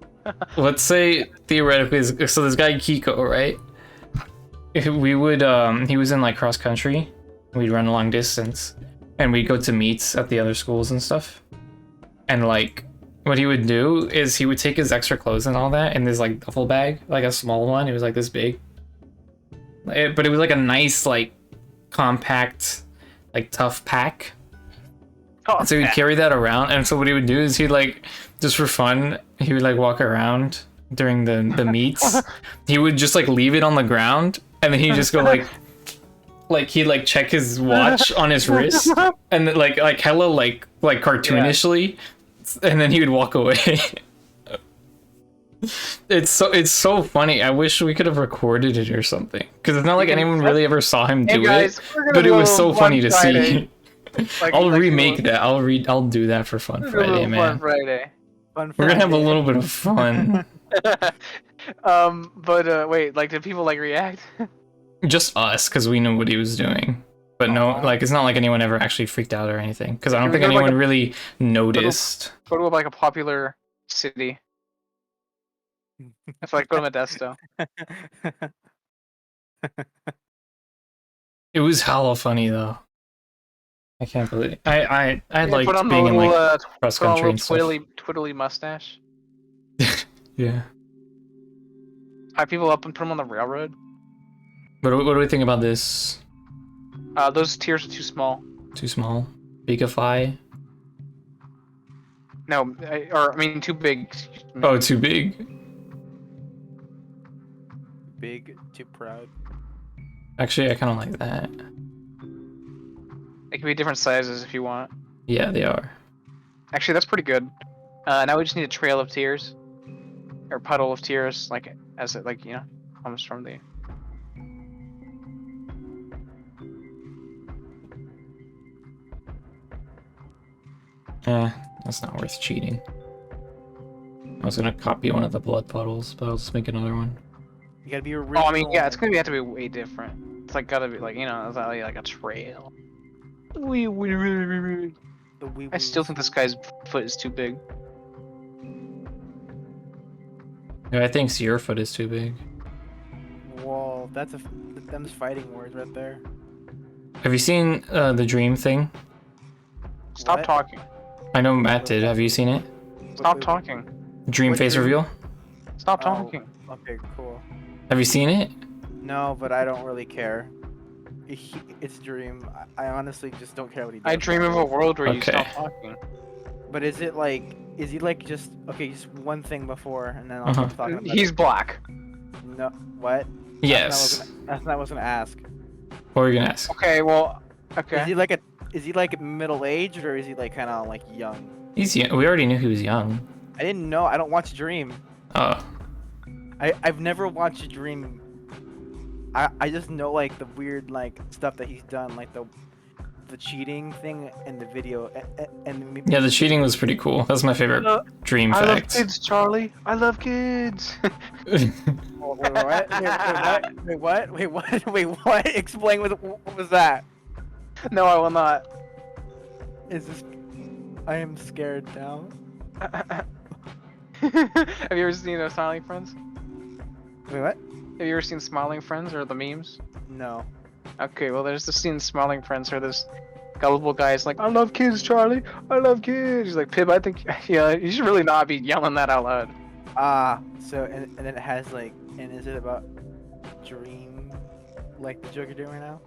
Let's say theoretically, so this guy Kiko, right? We would he was in like cross country. We'd run a long distance, and we'd go to meets at the other schools and stuff. And like, what he would do is he would take his extra clothes and all that in this like duffel bag, like a small one. It was like this big, but it was like a nice like compact, like tough pack. Oh, so he'd carry that around, and so what he would do is he'd like, just for fun, he would like walk around during the meets. He would just like leave it on the ground, and then he'd just go like he'd like check his watch on his wrist, and then, like hella like cartoonishly, and then he would walk away. It's so funny. I wish we could have recorded it or something, because it's not like anyone really ever saw him do it, but it was so funny to see. I'll remake that. I'll do that for Fun Friday, man. Fun Friday. We're gonna have a little bit of fun. But wait, like, did people like react? Just us, because we knew what he was doing. But no, like, it's not like anyone ever actually freaked out or anything, because I don't think anyone really noticed. Go to like a popular city. I feel like go to Modesto. It was hella funny though. I can't believe I liked put on being in like little, cross country and stuff. twiddly mustache. Yeah. Tie people up and put them on the railroad. What do we think about this? Those tiers are too small. Too small? Bigify? No, I mean too big. Oh, too big. Big, too proud. Actually, I kind of like that. They can be different sizes if you want. Yeah, they are. Actually, that's pretty good. Now we just need a trail of tears, or puddle of tears, like as it like comes from the. That's not worth cheating. I was gonna copy one of the blood puddles, but I'll just make another one. You gotta be original. Oh, I mean, yeah, it's gonna have to be way different. It's like gotta be like it's not like a trail. I still think this guy's foot is too big. Yeah, I think your foot is too big. Whoa, that's them's fighting words right there. Have you seen the dream thing? Stop talking. I know Matt did. Have you seen it? Stop talking. Dream face reveal? Stop talking. Okay, cool. Have you seen it? No, but I don't really care. It's Dream. I honestly just don't care what he does. I dream of a world where you stop talking. But is he like just one thing before and then I'll stop talking about He's black. No, what? Yes. That's not what I was gonna ask. What were you gonna ask? Okay, well, okay. Is he like middle aged or is he like kind of like young? He's young. We already knew he was young. I didn't know. I don't watch Dream. Oh. I've never watched Dream. I just know like the weird like stuff that he's done, like the cheating thing in the video, and yeah, the cheating was pretty cool. That's my favorite Dream fact. I love kids, Charlie. I love kids. Wait, what? Explain what was that? No, I will not. Is this? I am scared now. Have you ever seen those Smiling Friends? Wait, what? Have you ever seen Smiling Friends or the memes? No. Okay, well, there's the scene in Smiling Friends where this gullible guy is like, I love kids, Charlie. I love kids. He's like, Pib, I think, you should really not be yelling that out loud. So, and then it has like, and is it about Dream, like the joke you're doing right now?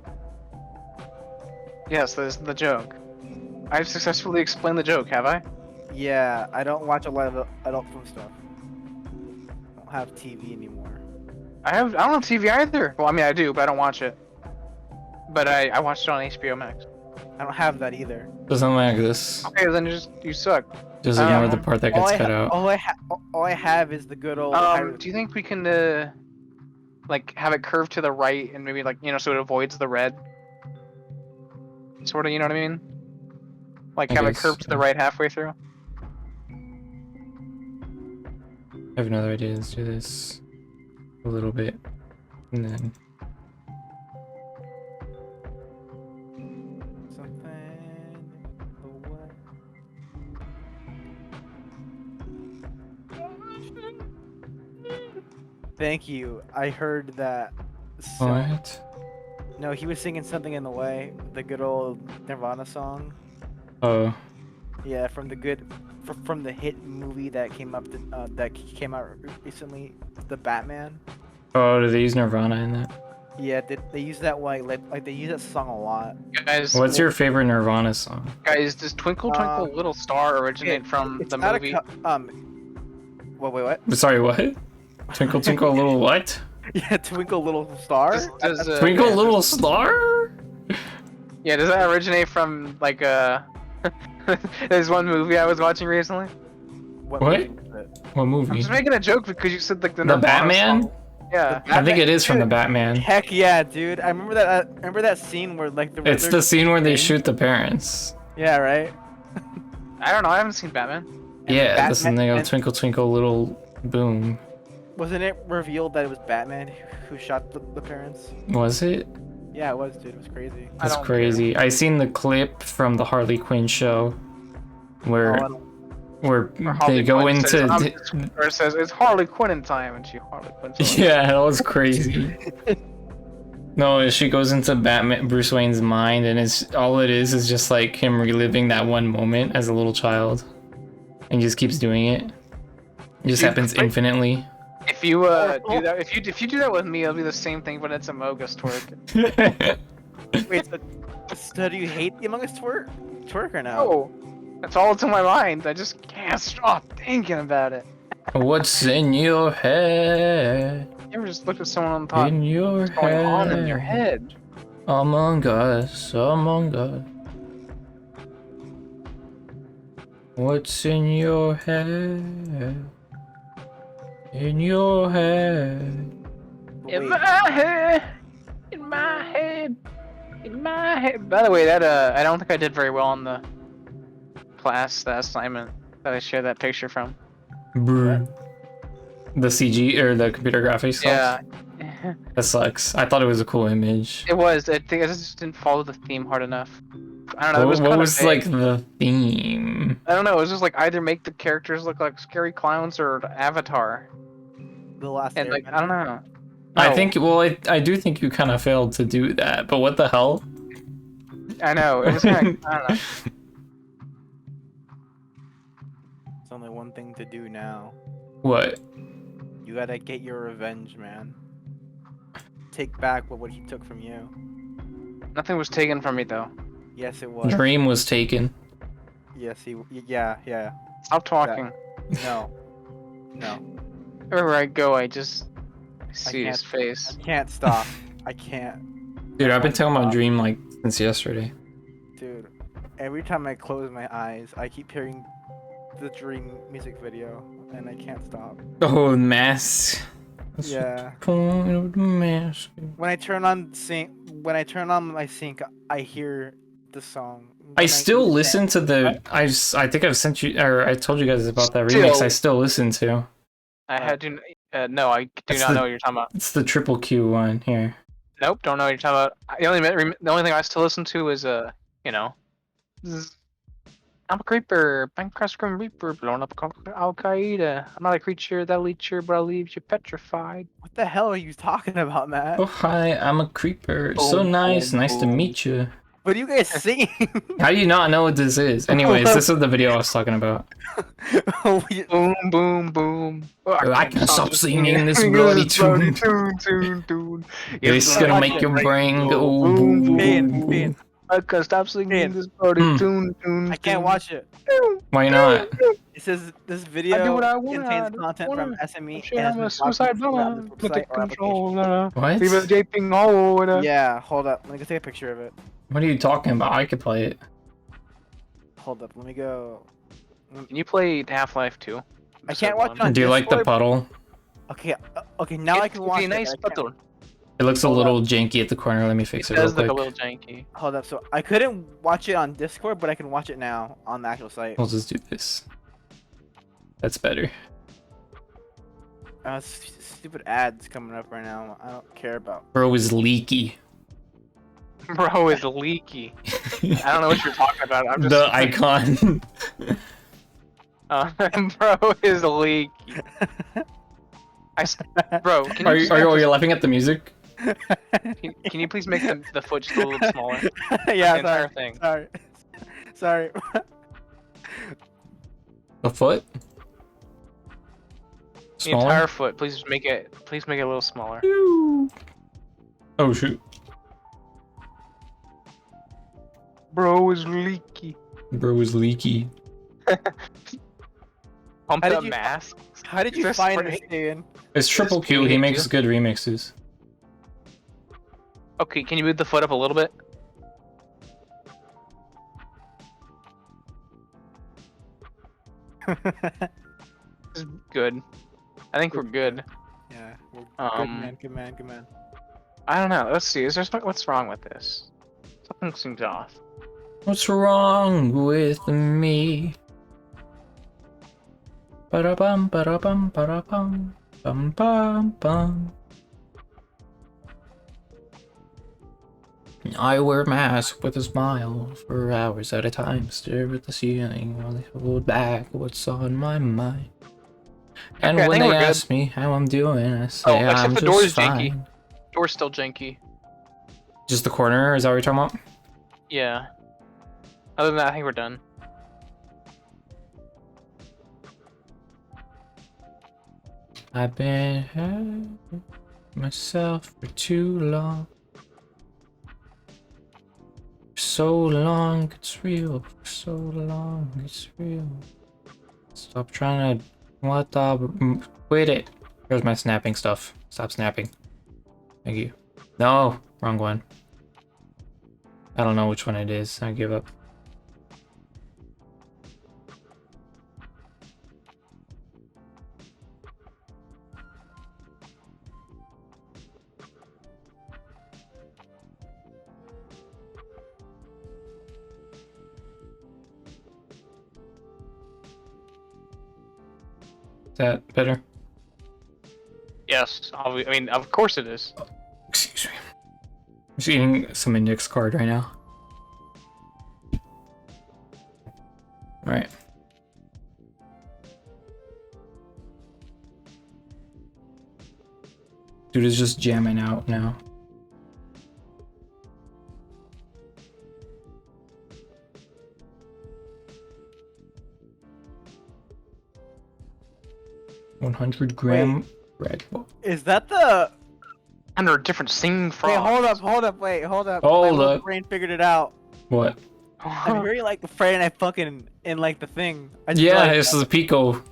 Yes, that is the joke. I've successfully explained the joke, have I? Yeah, I don't watch a lot of adult film stuff. I don't have TV anymore. I don't have TV either. Well, I mean, I do, but I don't watch it. But I watched it on HBO Max. I don't have that either. Doesn't like this. Okay, then you suck. Just ignore the part that gets cut out. All I have is the good old. Do you think we can like have it curved to the right and maybe like so it avoids the red? Sort of, you know what I mean? Like I have it guess, curved to the yeah. right halfway through. I have another idea. Let's do this a little bit, and then Thank you. I heard that. Song. what? No, he was singing something in the way. The good old Nirvana song. Oh, Yeah, from the hit movie that came out recently, the Batman. oh, do they use Nirvana in that? Yeah, they use that like they use that song a lot. Guys, What's your favorite Nirvana song? Guys, does Twinkle Twinkle Little Star originate from it's the not movie? Wait, what? Sorry, what? Twinkle Twinkle Little what? Yeah, Twinkle Little Star. Twinkle Little Star? Yeah, does that originate from like there's one movie I was watching recently. What? What movie? I'm just making a joke because you said like the The Nirvana Batman? song. Yeah. I think it is from the Batman. Heck yeah, dude! I remember that. Remember that scene where like the. It's the scene where they shoot the parents. Yeah, right. I don't know. I haven't seen Batman. Yeah, that's the Batman- thing of and- Twinkle Twinkle Little Boom. Wasn't it revealed that it was Batman who shot the parents? Was it? Yeah, it was, dude. It was crazy. That's crazy. I seen the clip from the Harley Quinn show where Harley they go Quinn into says, or it says it's Harley Quinn in time, and she Harley Quinn's yeah, that was crazy. No, she goes into Bruce Wayne's mind, and it's all it is just like him reliving that one moment as a little child, and he just keeps doing it. It just happens infinitely. If you do that, if you do that with me, it'll be the same thing, but it's Among Us twerk. Wait, so do you hate the Among Us twerk or no? Oh, that's all that's in my mind. I just can't stop thinking about it. What's in your head? You ever just look at someone on top? In your What's going on in your head? Among Us, Among Us. What's in your head? In your head. In my head. In my head. In my head. By the way, that I don't think I did very well on the class, that assignment that I shared that picture from. Brr. The CG or the computer graphics sucks? Yeah. That sucks. I thought it was a cool image. It was. I think I just didn't follow the theme hard enough. I don't know. It was What kind was of like vague. the theme? I don't know. It was just like either make the characters look like scary clowns or Avatar. The last. And like I don't know. I No. think, well, I do think you kind of failed to do that, but what the hell? I know. It was kind of. I don't know. There's only one thing to do now. What? You gotta get your revenge, man. Take back what he took from you. Nothing was taken from me though. Yes, it was. Dream was taken. Yes, yeah. Stop talking. No. No. Wherever I go, I just see can't- his face. I can't stop. I can't. Dude, I've been talking about Dream like since yesterday. Dude, every time I close my eyes, I keep hearing the Dream music video, and I can't stop. Oh, mask. That's Yeah. the point of the mask. When I turn on my sync, I hear the song. I still listen to the. I think I've sent you, or I told you guys about that remix. I still listen to. I had to. No, I do That's not the- know what you're talking about. It's the triple Q one here. Nope, don't know what you're talking about. The only thing I still listen to is you know, I'm a creeper, Minecraft Grim Reaper, blown up Al Qaeda. I'm not a creature that'll eat you, but I'll leave you petrified. What the hell are you talking about, Matt? Oh hi, I'm a creeper. So nice to meet you. What are you guys singing? How do you not know what this is? Anyways, this is the video I was talking about. Boom, boom, boom. Oh, I can't stop singing this bloody tune. tune. It's gonna make your brain go boom, boom, boom. I can't stop singing this bloody tune. I can't watch it. Why not? It says this video I do what I want, contains I content from wanna- SME Shit, and I'm a has been suicide blocked bomber. from Put the the website or application. controller. What? Leave a gaping hole in it. Yeah, hold up. Let me go take a picture of it. What are you talking about? I could play it. Hold up. Let me go. Can you play Half-Life 2? I can't watch it on Do you like the Discord. puddle? Okay, okay. Now I can watch be it. nice but I can't- puddle. It looks a Hold little janky at the corner. Let me fix it real does look quick. a little janky. Hold up. So I couldn't watch it on Discord, but I can watch it now on the actual site. We'll just do this. That's better. Stupid ads coming up right now. I don't care about. Bro is leaky. Bro is leaky. I don't know what you're talking about. I'm just The icon. Bro is leaky. Bro, can you Are you laughing at the music? can you please make the foot just a little smaller? Yeah, the entire thing. Sorry. The foot? The Smaller? entire foot. Please make it a little smaller. Oh shoot. Bro is leaky. Bro is leaky. Pumped up mask. How did you find this, Ian? It's Triple Q. He makes good remixes. Okay, can you move the foot up a little bit? This is good. I think we're good. Yeah. Good man. I don't know. Let's see. Is there what's wrong with this? Something seems off. What's wrong with me? Ba-da-bum, ba-da-bum, ba-da-bum, bum, bum, bum. I wear a mask with a smile for hours at a time, stare at the ceiling while I hold back what's on my mind. And Okay, when they we're good. ask me how I'm doing, I say Except I'm the door's just fine. janky. Door's still janky. Just the corner, is that what you're talking about? Yeah. Other than that, I think we're done. I've been having myself for too long. For so long, it's real. For so long, it's real. Stop trying to... What the... Quit it. Here's my snapping stuff. Stop snapping. Thank you. No! Wrong one. I don't know which one it is. I give up. Is that better? Yes. I mean, of course it is. Excuse me. I'm just eating some index card right now. Alright. Dude is just jamming out now. $100 Red Bull. Is that the? Under a different singing frog. Wait, hold up. Hold My little up. brain figured it out. What? I'm hearing like the Friday Night fucking in like the thing. I just Yeah, realized this is a Pico.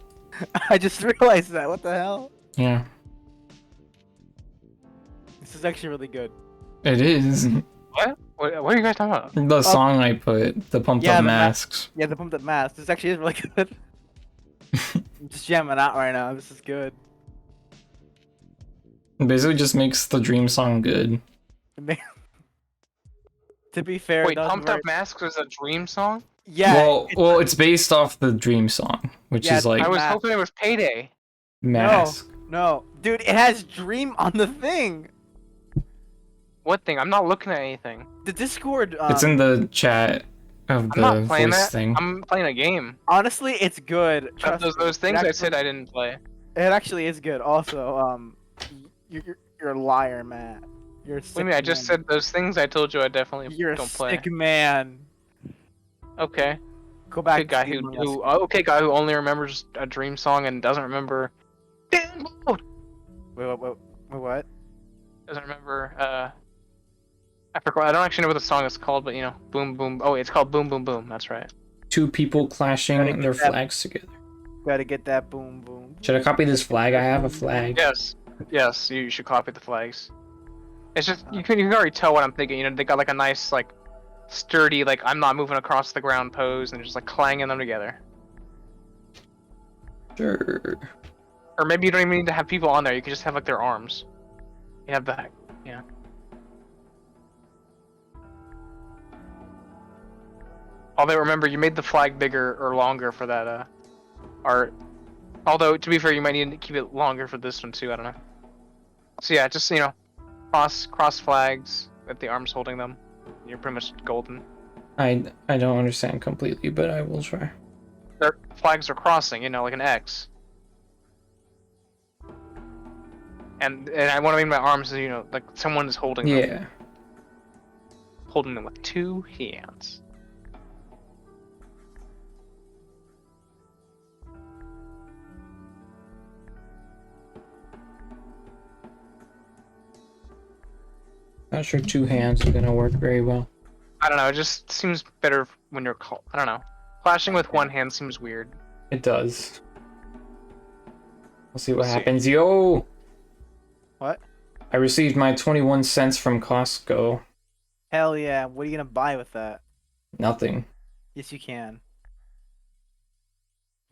I just realized that. What the hell? Yeah. This is actually really good. It is. What? What are you guys talking about? The song I put, the pumped up the masks. Yeah, the pumped up mask. This actually is really good. I'm just jamming out right now. This is good. It basically just makes the dream song good. To be fair, Wait, Pumped Up Masks was a dream song? Yeah. Well, it's based off the dream song, which is like I was hoping it was Payday. mask. No, dude, it has Dream on the thing. What thing? I'm not looking at anything. The Discord. It's in the chat of I'm the not playing voice that. thing. I'm playing a game. Honestly, it's good. Trust Those me. things It I actually- said I didn't play. It actually is good. Also, you're a liar, Matt. You're a What do sick you mean? I just man. said those things I told you I definitely You're a don't play. sick man. Okay. Go back. Okay, guy to okay, guy who only remembers a dream song and doesn't remember. Wait, what? Doesn't remember. I forgot. I don't actually know what the song is called, but you know, boom, boom. Oh, it's called Boom, Boom, Boom. That's right. Two people clashing Gotta their get that- flags together. Gotta get that boom boom. Should I copy this flag? I have a flag. Yes, yes. You should copy the flags. It's just you can already tell what I'm thinking. You know, they got like a nice like sturdy like I'm not moving across the ground pose and just like clanging them together. Sure. Or maybe you don't even need to have people on there. You can just have like their arms. You have the Yeah. Although remember, you made the flag bigger or longer for that art. Although to be fair, you might need to keep it longer for this one too. I don't know. So yeah, just cross flags with the arms holding them. You're pretty much golden. I don't understand completely, but I will try. Their flags are crossing, like an X. And I want to mean my arms is like someone is holding them. Yeah. Holding them with two hands. Not sure two hands are gonna work very well. I don't know. It just seems better when you're I don't know. Flashing with one hand seems weird. It does. We'll see what happens. Yo! What? I received my 21 cents from Costco. Hell yeah! What are you gonna buy with that? Nothing. Yes, you can.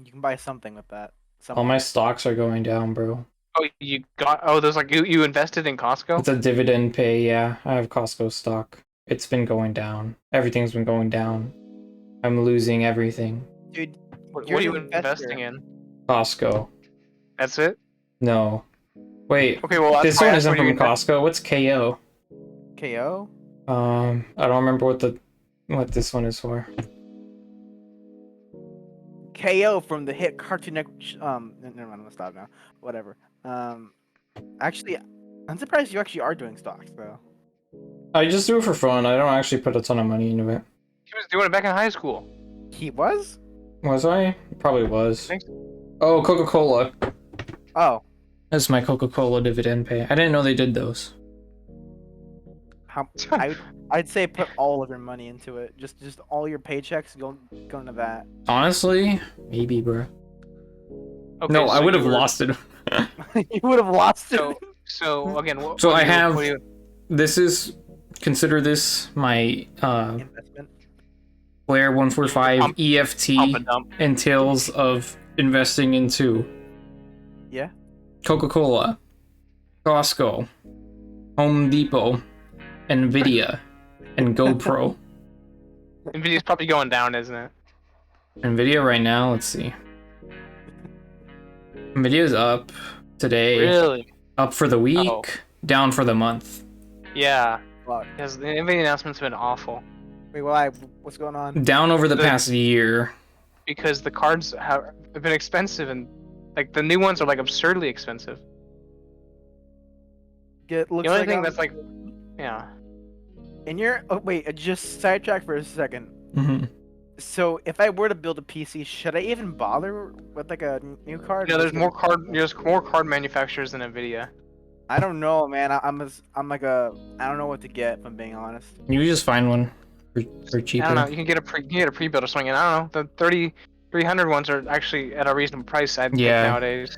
You can buy something with that. All my stocks are going down, bro. Oh, there's like you invested in Costco? It's a dividend pay, yeah. I have Costco stock. It's been going down. Everything's been going down. I'm losing everything. Dude, what are you investing in? Costco. That's it? No. Wait. Okay, well, this one isn't from Costco. What's KO? KO? I don't remember what this one is for. KO from the hit Cartoon Network. Never mind, I'm gonna stop now. Whatever. Actually, I'm surprised you actually are doing stocks though. I just do it for fun. I don't actually put a ton of money into it. He was doing it back in high school. He was? Was I? Probably was. Oh, Coca-Cola. Oh. That's my Coca-Cola dividend pay. I didn't know they did those. I'd say put all of your money into it. Just all your paychecks go into that. Honestly, maybe, bro. Okay, no, so I would have lost it. You would have lost it. So again, so I have. This is consider this my Blair 145 EFT entails of investing into. Yeah. Coca-Cola, Costco, Home Depot, Nvidia, and GoPro. Nvidia's probably going down, isn't it? Nvidia right now, let's see. Nvidia's up today. Really? Up for the week, down for the month. Yeah. Because the Nvidia announcement's been awful. Wait, what's going on? Down over the past year. Because the cards have been expensive and like the new ones are like absurdly expensive. It looks the only like thing that's like, yeah. And wait, just sidetrack for a second. Mm-hmm. So if I were to build a PC, should I even bother with like a new card? Yeah, there's more card manufacturers than Nvidia. I don't know, man. I don't know what to get. If I'm being honest. You just find one for cheaper. I don't know. You can get a pre-built or something. And I don't know. The 300 ones are actually at a reasonable price. I think nowadays.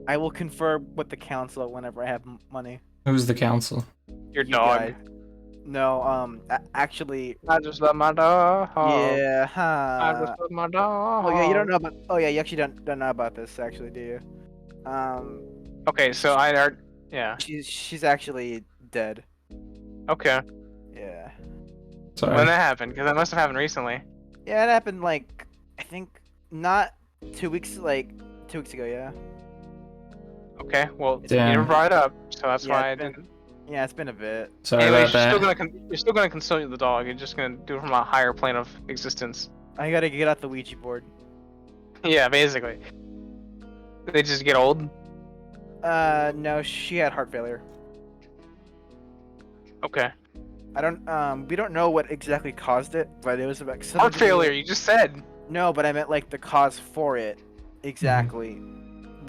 I will confer with the council whenever I have money. Who's the council? Your dog. Guys. No, actually. I just love my dog. Yeah. I just love my dog. Oh yeah, you don't know about. Oh yeah, you actually don't know about this, actually, do you? Okay, so yeah. She's actually dead. Okay. Yeah. Sorry. When that happened? Because that must have happened recently. Yeah, it happened like I think not 2 weeks, like 2 weeks ago. Yeah. Okay. Well, Damn. you never brought it up, so that's why I didn't. Yeah, it's been a bit. Sorry Anyways, about that. You're still gonna console the dog. You're just gonna do it from a higher plane of existence. I gotta get out the Ouija board. Yeah, basically. They just get old. No, she had heart failure. Okay. I don't. We don't know what exactly caused it, but it was about heart failure. You just said. No, but I meant like the cause for it. Exactly.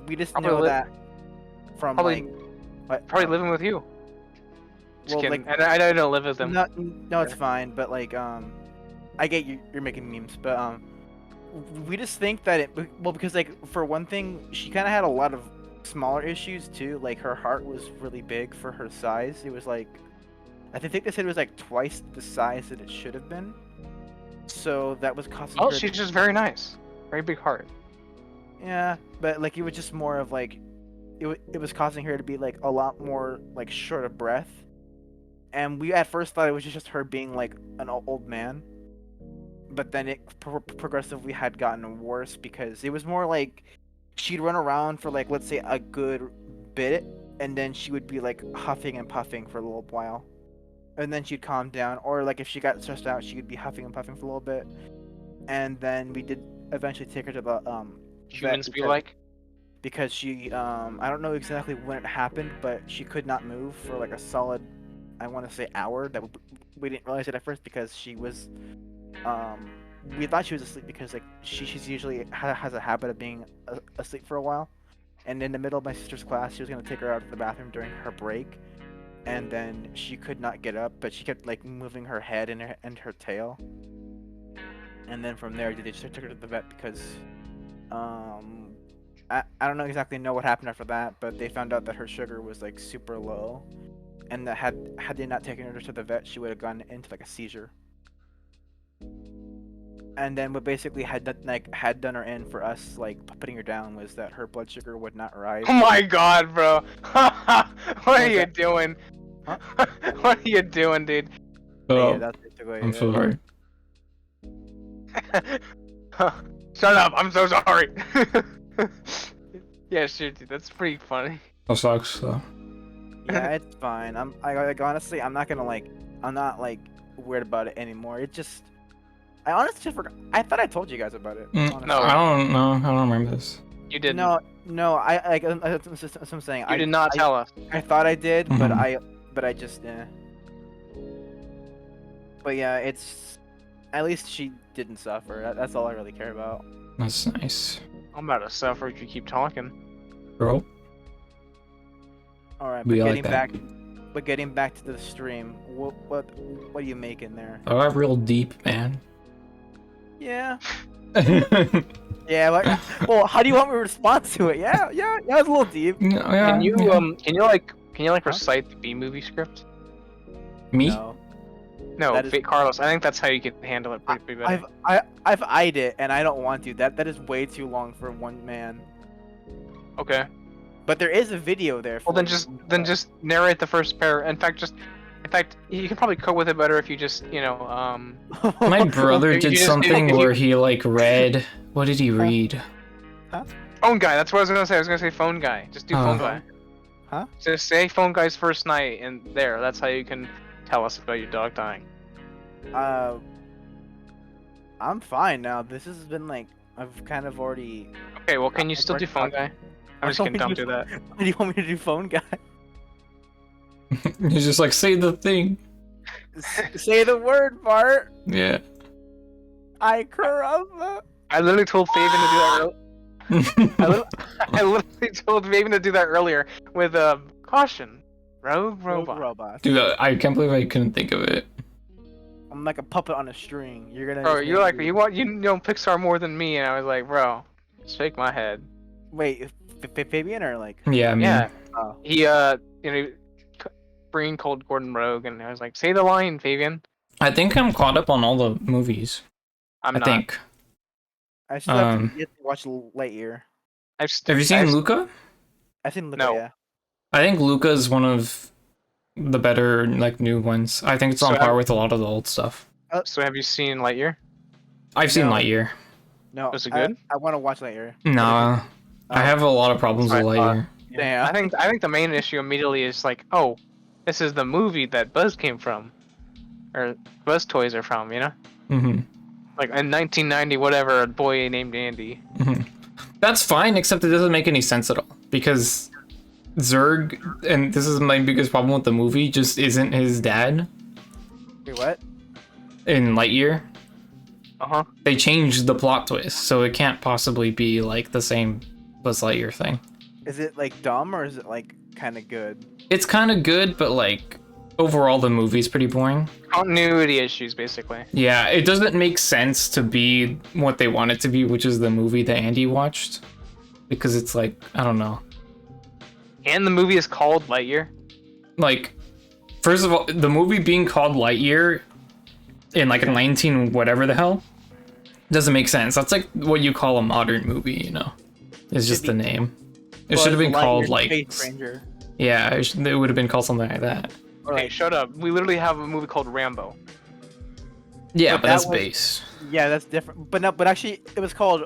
We just Probably know that from probably, like. Probably living with you. Just Well, kidding. I don't live with them. No, it's fine. But like, I get you're making memes, but we just think that because like for one thing, she kind of had a lot of smaller issues too. Like her heart was really big for her size. It was like, I think they said it was like twice the size that it should have been. So that was causing. Oh, she's just very nice. Very big heart. Yeah, but like it was just more of like, it was causing her to be like a lot more like short of breath, and we at first thought it was just her being like an old man, but then it progressively had gotten worse because it was more like she'd run around for like, let's say, a good bit, and then she would be like huffing and puffing for a little while, and then she'd calm down, or like if she got stressed out, she would be huffing and puffing for a little bit, and then we did eventually take her to the Humans vet be like. because she I don't know exactly when it happened, but she could not move for like a solid, I want to say, hour. That we didn't realize it at first because she was we thought she was asleep because like she's usually has a habit of being asleep for a while, and in the middle of my sister's class she was going to take her out to the bathroom during her break, and then she could not get up, but she kept like moving her head and her tail, and then from there they just took her to the vet because I don't know what happened after that, but they found out that her sugar was like super low, and that had they not taken her to the vet, she would have gone into like a seizure. And then what basically had done her in for us like putting her down was that her blood sugar would not rise. Oh my god, bro! What are you doing? Huh? What are you doing, dude? Oh, Yeah, that's basically I'm it. sorry. Shut up! I'm so sorry. Yeah, sure, dude. That's pretty funny. That sucks though. Yeah, it's fine. Honestly, I'm not weird about it anymore. It just, I honestly just forgot. I thought I told you guys about it. honestly. No. I don't know. I don't remember this. You didn't. No. That's what I'm saying. You did not tell us. I thought I did, but Mhm. I just. But yeah, it's. At least she didn't suffer. That's all I really care about. That's nice, I'm about to suffer if you keep talking. bro. All right, We but like that. getting back to the stream, what are you making there? I got real deep, man. Yeah. Yeah. Well, how do you want me to respond to it? Yeah. It's a little deep. Yeah, Can you yeah. recite the B movie script? Me? No, That is- Carlos. I think that's how you can handle it pretty better. I've eyed it, and I don't want to. That is way too long for one man. Okay. But there is a video there. Well, then just narrate the first pair. In fact, you can probably cope with it better if you just, My brother You did just- something if you- where he like read. What did he read? Phone guy. That's what I was gonna say. I was gonna say phone guy. Just do phone guy. Huh? Just say phone guy's first night, and there. That's how you can tell us about your dog dying. I'm fine now. This has been like I've kind of already. Okay. Well, can you still do phone guy? I'm just kidding. Don't do that. What do you want me to do, phone guy? He's just like, say the thing. Say the word, Bart. Yeah. I caramba. I literally told Fabian to do that. I literally told Fabian to do that earlier with caution, rogue robot. Dude, I can't believe I couldn't think of it. I'm like a puppet on a string. You're gonna. Bro, you're like you know Pixar more than me, and I was like, bro, shake my head. Wait, Fabian or like? Yeah, me. Yeah. Oh. He Brain called Gordon Rogue, and I was like, say the line, Fabian. I think I'm caught up on all the movies. I'm I not. think. I still have to watch Lightyear. Have you seen Luca? I've seen Luca. No. Yeah. I think Luca is one of the better like new ones. I think it's on par with a lot of the old stuff. So have you seen Lightyear? I've seen No. Lightyear. No. Was it good? I want to watch Lightyear. No, I have a lot of problems with Lightyear. Yeah. I think the main issue immediately is like, oh, this is the movie that Buzz came from, or Buzz toys are from, you know? Mm-hmm. Like in 1990, whatever, a boy named Andy. Mm-hmm. That's fine, except it doesn't make any sense at all because Zurg, and this is my biggest problem with the movie, just isn't his dad. Wait, what? In Lightyear. Uh-huh. They changed the plot twist, so it can't possibly be like the same Buzz Lightyear thing. Is it like dumb or is it like kind of good? It's kind of good, but like overall the movie's pretty boring. Continuity issues, basically. Yeah, it doesn't make sense to be what they want it to be, which is the movie that Andy watched, because it's like, I don't know. And the movie is called Lightyear. Like, first of all, the movie being called Lightyear in like a 19 whatever the hell doesn't make sense. That's like what you call a modern movie, you know. It's just the name. It should have been Buzz called Lightyear like. Space Ranger. Yeah, it would have been called something like that. Okay, shut up. We literally have a movie called Rambo. Yeah, but that that's was- base. Yeah, that's different. But no, but actually, it was called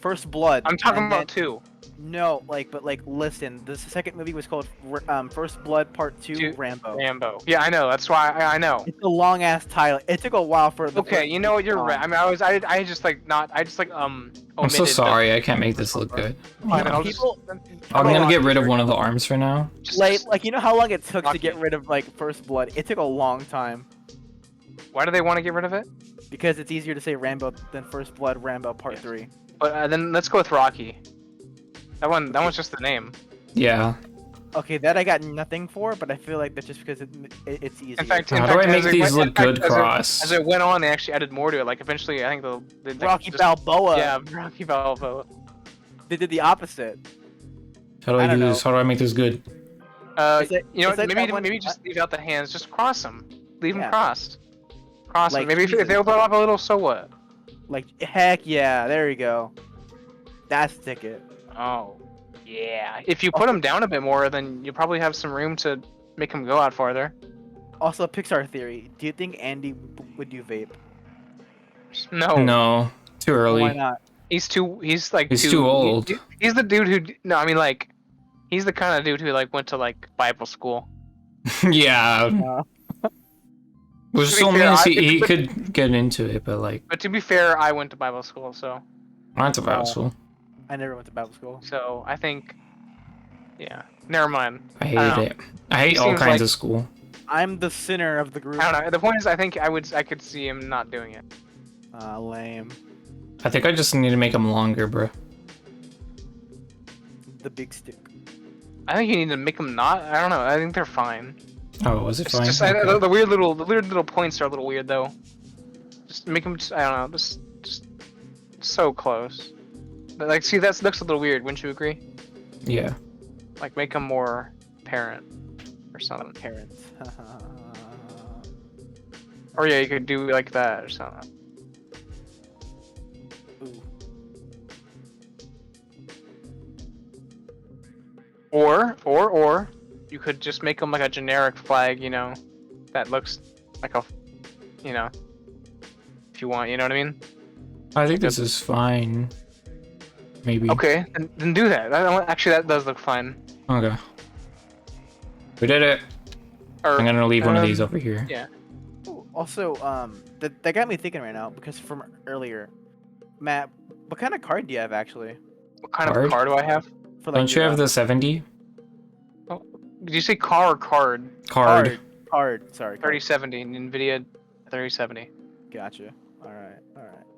First Blood. I'm talking and about then- 2. No, but listen. The second movie was called First Blood Part 2 Rambo. Rambo. Yeah, I know. That's why I know. It's a long ass title. It took a while for the. Okay, you know what? You're right. I mean, I just like not. I just like I'm so omitted sorry, I can't make this look good. Fine, I'll just- I'm gonna get rid of one of the arms for now. Like you know how long it took to get rid of like First Blood? It took a long time. Why do they want to get rid of it? Because it's easier to say Rambo than First Blood Rambo Part 3. But then let's go with Rocky. That one's just the name. Yeah. Okay, that I got nothing for, but I feel like that's just because it's easy. In fact, How do I make as it these went- look good, as it- Cross? As it went on, they actually added more to it. Like eventually, I think the Rocky Balboa. Yeah, Rocky Balboa. They did the opposite. How do I do this? How do I make this good? You know, is that maybe that one- maybe just leave out the hands. Just cross them. Leave them Yeah. crossed. Cross them. Like, Maybe if they open up a little, so what? Like heck yeah, there you go. That's the ticket. Oh, yeah. If you put them down a bit more, then you probably have some room to make them go out farther. Also, Pixar theory. Do you think Andy would do vape? No. No, too early. Why not? He's too. He's like. He's too old. He's the dude who. No, I mean like. He's the kind of dude who like went to like Bible school. Yeah. Which To be still fair, means I- he could get into it, but like, But to be fair, I went to Bible school, so. I went to Bible school. I never went to Bible school. So I think. Yeah. Never mind. I don't hate know. it. I hate He all seems kinds like- of school. I'm the sinner of the group. I don't know. The point is, I think I could see him not doing it. Lame. I think I just need to make them longer, bro. The big stick. I think you need to make them not. I don't know. I think they're fine. Oh, was it It's fine? just Okay. the weird little points are a little weird though. Just make them. I don't know. Just so close. But like, see, that looks a little weird. Wouldn't you agree? Yeah. Like, make them more apparent or something. Parents. Or yeah, you could do like that or something. Ooh. Or you could just make them like a generic flag, you know, that looks like a, you know, if you want, you know what I mean? I think this is fine. Maybe. Okay, then do that. Actually, that does look fine. Okay. We did it. I'm gonna leave one of these over here. Yeah. Ooh, also, that got me thinking right now because from earlier, Matt, what kind of card do you have actually? What kind of car do I have? For Don't you have the 70? Did you say car or card? Card. Card. Sorry. 3070, NVIDIA 3070. Gotcha. All right.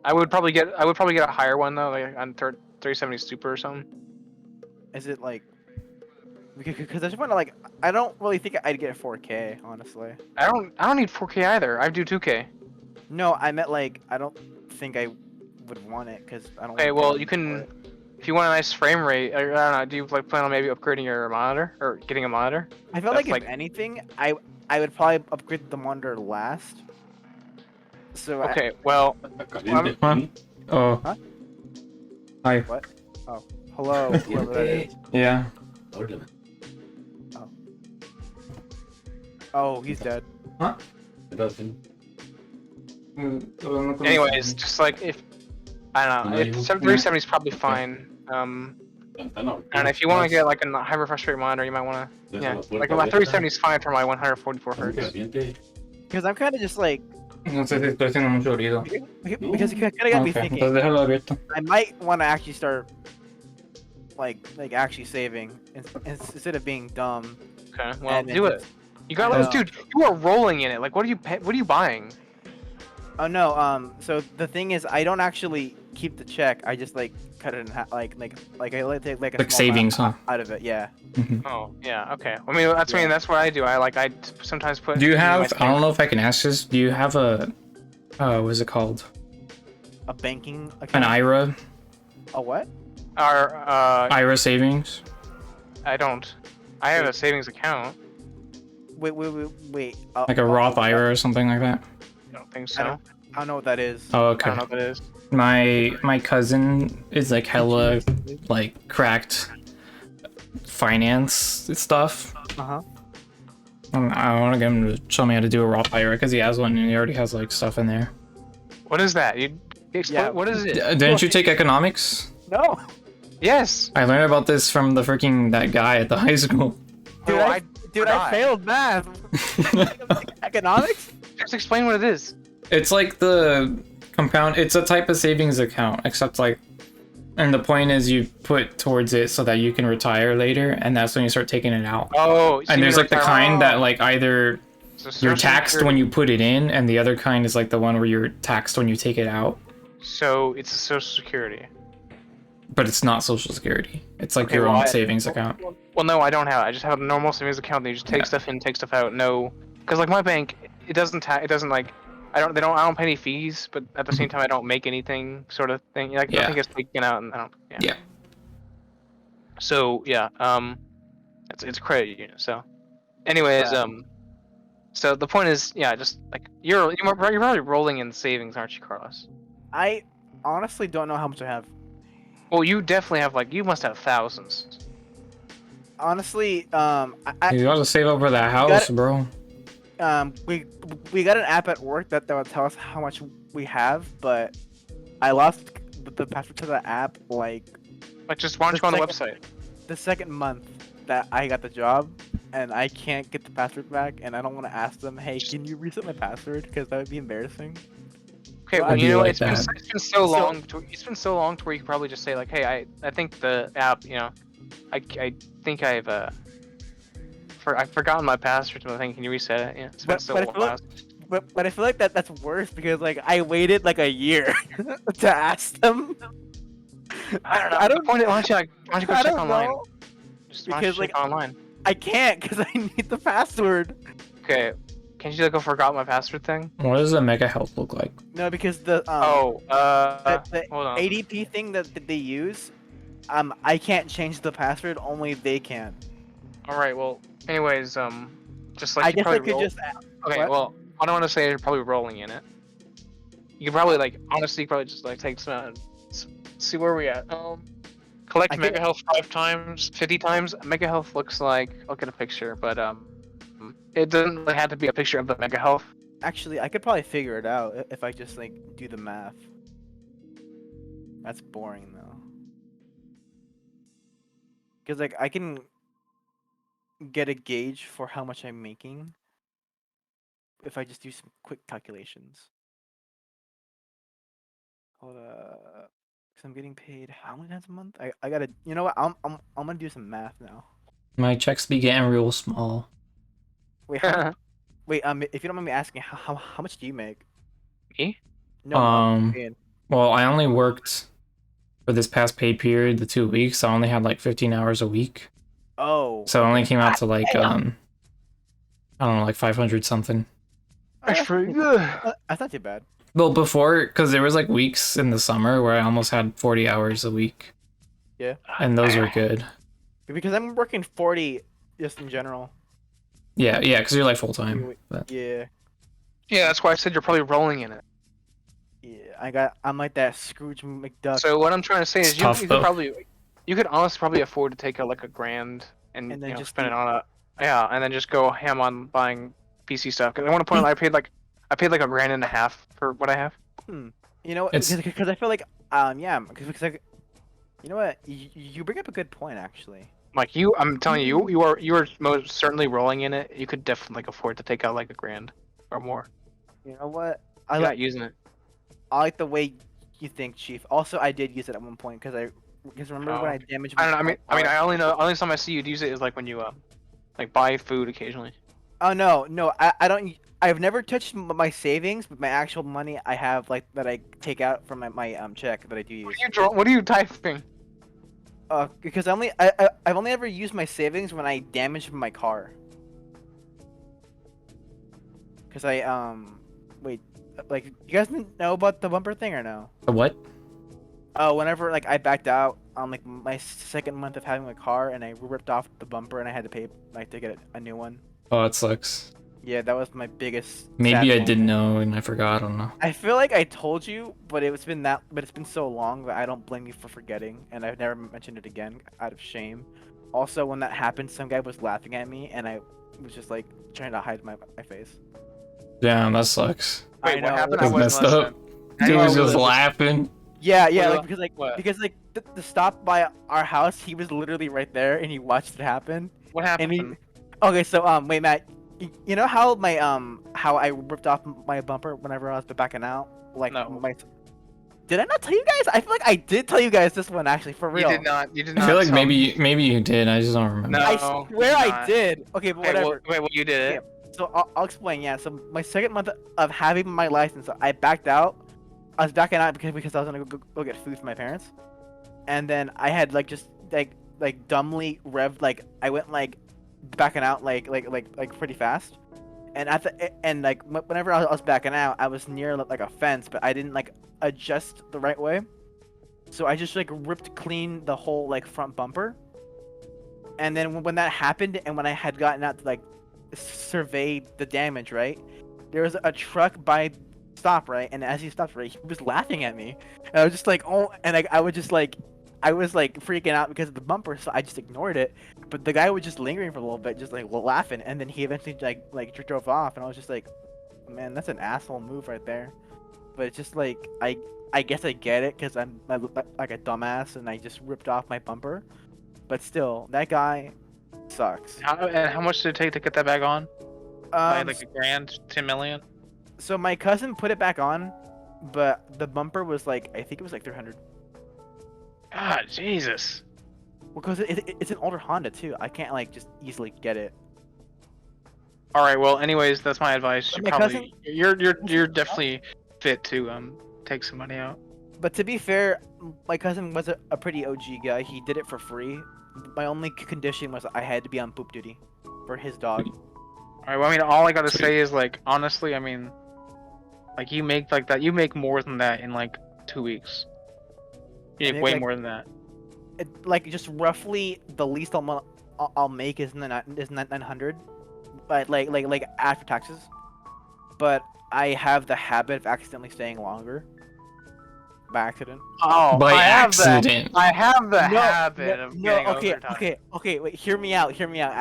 I would probably get a higher one though, like on 3070 Super or something. Is it like? Because I just want to like, I don't really think I'd get 4K, honestly. I don't need 4K either. I do 2K. No, I meant like, I don't think I would want it because I don't. Okay, wanna well pay you for can, it. if you want a nice frame rate, I don't know. Do you like plan on maybe upgrading your monitor or getting a monitor? I feel That's like if anything, I would probably upgrade the monitor last. So Okay, well. Huh? Oh. Huh? Hi. What? Oh, hello. whoever that is. Yeah. Oh, he's dead. Huh? Anyways, just like if I don't know, if 370 is probably fine. And if you want to get like a high refresh rate monitor, you might want to. Yeah, like my 370 is fine for my 144 hertz. Because I'm kind of just like, No sé si estoy haciendo mucho ruido. because it kind of got me Okay, thinking. entonces déjalo abierto. I might want to actually start, like actually saving instead of being dumb. Okay, well And do then it. You got those, dude. You are rolling in it. Like, what are you buying? Oh no. So the thing is, I don't actually keep the check. I just like cut it in half. Like I like take like a Like small savings, amount huh? out of it. Yeah. Oh yeah, okay. I mean that's what I do. I sometimes put. Do you in my have? I don't thing. know if I can ask this. Do you have a? What is it called? A banking account. An IRA? A what? Our IRA savings? I don't. I have a savings account. Wait. Like a Roth IRA or something like that? I don't think so. I don't know what that is. Oh, I okay. don't know what that is. My cousin is like hella like cracked finance stuff. Uh-huh. I want to get him to show me how to do a Roth IRA because he has one and he already has like stuff in there. What is that? You explain. Yeah. What is it? Didn't you take economics? No. Yes. I learned about this from that guy at the high school. Dude, Oh, I forgot. failed math. Economics? Just explain what it is. It's like the compound. It's a type of savings account, except like, and the point is you put towards it so that you can retire later, and that's when you start taking it out. Oh. So And there's like the kind that oh. like either So you're Social taxed Security- when you put it in, and the other kind is like the one where you're taxed when you take it out. So it's a Social Security. But it's not Social Security. It's like Okay, your well, own I- savings account. Well, no, I don't have it. I just have a normal savings account that you just take stuff in, take stuff out. No, because like my bank, it doesn't like, I don't pay any fees, but at the same time I don't make anything sort of thing. Like Yeah. nothing gets taken out, and I don't. Yeah. Yeah. So yeah, it's a credit union. So, anyways, so the point is, yeah, just like you're probably rolling in savings, aren't you, Carlos? I honestly don't know how much I have. Well, you definitely have you must have thousands. Honestly, You gotta save up for that house, bro. we got an app at work that will tell us how much we have, but I lost the password to the app like just why don't you go on the website? The second month that I got the job, and I can't get the password back, and I don't want to ask them, hey, can you reset my password? Because that would be embarrassing. Okay, Well, well, you know, like it's been that. so long. It's been so long to where you can probably just say like, hey, I think the app, you know, I think I've forgotten my password to the thing. Can you reset it? Yeah, it's been so I feel long. like, but I feel like that's worse because like I waited like a year to ask them. I don't know. I don't. Why don't you go I check don't online? know. Just why don't you Because, check online. I can't because I need the password. Okay, can't you like go forgot my password thing? What does a mega health look like? No, because the the hold on. ADP thing that they use, I can't change the password. Only they can. All right. Well, anyways, just like I you guess I probably could roll- just. Okay. what? Well, I don't want to say you're probably rolling in it. You could probably honestly probably just take some out and see where we at. Collect I Mega could- Health 5 times, 50 times. Mega Health looks like I'll get a picture, but it doesn't really have to be a picture of the Mega Health. Actually, I could probably figure it out if I just do the math. That's boring though. Cause I can get a gauge for how much I'm making if I just do some quick calculations. Hold up. Cause I'm getting paid how many times a month? I gotta. You know what? I'm gonna do some math now. My checks be getting real small. Wait, wait. If you don't mind me asking, how much do you make? Me? No. Ian. Well, I only worked for this past pay period, the 2 weeks. I only had like 15 hours a week. Oh. So it only came out to like I don't know, like 500 something. That's pretty good. That's not too bad. Well, before, because there was like weeks in the summer where I almost had 40 hours a week. Yeah. And those were good. Because I'm working 40 just in general. Yeah, because you're like full time. Yeah. Yeah, that's why I said you're probably rolling in it. Yeah, I'm like that Scrooge McDuck. So what I'm trying to say is It's tough, though. you could honestly probably afford to take like $1,000 and then you know, just spend it on and then just go ham on buying PC stuff. Because I want to point out I paid like $1.50 for what I have. You know, It's- because I feel like because you know what, you bring up a good point actually. Like I'm telling you, you are most certainly rolling in it. You could definitely afford to take out like $1,000 or more. You know what? You're not using it. I like the way you think, Chief. Also, I did use it at one point because remember when I damaged. I don't know. my I mean, car? I only know. Only time I see you use it is like when you like buy food occasionally. Oh no, I don't. I've never touched my savings, but my actual money I have like that I take out from my check that I do use. What are you typing? Because I've only ever used my savings when I damaged my car. Because wait, like you guys know about the bumper thing or no? The what? Oh, whenever like I backed out on like my second month of having my car and I ripped off the bumper and I had to pay like to get a new one. Oh, that sucks. Yeah, that was my biggest. Maybe sad I moment. didn't know and I forgot. I don't know. I feel like I told you, but it's been so long that I don't blame you for forgetting, and I've never mentioned it again out of shame. Also, when that happened, some guy was laughing at me, and I was just like trying to hide my face. Damn, that sucks. Wait, I what know, happened? That's I wasn't messed listening. up. Dude was just laughing. Yeah, yeah, What- like because what? the stop by our house, he was literally right there, and he watched it happen. What And happened? okay, so wait, Matt, you know how my how I ripped off my bumper whenever I was backing out, like No. Did I not tell you guys? I feel like I did tell you guys this one actually for real. You did not. You did I not. feel like tell me. maybe you did. I just don't remember. No, I you swear I not. did. Okay, but Okay, whatever. well, you did it. Yeah, so I'll explain. Yeah, so my second month of having my license, I backed out. I was backing out because I was gonna go get food for my parents, and then I had like just like dumbly revved, like I went like backing out like pretty fast, and like whenever I was backing out, I was near like a fence, but I didn't like adjust the right way, so I just like ripped clean the whole like front bumper, and then when that happened, and when I had gotten out to like survey the damage, right, there was a truck by stop, right, and as he stopped, right, he was laughing at me, and I was just like, oh, and I was just like, I was like freaking out because of the bumper, so I just ignored it, but the guy was just lingering for a little bit, just like laughing, and then he eventually like drove off, and I was just like, man, that's an asshole move right there. But it's just like I guess I get it because I'm like a dumbass and I just ripped off my bumper, but still, that guy sucks. And how much did it take to get that back on? Like $1,000, 10 million. So my cousin put it back on, but the bumper was like, I think it was like 300. God, Jesus. Well, because it's an older Honda too. I can't like just easily get it. All right. Well, anyways, that's my advice. You My probably you're definitely fit to take some money out. But to be fair, my cousin was a pretty OG guy. He did it for free. My only condition was I had to be on poop duty for his dog. All right. Well, I mean, all I gotta say is like, honestly, I mean, like you make like that. You make more than that in like 2 weeks. You make way more than that. Like just roughly the least I'll make is 900, but like after taxes. But I have the habit of accidentally staying longer. By accident. Oh, By I accident. I have the habit of getting overtime. Okay. Wait. Hear me out.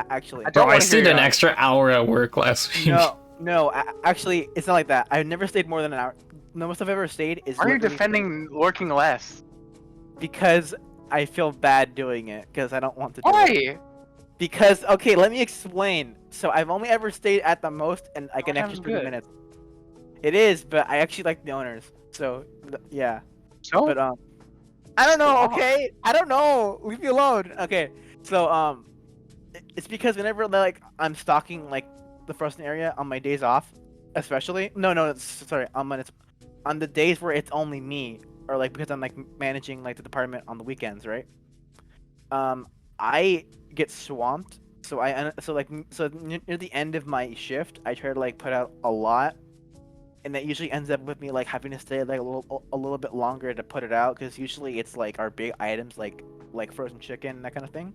Actually. Bro, I stayed an extra hour at work last week. No. Actually, it's not like that. I've never stayed more than an hour. The most I've ever stayed is. Why are you defending working less? Because I feel bad doing it. Because I don't want to. Why? Because okay, let me explain. So I've only ever stayed at the most and like an extra 30 minutes. It is, but I actually like the owners. So yeah. So? But I don't know. Okay, I don't know. Leave me alone. Okay. So it's because whenever like I'm stalking like the frozen area on my days off, especially sorry, on the days where it's only me, or like because I'm like managing like the department on the weekends, right? I get swamped, so near the end of my shift, I try to like put out a lot, and that usually ends up with me like having to stay like a little bit longer to put it out, because usually it's like our big items like frozen chicken, that kind of thing,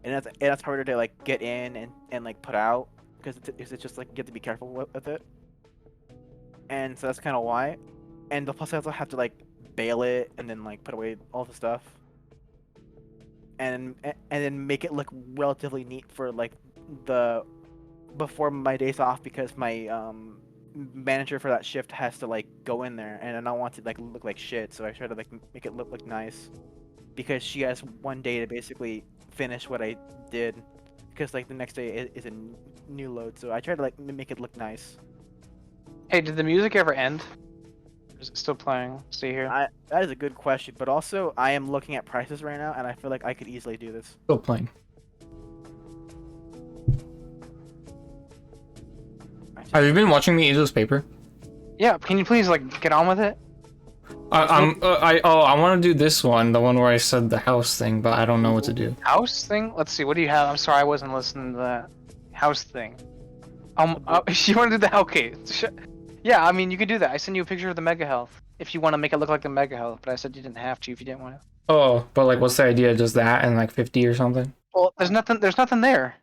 and that's harder to like get in and like put out because it's just like you have to be careful with it, and so that's kind of why, and plus I also have to like bale it and then like put away all the stuff. And then make it look relatively neat for like before my days off, because my manager for that shift has to like go in there, and I don't want to like look like shit, so I try to like make it look nice, because she has one day to basically finish what I did, because like the next day is a new load, so I try to like make it look nice. Hey, did the music ever end? Is it still playing? Stay here. That is a good question, but also I am looking at prices right now, and I feel like I could easily do this. Still playing. Have you been watching The Ageless Paper? Yeah. Can you please like get on with it? I want to do this one, the one where I said the house thing, but I don't know what to do. House thing? Let's see. What do you have? I'm sorry, I wasn't listening to that. House thing. You want to do the okay? Yeah, I mean, you could do that. I sent you a picture of the Mega Health if you want to make it look like the Mega Health, but I said you didn't have to if you didn't want to. Oh, but like, what's the idea? Just that and like 50 or something? Well, there's nothing there.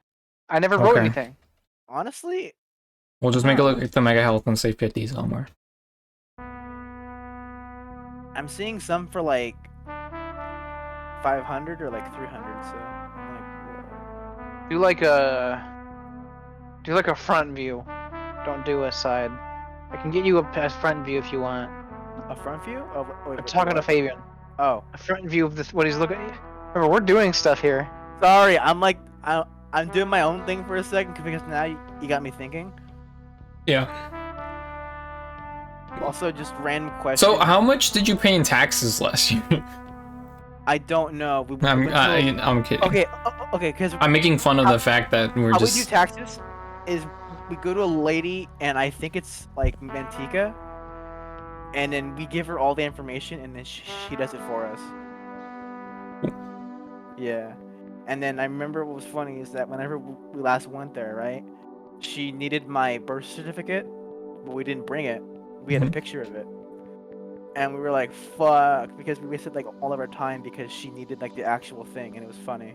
I never wrote anything. Honestly, we'll just make it look like the Mega Health and say 50 somewhere. I'm seeing some for like 500 or like 300, so I'm like, Do like a front view. Don't do a side. I can get you a front view if you want. A front view? Oh, wait, I'm talking to Fabian. Oh. A front view of this. What he's looking. Remember, we're doing stuff here. Sorry, I'm doing my own thing for a second because now you got me thinking. Yeah. Also, just random question. So, how much did you pay in taxes last year? I don't know. I'm kidding. Okay, okay, because I'm making fun of the fact that we're how just. we do taxes is we go to a lady, and I think it's like Mantika, and then we give her all the information, and then she does it for us. Yeah, and then I remember what was funny is that whenever we last went there, right, she needed my birth certificate, but we didn't bring it. We had a picture of it. And we were like, fuck, because we wasted like all of our time because she needed like the actual thing, and it was funny.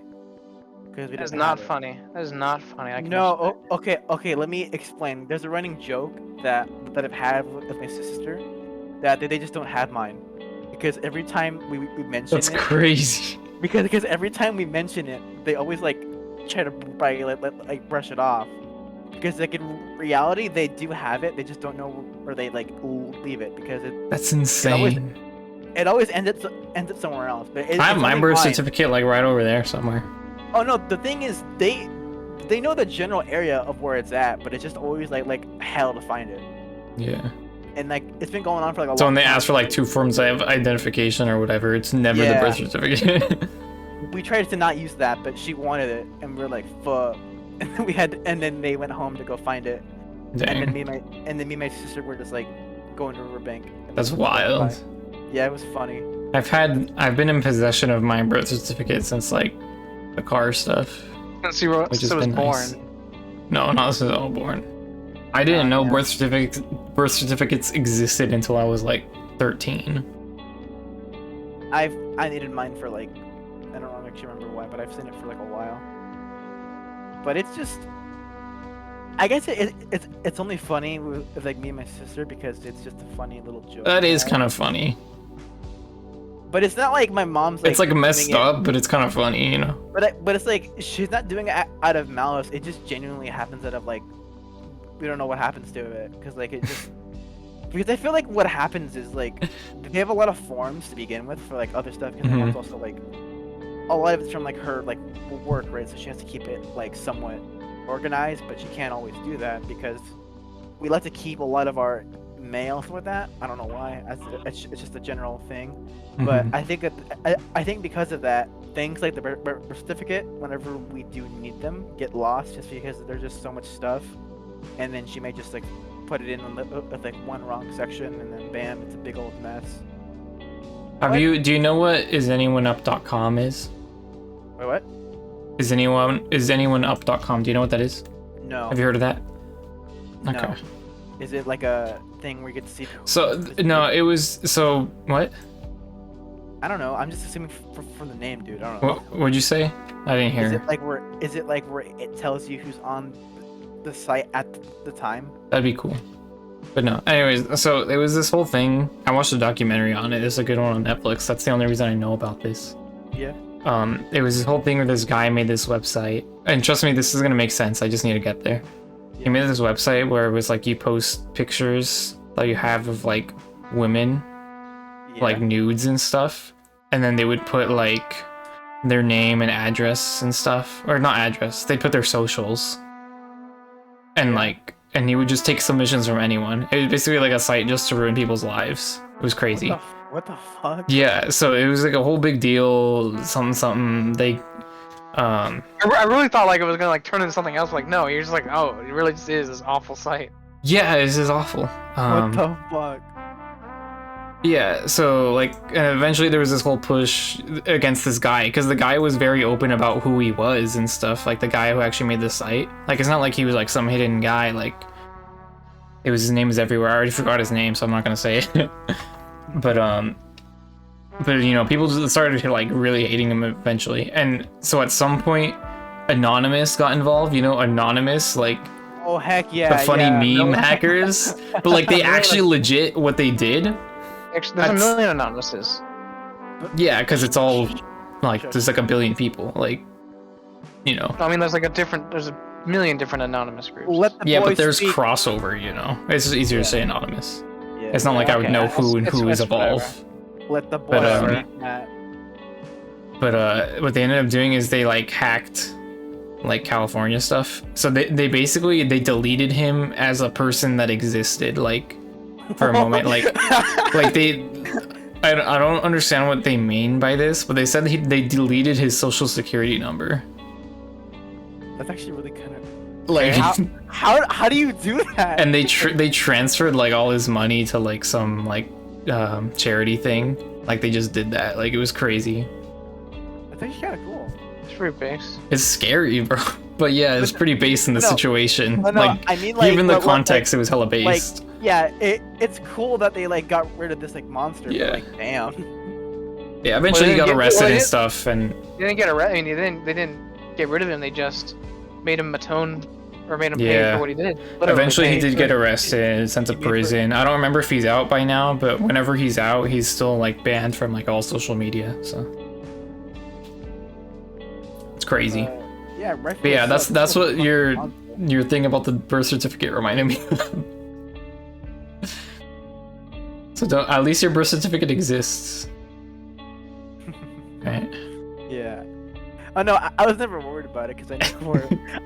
Because we That's didn't not have it. funny. That is not funny. I can No, okay, let me explain. There's a running joke that I've had with my sister that they just don't have mine. Because every time we mention That's it. crazy. Because every time we mention it, they always like try to like brush it off. Because like in reality, they do have it. They just don't know where they like leave it because it. That's insane. It always ends up somewhere else. But I have my birth certificate like right over there somewhere. Oh no, the thing is they know the general area of where it's at, but it's just always like hell to find it. Yeah. And like it's been going on for like a long time. So when they ask for like 2 forms of identification or whatever, it's never the birth certificate. We tried to not use that, but she wanted it, and we are like, fuck. And then and then they went home to go find it. Dang. And then me and my sister were just like going to Riverbank. That's wild. Yeah, it was funny. I've been in possession of my birth certificate since like the car stuff. Since you were born. Nice. No, not since I was born. I didn't know birth certificates existed until I was like 13. I needed mine for like I don't actually remember why, but I've seen it for like a while. But it's just, I guess it's only funny with like me and my sister because it's just a funny little joke. That is kind of funny. But it's not like my mom's like. It's like messed up, but it's kind of funny, you know. But it's like she's not doing it out of malice. It just genuinely happens out of like, we don't know what happens to it because like it just. Because I feel like what happens is like they have a lot of forms to begin with for like other stuff because my mom's also like. A lot of it's from like her like work, right? So she has to keep it like somewhat organized, but she can't always do that because we like to keep a lot of our mail for that. I don't know why. It's just a general thing. But I think because of that, things like the birth certificate, whenever we do need them, get lost just because there's just so much stuff, and then she may just like put it in with like one wrong section, and then bam, it's a big old mess. Do you know what isanyoneUp.com is? Wait, what? IsanyoneUp.com. Do you know what that is? No. Have you heard of that? Okay. No. Is it like a thing where you get to see? So no, it was what? I don't know. I'm just assuming from the name, dude. I don't know. What'd you say? I didn't hear. Is it like where it tells you who's on the site at the time? That'd be cool. But no, anyways, so it was this whole thing. I watched a documentary on it. It's a good one on Netflix. That's the only reason I know about this. Yeah. It was this whole thing where this guy made this website. And trust me, this is gonna make sense. I just need to get there. Yeah. He made this website where it was like you post pictures that you have of like women, like nudes and stuff. And then they would put like their name and address and stuff. Or not address, they put their socials. And like, and he would just take submissions from anyone. It was basically like a site just to ruin people's lives. It was crazy. What the fuck? Yeah, so it was like a whole big deal. Something. They. I really thought like it was gonna like turn into something else. Like no, you're just like oh, it really just is this awful site. Yeah, this is awful. What the fuck? Yeah, so like eventually there was this whole push against this guy because the guy was very open about who he was and stuff. Like the guy who actually made this site. Like it's not like he was like some hidden guy. Like it was his name is everywhere. I already forgot his name, so I'm not gonna say it. but you know, people just started like really hating him eventually. And so at some point, Anonymous got involved. You know, Anonymous like. Oh heck yeah! The funny meme hackers, but like they actually legit what they did. Actually, there's a million anonymouses. Yeah, because it's all like there's like a billion people. Like you know. I mean, there's a million different anonymous groups. Let the Yeah, but boys there's speak. crossover, you know. It's just easier to say anonymous. Yeah. It's not like I would Okay, know who and who is it's whatever. Evolve. Let the But, boys um, speak, Matt. But what they ended up doing is they like hacked like California stuff. So they basically they deleted him as a person that existed like for a moment. Like they I don't understand what they mean by this, but they said they deleted his social security number. That's actually really kind of Like how do you do that? and they transferred like all his money to like some like charity thing. Like they just did that. Like it was crazy. That's actually kind of cool. It's pretty base. It's scary, bro. But yeah, it's pretty based in the situation. No, like, I mean, like, given the but, context, like, it was hella based. Like, yeah, it's cool that they like got rid of this like monster. Yeah. But, like, damn. Yeah, eventually he got arrested and stuff, and They didn't get arrested. I mean, they didn't get rid of him. They just made him atone, or made him pay yeah. for what he did. Literally Eventually he paid did for get it. arrested, sent to prison. I don't remember if he's out by now, but whenever he's out, he's still like banned from like all social media. So it's crazy. Yeah, But yeah, that's what your thing about the birth certificate reminded me of. So don't, at least your birth certificate exists. Right. Yeah. Oh no, I was never worried about it because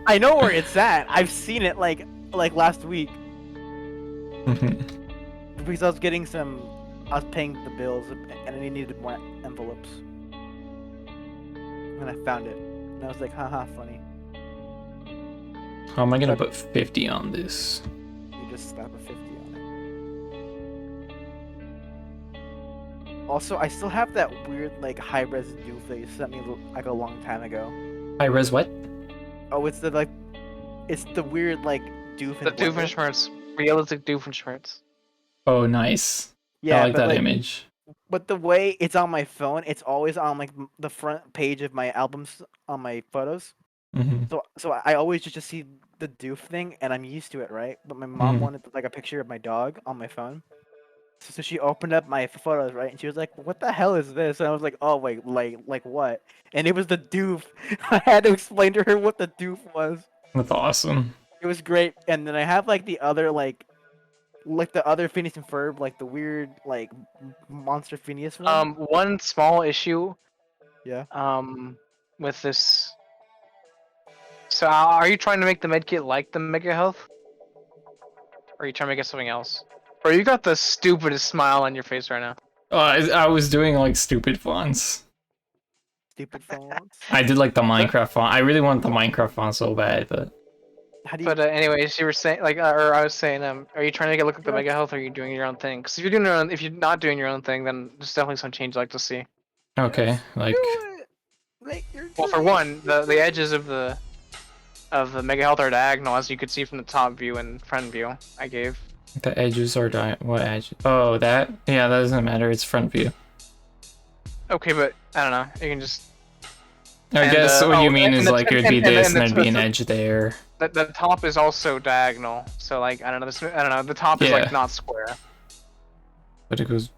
I know where it's at. I've seen it like last week because I was I was paying the bills and I needed more envelopes, and I found it and I was like, haha, funny. How am I gonna put 50 on this? You just slap a 50 on it. Also, I still have that weird like high res doof that you sent me like a long time ago. High res what? Oh, it's the weird like doof. The Doofenshmirtz, realistic Doofenshmirtz. Oh, nice. Yeah, I like but, that image. But the way it's on my phone, it's always on like the front page of my albums on my photos. Mhm. So I always just see the doof thing, and I'm used to it, right? But my mom Mhm. wanted like a picture of my dog on my phone. So she opened up my photos, right? And she was like, "What the hell is this?" And I was like, "Oh wait, like what?" And it was the doof. I had to explain to her what the doof was. That's awesome. It was great. And then I have like the other like the other Phineas and Ferb, like the weird like monster Phineas one. One small issue. Yeah. With this. So are you trying to make the medkit like the Mega Health? Or are you trying to make it something else? Bro, you got the stupidest smile on your face right now. I was doing like stupid fonts. Stupid fonts. I did like the Minecraft font. I really want the Minecraft font so bad, but But anyways, you were saying or I was saying, are you trying to look at the Mega Health, or are you doing your own thing? Because if you're not doing your own thing, then there's definitely some change I'd like to see. okay, like Well, for one, the edges of the Mega Health are diagonal, as you could see from the top view and front view I gave. the edges are what edge? Oh, that? Yeah, that doesn't matter. It's front view. Okay, but I don't know. You can just. I guess what you mean is the- like it would be this and the- there'd be an edge there. The top is also diagonal, so like I don't know. I don't know. The top is Yeah. like not square. But it goes.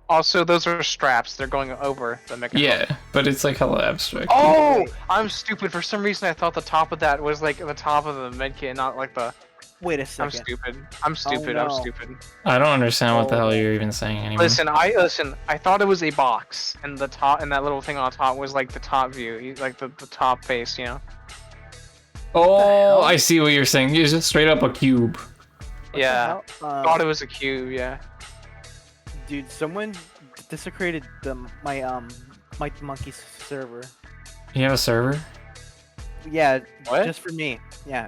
Also, those are straps. They're going over the Mega Health. Yeah, but it's like hella abstract. Oh, I'm stupid. For some reason, I thought the top of that was like the top of the medkit, not like the. Wait a second. I'm stupid. I'm stupid. no. I'm stupid. I don't understand what the hell you're even saying anymore. Listen. I thought it was a box, and the top and that little thing on top was like the top view, like the top face, you know. Oh, I see what you're saying. It's just straight up a cube. Yeah. Thought it was a cube. Yeah. Dude, someone desecrated my monkey server. You have a server? Yeah, What? just for me. Yeah.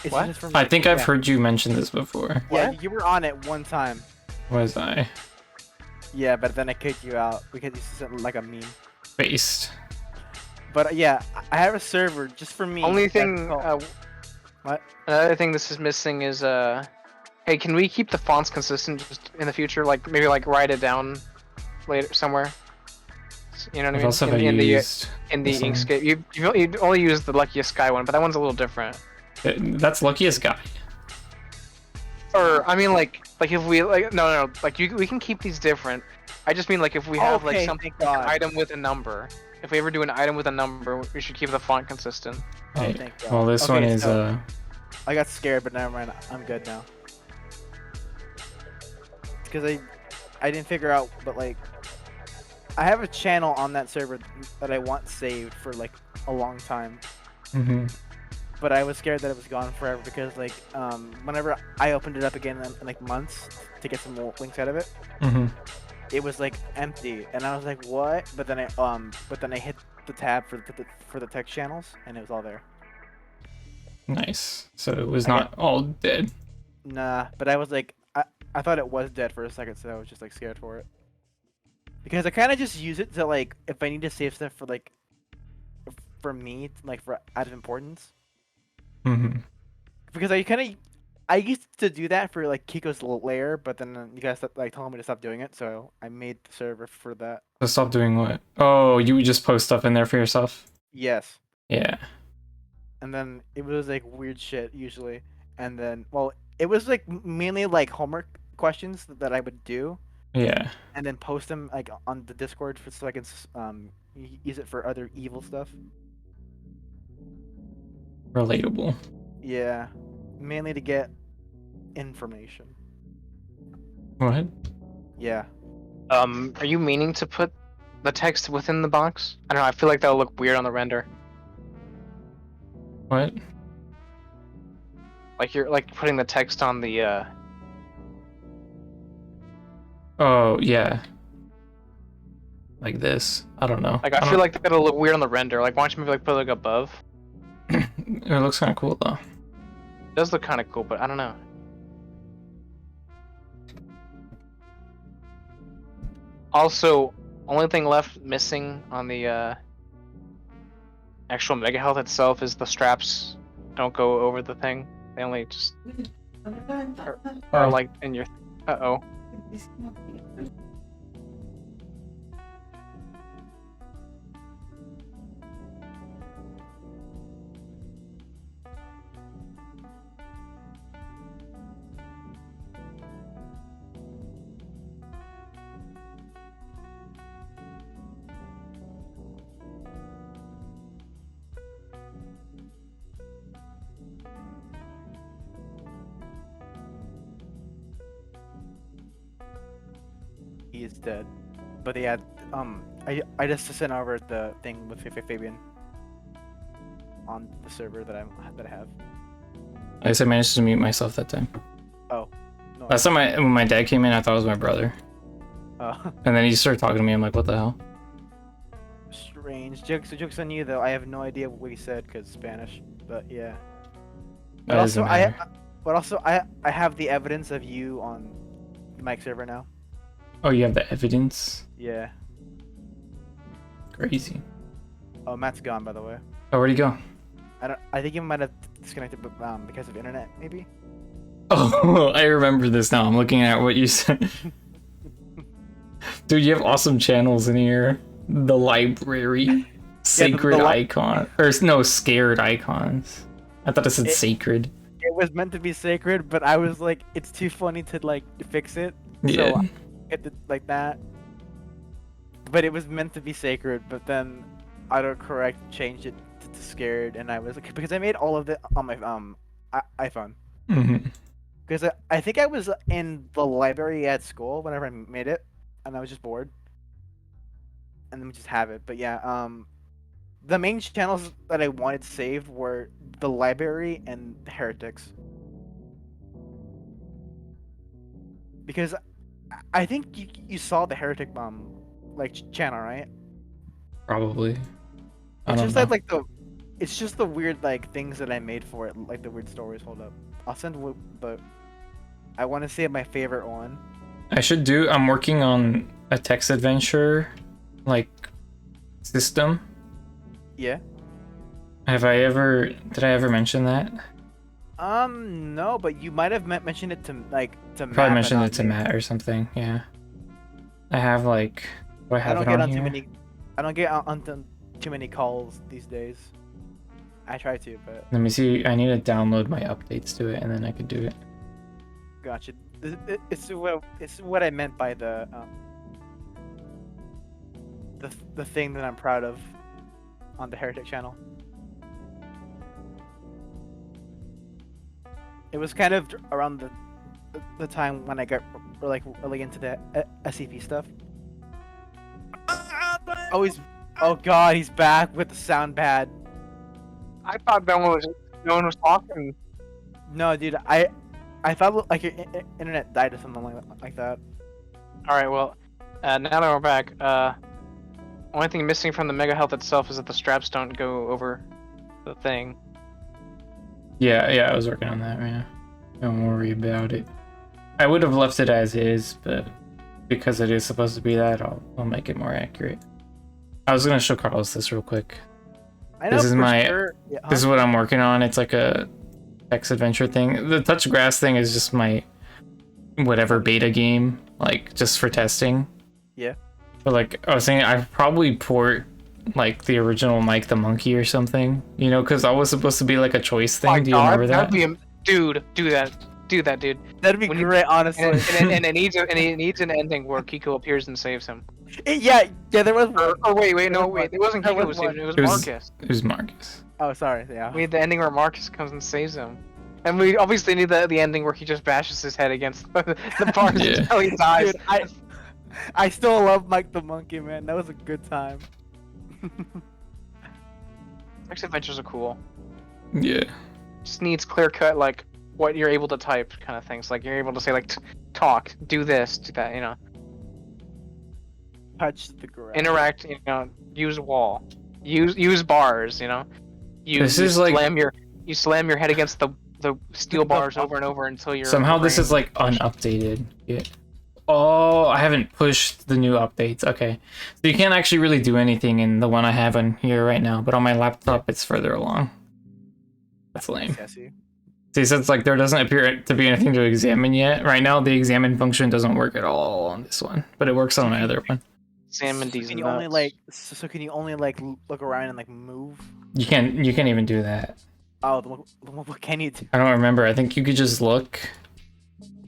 It's What? just for me. I think I've Yeah. heard you mention this before. Yeah, you were on it one time. Was I? Yeah, but then I kicked you out because you sent like a meme. Based. But yeah, I have a server just for me. Only that's thing. called- What? Another thing this is missing is hey, can we keep the fonts consistent just in the future? Like maybe like write it down later somewhere. You know what I What mean? else have I used? In the this one? Inkscape, you only use the Luckiest Sky one, but that one's a little different. That's Luckiest Guy. Or I mean, like if we like we can keep these different. I just mean like if we have like Okay, something thank God. like an item with a number, if we ever do an item with a number, we should keep the font consistent. Hey, thank God. well, this Okay, one is so- I got scared, but never mind. I'm good now. Because I didn't figure out, but like, I have a channel on that server that I want saved for like a long time. But I was scared that it was gone forever because like whenever I opened it up again in like months to get some more links out of it, it was like empty, and I was like, what? But then I hit the tab for the text channels, and it was all there. Nice. So it was not all dead. Nah, but I was like, I thought it was dead for a second, so I was just like scared for it. Because I kind of just use it to like, if I need to save stuff for like, for me, like for out of importance. Because I used to do that for like Kiko's lair, but then you guys like told me to stop doing it, so I made the server for that. So stop doing what? Oh, you would just post stuff in there for yourself? Yes. Yeah. And then it was like weird shit usually, and then well, it was like mainly like homework questions that I would do. Yeah. And then post them like on the Discord so I can use it for other evil stuff. Relatable. Yeah, mainly to get information. What? Yeah. Are you meaning to put the text within the box? I don't know. I feel like that'll look weird on the render. What? Like you're like putting the text on the. Oh, yeah. Like this. I don't know. Like I feel like that'll look weird on the render. Like why don't you maybe like put it like above? It looks kind of cool though. It does look kind of cool, but I don't know. Also, only thing left missing on the actual Mega Health itself is the straps don't go over the thing. They only just are like in your. Uh-oh. He is dead. But yeah, I just sent over the thing with Fabian on the server that I have. I guess I managed to mute myself that time. Oh. No. Last time when my dad came in, I thought it was my brother. Oh. And then he started talking to me. I'm like, what the hell? Strange. Jokes on you though. I have no idea what he said because Spanish. But yeah. That doesn't matter. But also I have the evidence of you on the mic server now. Oh, you have the evidence? Yeah. Crazy. Oh, Matt's gone by the way. Oh, where'd he go? I think he might have disconnected, because of internet, maybe. Oh, I remember this now. I'm looking at what you said. Dude, you have awesome channels in here. The library, sacred icon, or no, scared icons. I thought it said sacred. It was meant to be sacred, but I was like, it's too funny to like fix it. Yeah. So I kept it like that. But it was meant to be sacred, but then autocorrect changed it to scared, and I was like, because I made all of it on my iPhone. Because I think I was in the library at school whenever I made it, and I was just bored. And then we just have it. But yeah, the main channels that I wanted saved were the library and the heretics. Because I think you saw the heretic channel, right? Probably. It's just like it's just the weird like things that I made for it, like the weird stories. Hold up, I'll send the. I want to say my favorite one. I'm working on a text adventure, like, system. Yeah. Did I ever mention that? No, but you might have mentioned it to Matt. Probably mentioned it to Matt or something. Yeah. I have like. Do I have it on here? I don't get on too many calls these days. I try to, but. Let me see. I need to download my updates to it, and then I could do it. Gotcha. It's what I meant by the the thing that I'm proud of on the Heretic channel. It was kind of around the time when I got like really into the SCP stuff. Oh god, he's back with the sound pad. I thought no one was talking. No, dude, I thought like your internet died or something like that. All right, well, now that we're back, only thing missing from the Mega Health itself is that the straps don't go over the thing. Yeah, I was working on that right now. Don't worry about it. I would have left it as is, but because it is supposed to be that, I'll make it more accurate. I was gonna show Carlos this real quick. I know This is for sure. Yeah, This is what I'm working on. It's like a text adventure thing. The touch grass thing is just my whatever beta game, like just for testing. Yeah. But like I was saying, I probably port like the original Mike the Monkey or something, you know, because I was supposed to be like a choice thing. Do you remember that? That'd be dude, do that, dude. That'd be great, honestly. And it needs an ending where Kiko appears and saves him. Yeah, there was. Or wait, it wasn't Kiko who saved him. It was Marcus. It was Marcus. Oh, sorry. Yeah. We had the ending where Marcus comes and saves him. And we obviously need the ending where he just bashes his head against the bars Yeah. until he dies. Dude, I still love Mike the Monkey, man. That was a good time. Text adventures are cool. Yeah. Just needs clear cut, like what you're able to type kind of things. Like you're able to say like talk, do this, do that, you know. Touch the grass. Interact, you know, use wall. Use bars, you know. This is like you slam your head against the steel bars over and over until you're somehow this is like unupdated. Yeah. Oh, I haven't pushed the new updates. Okay. So you can't actually really do anything in the one I have on here right now, but on my laptop it's further along. That's lame. See, since like there doesn't appear to be anything to examine yet. Right now the examine function doesn't work at all on this one, but it works on my other one. Examine these Can you nuts. only like can you only like look around and like move? You can't even do that. Oh, what can you do? I don't remember. I think you could just look,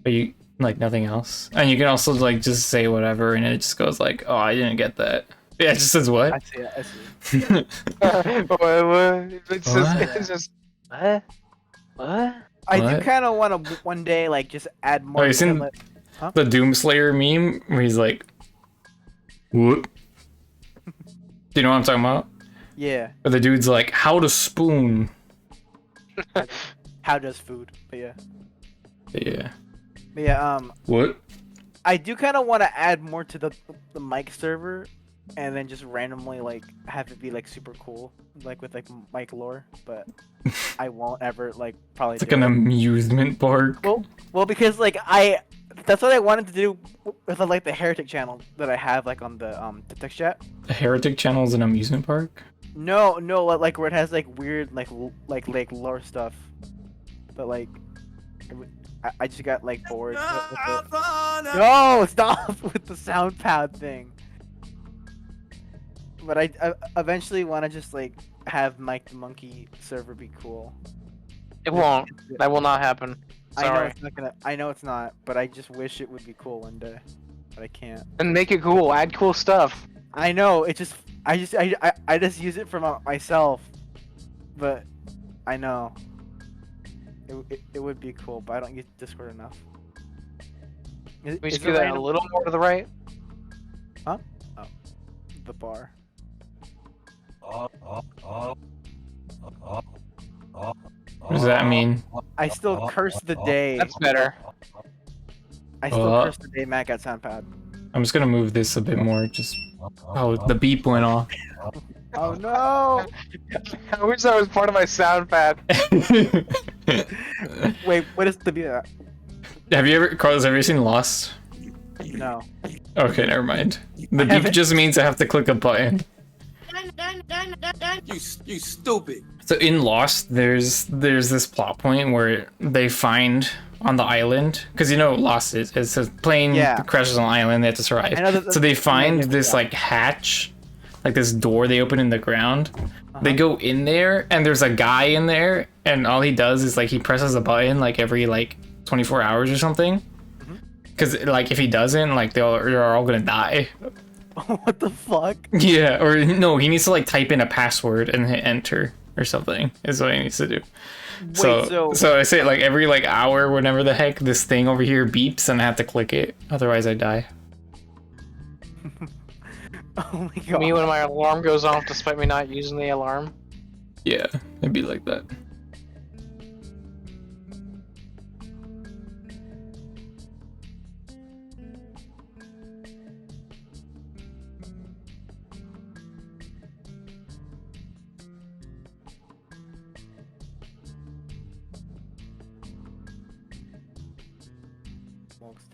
but you like nothing else. And you can also like just say whatever, and it just goes like, "Oh, I didn't get that." Yeah, it just says what? I see. What? It's just what? I do kind of want to one day like just add more. Oh, you seen the Doomslayer meme where he's like, "What?" Do you know what I'm talking about? Yeah. Where the dude's like, "How to spoon?" How does food? But yeah. Yeah. But yeah. What? I do kind of want to add more to the mic server, and then just randomly like have it be like super cool, like with like mic lore. But I won't ever like probably. It's like an amusement park. Well, because like that's what I wanted to do with like the Heretic channel that I have like on the text chat. The Heretic channel is an amusement park. No, like where it has like weird like lore stuff, but like I just got like bored. With it. No, stop with the sound pad thing. But I eventually want to just like have Mike the Monkey server be cool. It won't. That will not happen. Sorry. I know it's not gonna. I know it's not, but I just wish it would be cool one day, but I can't. And make it cool. Add cool stuff. I know. It just. I just use it for myself, but I know it would be cool, but I don't use Discord enough. We should do that a little more to the right. Huh? Oh, the bar. What does that mean? I still curse the day. That's better. I still curse the day Matt got soundpad. I'm just gonna move this a bit more. Just oh, the beep went off. Oh no! I wish that was part of my sound pad. Wait, what is the beep? Have you ever, Carlos? Have you seen Lost? No. Okay, never mind. The beep just means I have to click a button. You stupid. So in Lost, there's this plot point where they find on the island, because you know what Lost is. It's a plane crashes on an island. They have to survive. So they find this like hatch, like this door they open in the ground. They go in there, and there's a guy in there, and all he does is like he presses a button like every like 24 hours or something. Because like if he doesn't, like they're all gonna die. What the fuck? Yeah, or no, he needs to like type in a password and hit enter or something is what he needs to do. Wait, So I say like every like hour, whenever the heck this thing over here beeps, and I have to click it, otherwise I die. Oh my god. Me when my alarm goes off despite me not using the alarm. Yeah, it'd be like that.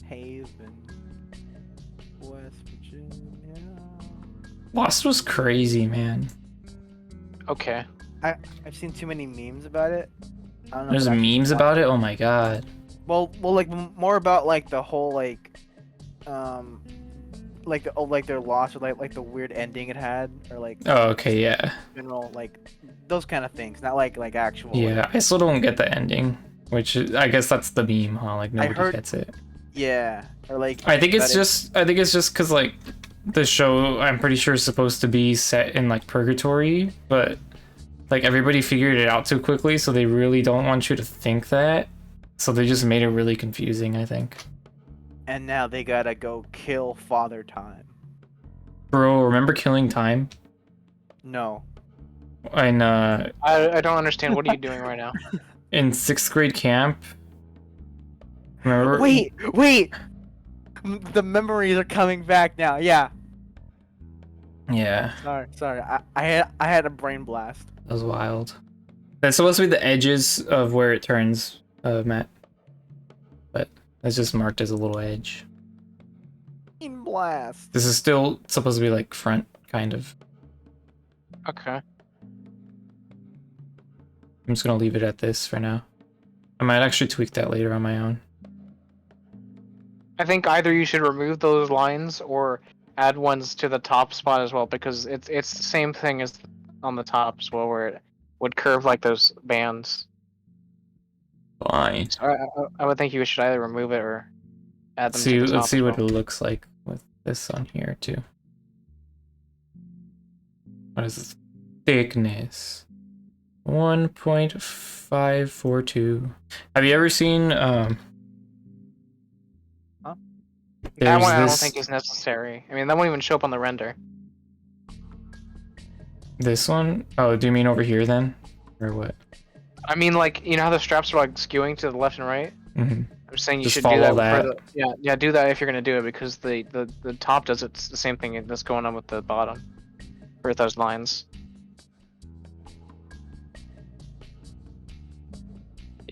Haven, West Virginia. Lost was crazy, man. Okay. I've seen too many memes about it. I don't know. There's memes about it. Oh my god. Well, like more about like the whole like their loss or like the weird ending it had or like. Oh, okay, yeah. General like those kind of things, not like actual. Yeah, like, I still don't get the ending, which is, I guess that's the meme, huh? Like nobody gets it. Yeah, or like. I think it's just because like the show, I'm pretty sure is supposed to be set in like purgatory, but like everybody figured it out too quickly, so they really don't want you to think that. So they just made it really confusing, I think. And now they gotta go kill Father Time. Bro, remember Killing Time? No. I don't understand. What are you doing right now? In 6th grade camp. Remember? Wait! The memories are coming back now. Yeah. Yeah. Sorry. I had a brain blast. That was wild. That's supposed to be the edges of where it turns, Matt. But that's just marked as a little edge. Brain blast. This is still supposed to be like front, kind of. Okay. I'm just gonna leave it at this for now. I might actually tweak that later on my own. I think either you should remove those lines or add ones to the top spot as well, because it's the same thing as on the top as well, where it would curve like those bands. Fine. So I would think you should either remove it or add them to the top. Let's see as what it well. looks like with this on here too. What is this? Thickness 1.542. Have you ever seen That one I don't think is necessary. I mean, that won't even show up on the render. This one? Oh, do you mean over here then? Or what? I mean, like, you know how the straps are like skewing to the left and right? Mm-hmm. I'm saying you Just should do follow that. that. Yeah, do that if you're gonna do it, because the top does it the same thing that's going on with the bottom, for those lines.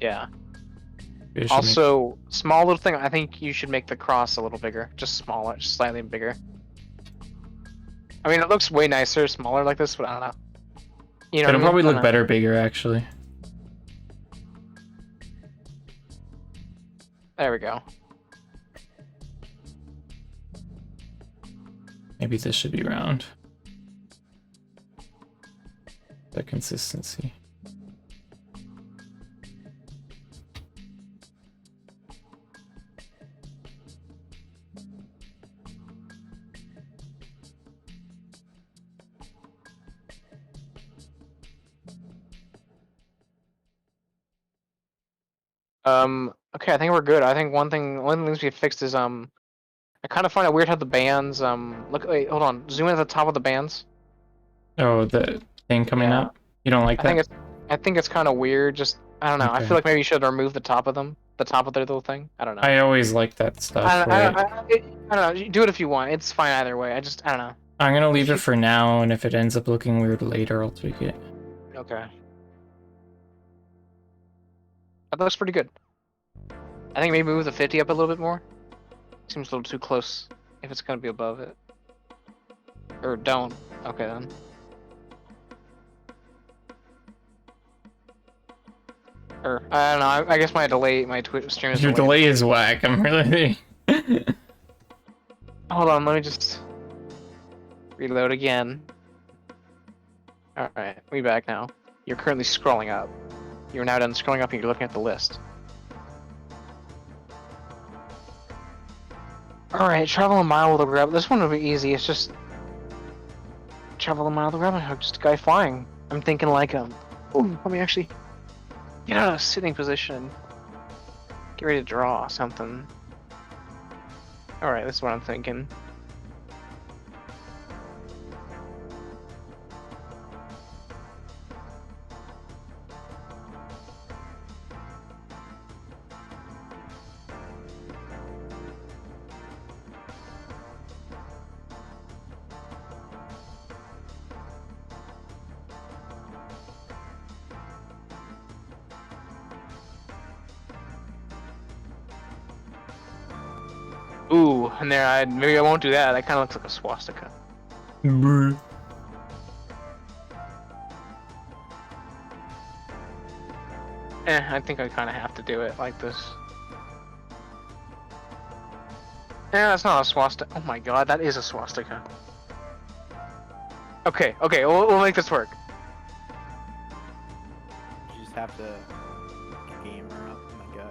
Yeah. Also, small little thing. I think you should make the cross a little bigger, just smaller, just slightly bigger. I mean, it looks way nicer, smaller like this, but I don't know. You know, It'll probably look better bigger, actually. There we go. Maybe this should be round. The consistency. Okay, I think we're good. I think one of the things we fixed is, I kind of find it weird how the bands, wait, hold on, zoom in at the top of the bands. Oh, the thing coming Yeah. up? You don't like that? I think it's kind of weird, just, I don't know, I Okay. feel like maybe you should remove the top of them, the top of their little thing, I don't know. I always like that stuff. I right? don't know, do it if you want, it's fine either way, I don't know. I'm gonna leave it for now, and if it ends up looking weird later, I'll tweak it. Okay. That looks pretty good. I think maybe move the 50 up a little bit more. Seems a little too close if it's gonna be above it. Or don't. Okay then. Or I don't know. I guess my Twitch stream is Your delayed. delay is whack. I'm really. Hold on, let me just reload again. Alright, we back now. You're currently scrolling up. You're now done scrolling up and you're looking at the list. Alright, travel a mile with a grab. This one will be easy. It's just travel a mile the grappling hook, just a guy flying. I'm thinking like ooh, let me actually get out of a sitting position. Get ready to draw something. Alright, this is what I'm thinking. Ooh, and there, maybe I won't do that. That kind of looks like a swastika. I think I kind of have to do it like this. Yeah, that's not a swastika. Oh my god, that is a swastika. Okay, we'll make this work. You just have to game her up, my guy.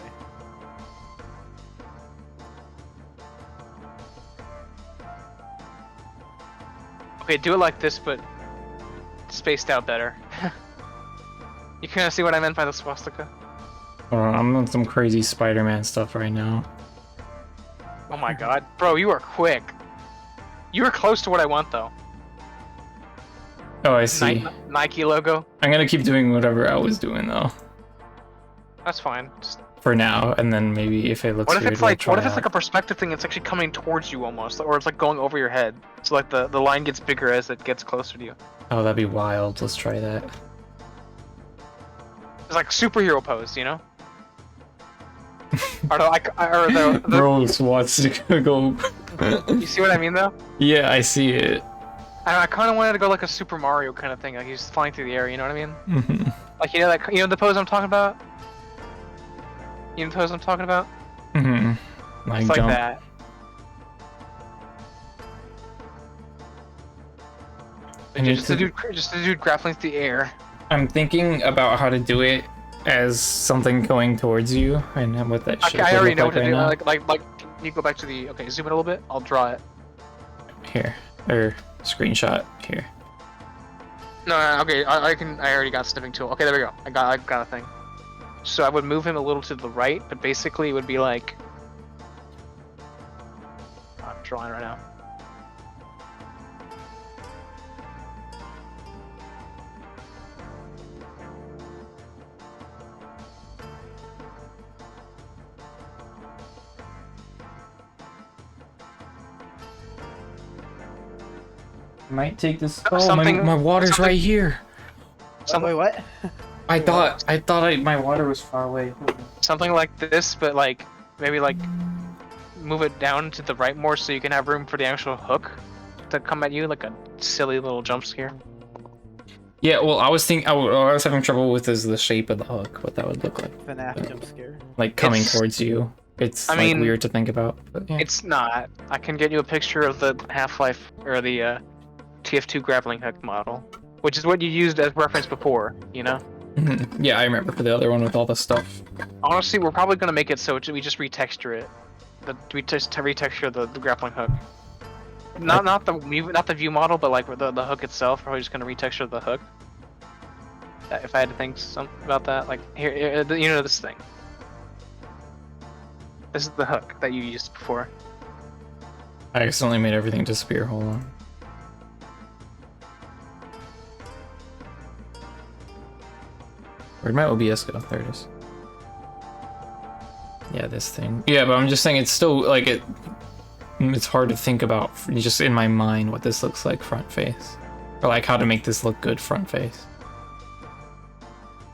Okay, do it like this, but spaced out better. You kind of see what I meant by the swastika? I'm on some crazy Spider-Man stuff right now. Oh my god. Bro, you are quick. You were close to what I want, though. Oh, I see. Nike logo. I'm gonna keep doing whatever I was doing though. That's fine. For now, and then maybe if it looks What if weird, it's like we'll what if try it's like a perspective thing? It's actually coming towards you almost, or it's like going over your head. So like the line gets bigger as it gets closer to you. Oh, that'd be wild. Let's try that. It's like superhero pose, you know? or the Rose wants to go. You see what I mean though? Yeah, I see it. I kind of wanted to go like a Super Mario kind of thing, like he's flying through the air. You know what I mean? Mm-hmm. Like you know the pose I'm talking about. You know the pose I'm talking about? Mm-hmm. It's like that. Just a dude grappling through the air. I'm thinking about how to do it as something going towards you, and what that shape I already would know look what to like do. right now. Like, you go back to the. Okay, zoom in a little bit. I'll draw it. Here, or screenshot here. No, okay. I already got snipping tool. Okay, there we go. I got a thing. So I would move him a little to the right, but basically it would be like. I'm drawing right now. Might take this. Oh, my water's right here. Wait, what? I thought my water was far away. Something like this, but like maybe like move it down to the right more so you can have room for the actual hook to come at you, like a silly little jump scare. Yeah, well, I was having trouble with the shape of the hook, what that would look like. FNAF jump scare. Like coming towards you. It's like weird to think about. But yeah. It's not. I can get you a picture of the Half-Life or the TF2 grappling hook model, which is what you used as reference before, you know? Yeah, I remember for the other one with all the stuff. Honestly, we're probably gonna make it so we just retexture it. We just retexture the grappling hook. Not the view model, but like the hook itself. We're probably just gonna retexture the hook. If I had to think something about that, like here, you know this thing. This is the hook that you used before. I accidentally made everything disappear. Hold on. Where'd my OBS go? There it is. Yeah, this thing. Yeah, but I'm just saying it's still like it's hard to think about just in my mind what this looks like front face, or like how to make this look good front face.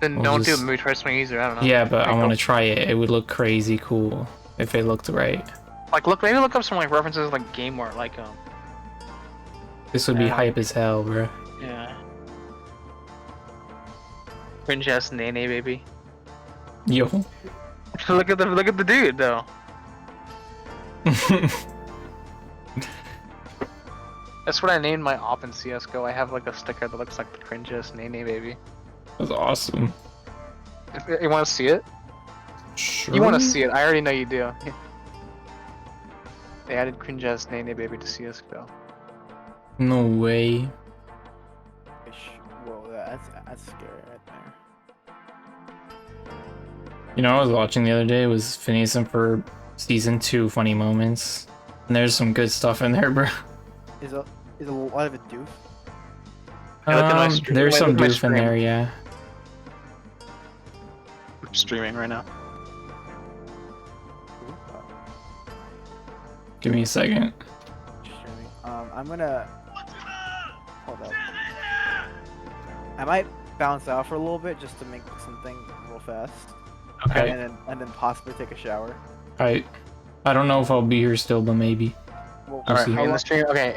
Then don't do it. Maybe try something easier. I don't know. Yeah, but I want to try it. It would look crazy cool if it looked right. Like maybe look up some like references like game art, like This would be hype as hell, bro. Yeah. Cringe ass Nene baby. Yo. look at the dude though. That's what I named my op in CS:GO. I have like a sticker that looks like the cringe ass Nene baby. That's awesome. You want to see it? Sure. You want to see it? I already know you do. They added cringe ass Nene baby to CS:GO. No way. Whoa, that's scary right there. You know, I was watching the other day was Phineas and Ferb season 2 funny moments, and there's some good stuff in there, bro. Is a lot of it doof? There's some look at my doof in there, stream. yeah. I'm streaming right now. Give me a second. Streaming. I'm gonna hold up. I might bounce out for a little bit just to make something real fast. Okay. And then possibly take a shower. I don't know if I'll be here still, but maybe. Well, We'll see. Alright, in the stream. Okay,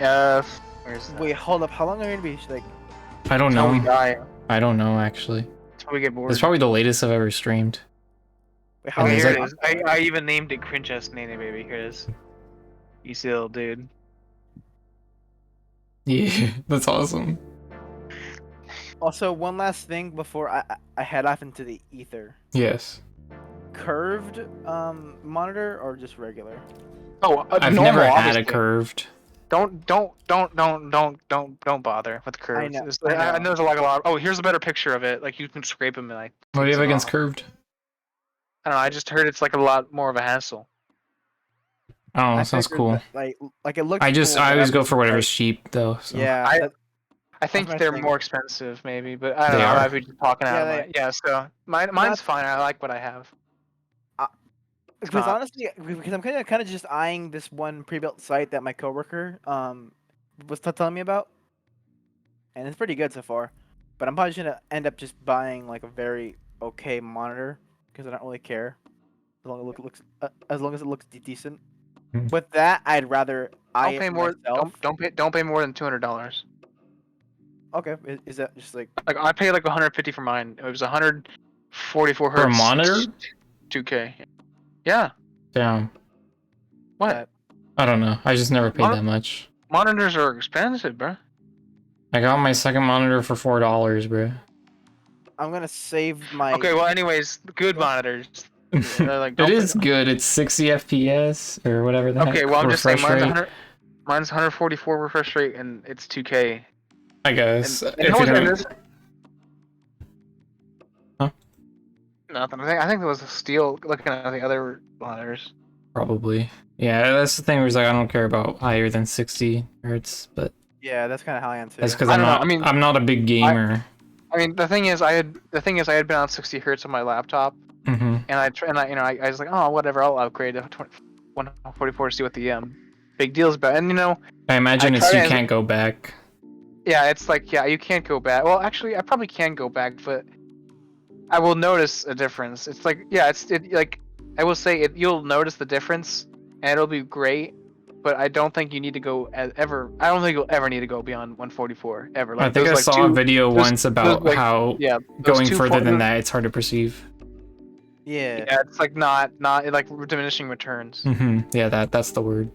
where's that? Wait, hold up. How long are you gonna be like? I don't Until we know. die. I don't know actually. Until we get bored. It's probably the latest I've ever streamed. Wait, how And Okay, there's here like- it is. I even named it Cringe Ass Nene Baby. Here it is. You see, little dude. Yeah, that's awesome. Also, one last thing before I head off into the ether. Yes. Curved monitor or just regular? Oh, I've normal, never had obviously. a curved. Don't bother with curves. know, I I know know. there's a lot. Oh, here's a better picture of it. Like you can scrape them and like. What do you takes have it against off. curved? I don't know. I just heard it's like a lot more of a hassle. Oh, I sounds figured cool. that, like it looks. I cool, but always I'm go just for whatever's like, cheap though. So. Yeah. I think my they're thing. more expensive, maybe, but I don't They know. are? I've been talking out Yeah, of my So mine's Not- fine. I like what I have. Because not. honestly, because I'm kind of just eyeing this one pre-built site that my coworker was telling me about, and it's pretty good so far. But I'm probably just gonna end up just buying like a very okay monitor because I don't really care as long as it looks decent. Hmm. With that, I'd rather Don't pay more. Don't pay more than $200. Okay, is that just like Like I paid like 150 for mine. It was 144 hertz. For a monitor? 2K. Yeah. Damn. What? I don't know. I just never paid that much. Monitors are expensive, bro. I got my second monitor for $4, bro. I'm gonna save my. Okay, well, anyways, good monitors. They're like, It don't is pay- good. It's 60 FPS or whatever the Okay, heck. well, I'm just saying refresh mine's rate. mine's 144 refresh rate and it's 2K. I guess. And if how you're much gonna... is Huh? Nothing. I think there was a steal looking at the other monitors. Probably. Yeah, that's the thing where it's like I don't care about higher than 60 hertz, but Yeah, that's kind of how I am too. that's because I I'm don't know, not. I mean, I'm not a big gamer. I mean, the thing is, I had been on 60 hertz on my laptop, Mm-hmm. and I was like, oh, whatever, I'll upgrade to 144 to see what the big deal is about. And I imagine I it's you tried- can't go back. yeah, it's like you can't go back. Well, actually, I probably can go back, but I will notice a difference. It's like like I will say you'll notice the difference, and it'll be great. But I don't think you need to go ever. I don't think you'll ever need to go beyond 144 ever. Like, I think I those, like, saw a two- video those- once about those, like, how yeah, those going two further than those- that, it's hard to perceive. Yeah. Yeah, it's like not like diminishing returns. Mm-hmm. Yeah, that's the word.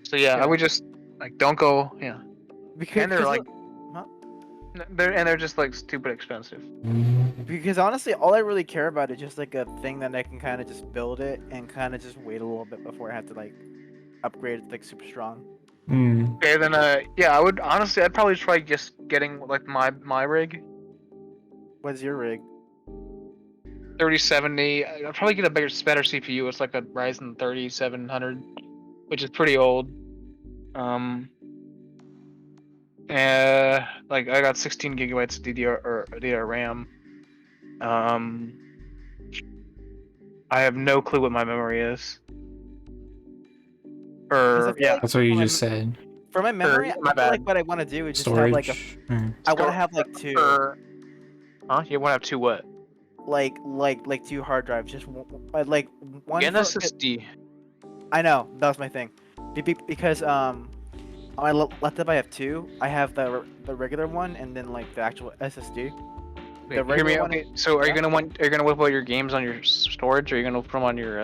So yeah, I would just like don't go. Yeah, Because and they're like, huh? they're just like stupid expensive. Because honestly, all I really care about is just like a thing that I can kind of just build it and kind of just wait a little bit before I have to like upgrade it to like super strong. Mm. Okay, then yeah, I'd probably try just getting like my rig. What's your rig? 3070. I'll probably get a better CPU. It's like a Ryzen 3700, which is pretty old. Like I got 16 gigabytes of DDR RAM. I have no clue what my memory is. Yeah, That's what you just said. For my memory, my I feel bad. like what I want to do is just Storage. have like a. Mm. I want to have like two. Huh? You want to have two what? Like two hard drives, just like one. An for- SSD. I know that was my thing, because on my laptop I have two. I have the regular one and then like the actual SSD. Wait, The hear me. regular one Okay, so are you gonna whip out your games on your storage, or are you gonna put them on your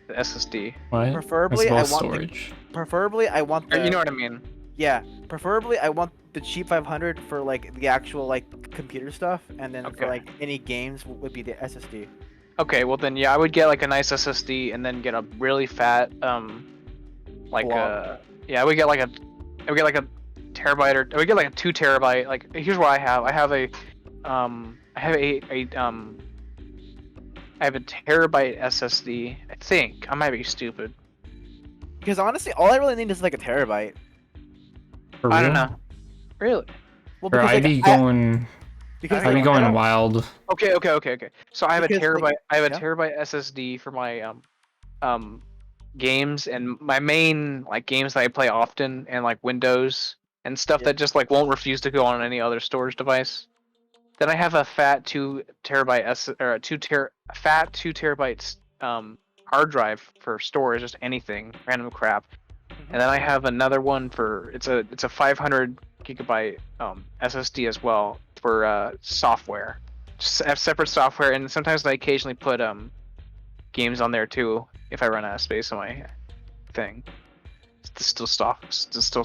the SSD? What? Preferably, That's I about want storage. Preferably, I want Or the. you know what I mean? Yeah, preferably I want the cheap 500 for like the actual like computer stuff, and then Okay. for like any games would be the SSD. Okay, well then yeah, I would get like a nice SSD and then get a really fat like Blob. yeah, I would get like a terabyte, or we get like a 2 terabyte. Like here's what I have. I have a I have a terabyte SSD. I think I might be stupid. Because honestly, all I really need is like a terabyte. For I real? don't know. Really? Well, Or because I'd like, be going. because I'd be like, I going don't- wild. Okay. So I have a Because, terabyte. like, I have a yeah. terabyte SSD for my games, and my main like games that I play often, and like Windows and stuff Yeah. that just like won't refuse to go on any other storage device. Then I have a fat 2 terabyte fat 2 terabytes hard drive for storage, just anything random crap. And then I have another one for it's a 500 gigabyte SSD as well for software. Just have separate software, and sometimes I occasionally put games on there too if I run out of space on my thing. It's still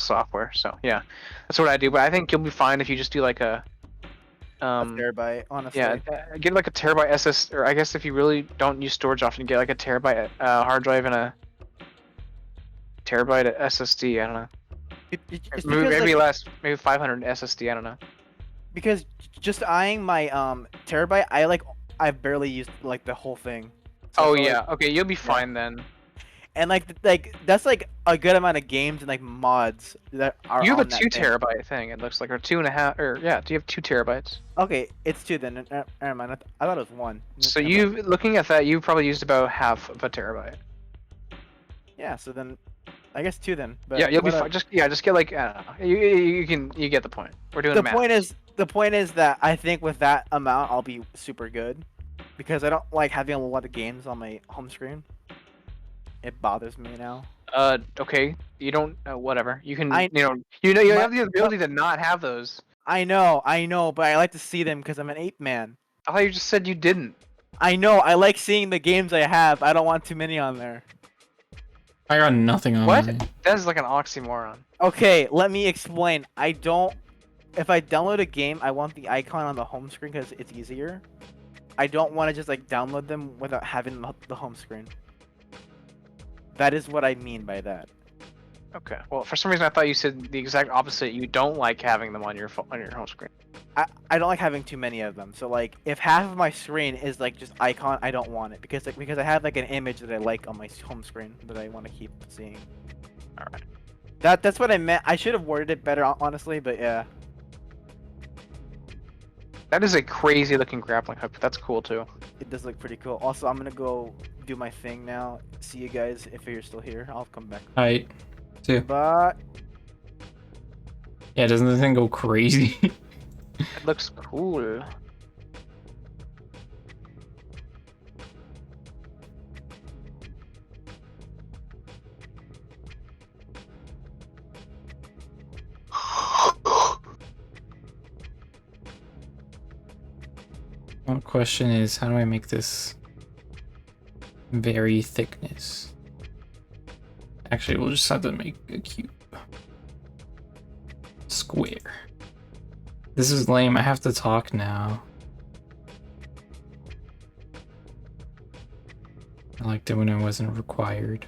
software. So yeah, that's what I do. But I think you'll be fine if you just do like a terabyte, honestly. yeah, get like a terabyte SS, or I guess if you really don't use storage often, get like a terabyte hard drive and a terabyte SSD. I don't know. It's Maybe, because, maybe like, less, maybe 500 SSD. I don't know. because just eyeing my terabyte, I barely used like the whole thing. So I Oh feel yeah, like, okay, you'll be fine then. and like that's like a good amount of games and like mods that are You have a on that 2 thing. terabyte thing. It looks like, or 2.5, or yeah. Do you have 2 terabytes? Okay, it's 2 then. Never mind. I thought it was 1. So Never you, mind. looking at that, you probably used about half of a terabyte. Yeah. So then, I guess 2 then. But Yeah, you'll be whatever. fine. Just get like, I don't know. You get the point. We're doing The math. point is that I think with that amount I'll be super good, because I don't like having a lot of games on my home screen. It bothers me now. Okay. You don't. Whatever. You can. I- You my- have the ability to not have those. I know, but I like to see them because I'm an ape man. I thought you just said you didn't. I know, I like seeing the games I have. I don't want too many on there. I got nothing on What? mine. That is like an oxymoron. Okay, let me explain. I don't. If I download a game, I want the icon on the home screen because it's easier. I don't want to just like download them without having the home screen. That is what I mean by that. Okay. Well, for some reason I thought you said the exact opposite. You don't like having them on your home screen. I don't like having too many of them. So like, if half of my screen is like just icon, I don't want it because I have like an image that I like on my home screen that I want to keep seeing. All right. That's what I meant. I should have worded it better, honestly, but yeah. That is a crazy looking grappling hook, but that's cool too. It does look pretty cool. Also, I'm gonna go do my thing now. See you guys if you're still here. I'll come back. Alright. See ya. But Yeah, doesn't the thing go crazy? It looks cool. One question is, how do I make this vary thickness? Actually, we'll just have to make a cube. Square. This is lame. I have to talk now. I liked it when it wasn't required.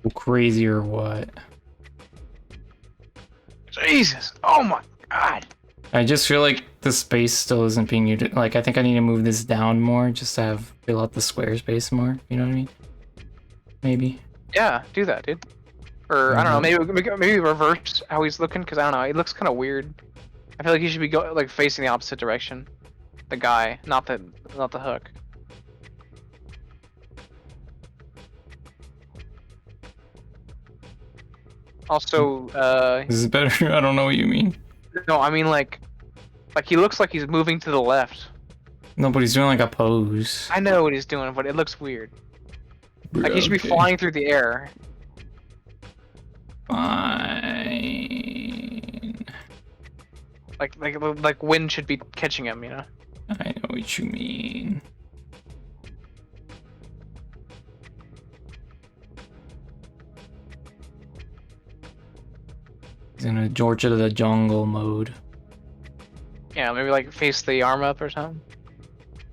Go crazy or what? Jesus! Oh my god! I just feel like the space still isn't being used. Like, I think I need to move this down more just to fill out the square space more. You know what I mean? Maybe. Yeah, do that, dude. Or I don't know, maybe reverse how he's looking, because I don't know, it looks kind of weird. I feel like he should be like facing the opposite direction. The guy, not the hook. Also, This is better. I don't know what you mean. no, I mean like he looks like he's moving to the left. No, but he's doing like a pose. I know what he's doing, but it looks weird. Like he should be flying through the air. Fine. Like wind should be catching him, you know? I know what you mean. He's in a Georgia to the jungle mode. Yeah, maybe like face the arm up or something.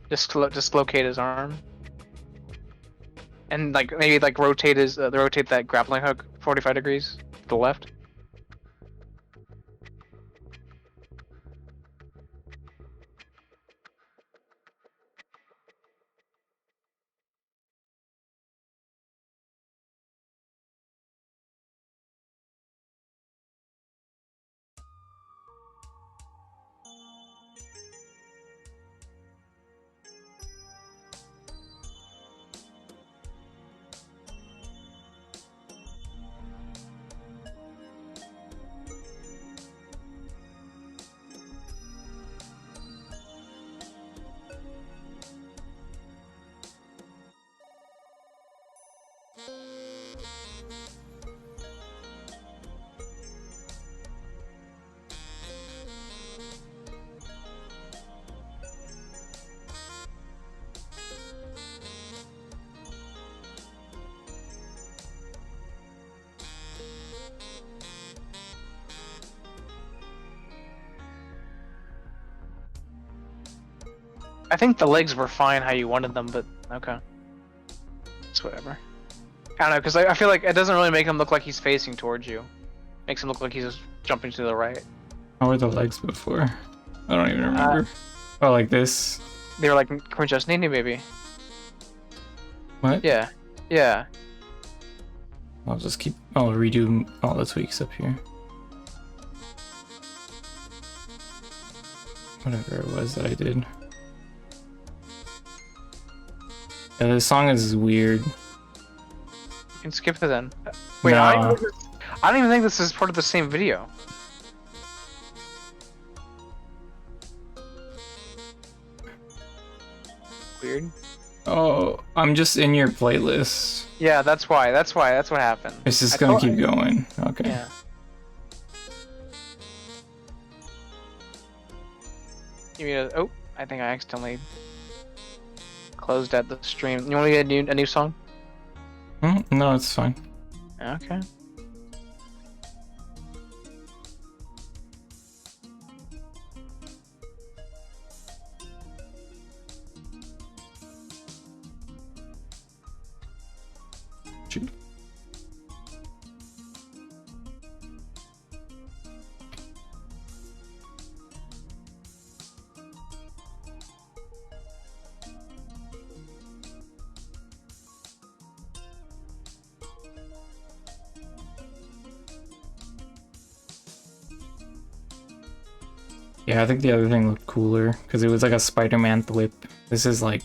Dislocate his arm. And like maybe like rotate that grappling hook 45 degrees to the left. I think the legs were fine how you wanted them, but okay. It's whatever. I don't know, because I feel like it doesn't really make him look like he's facing towards you. Makes him look like he's just jumping to the right. How were the legs before? I don't even remember. Oh, like this? They were like Princess Nini, maybe. What? Yeah. Yeah. I'll redo all the tweaks up here. Whatever it was that I did. Yeah, this song is weird. You can skip it then. Wait, No. I don't even think this is part of the same video. Weird. Oh, I'm just in your playlist. Yeah, that's why. That's what happened. It's just gonna keep going. Okay. Yeah. You mean oh, I think I accidentally closed out the stream. You want to get a new song? No, it's fine. Okay. Shoot. Yeah, I think the other thing looked cooler because it was like a Spider-Man thwip. This is like,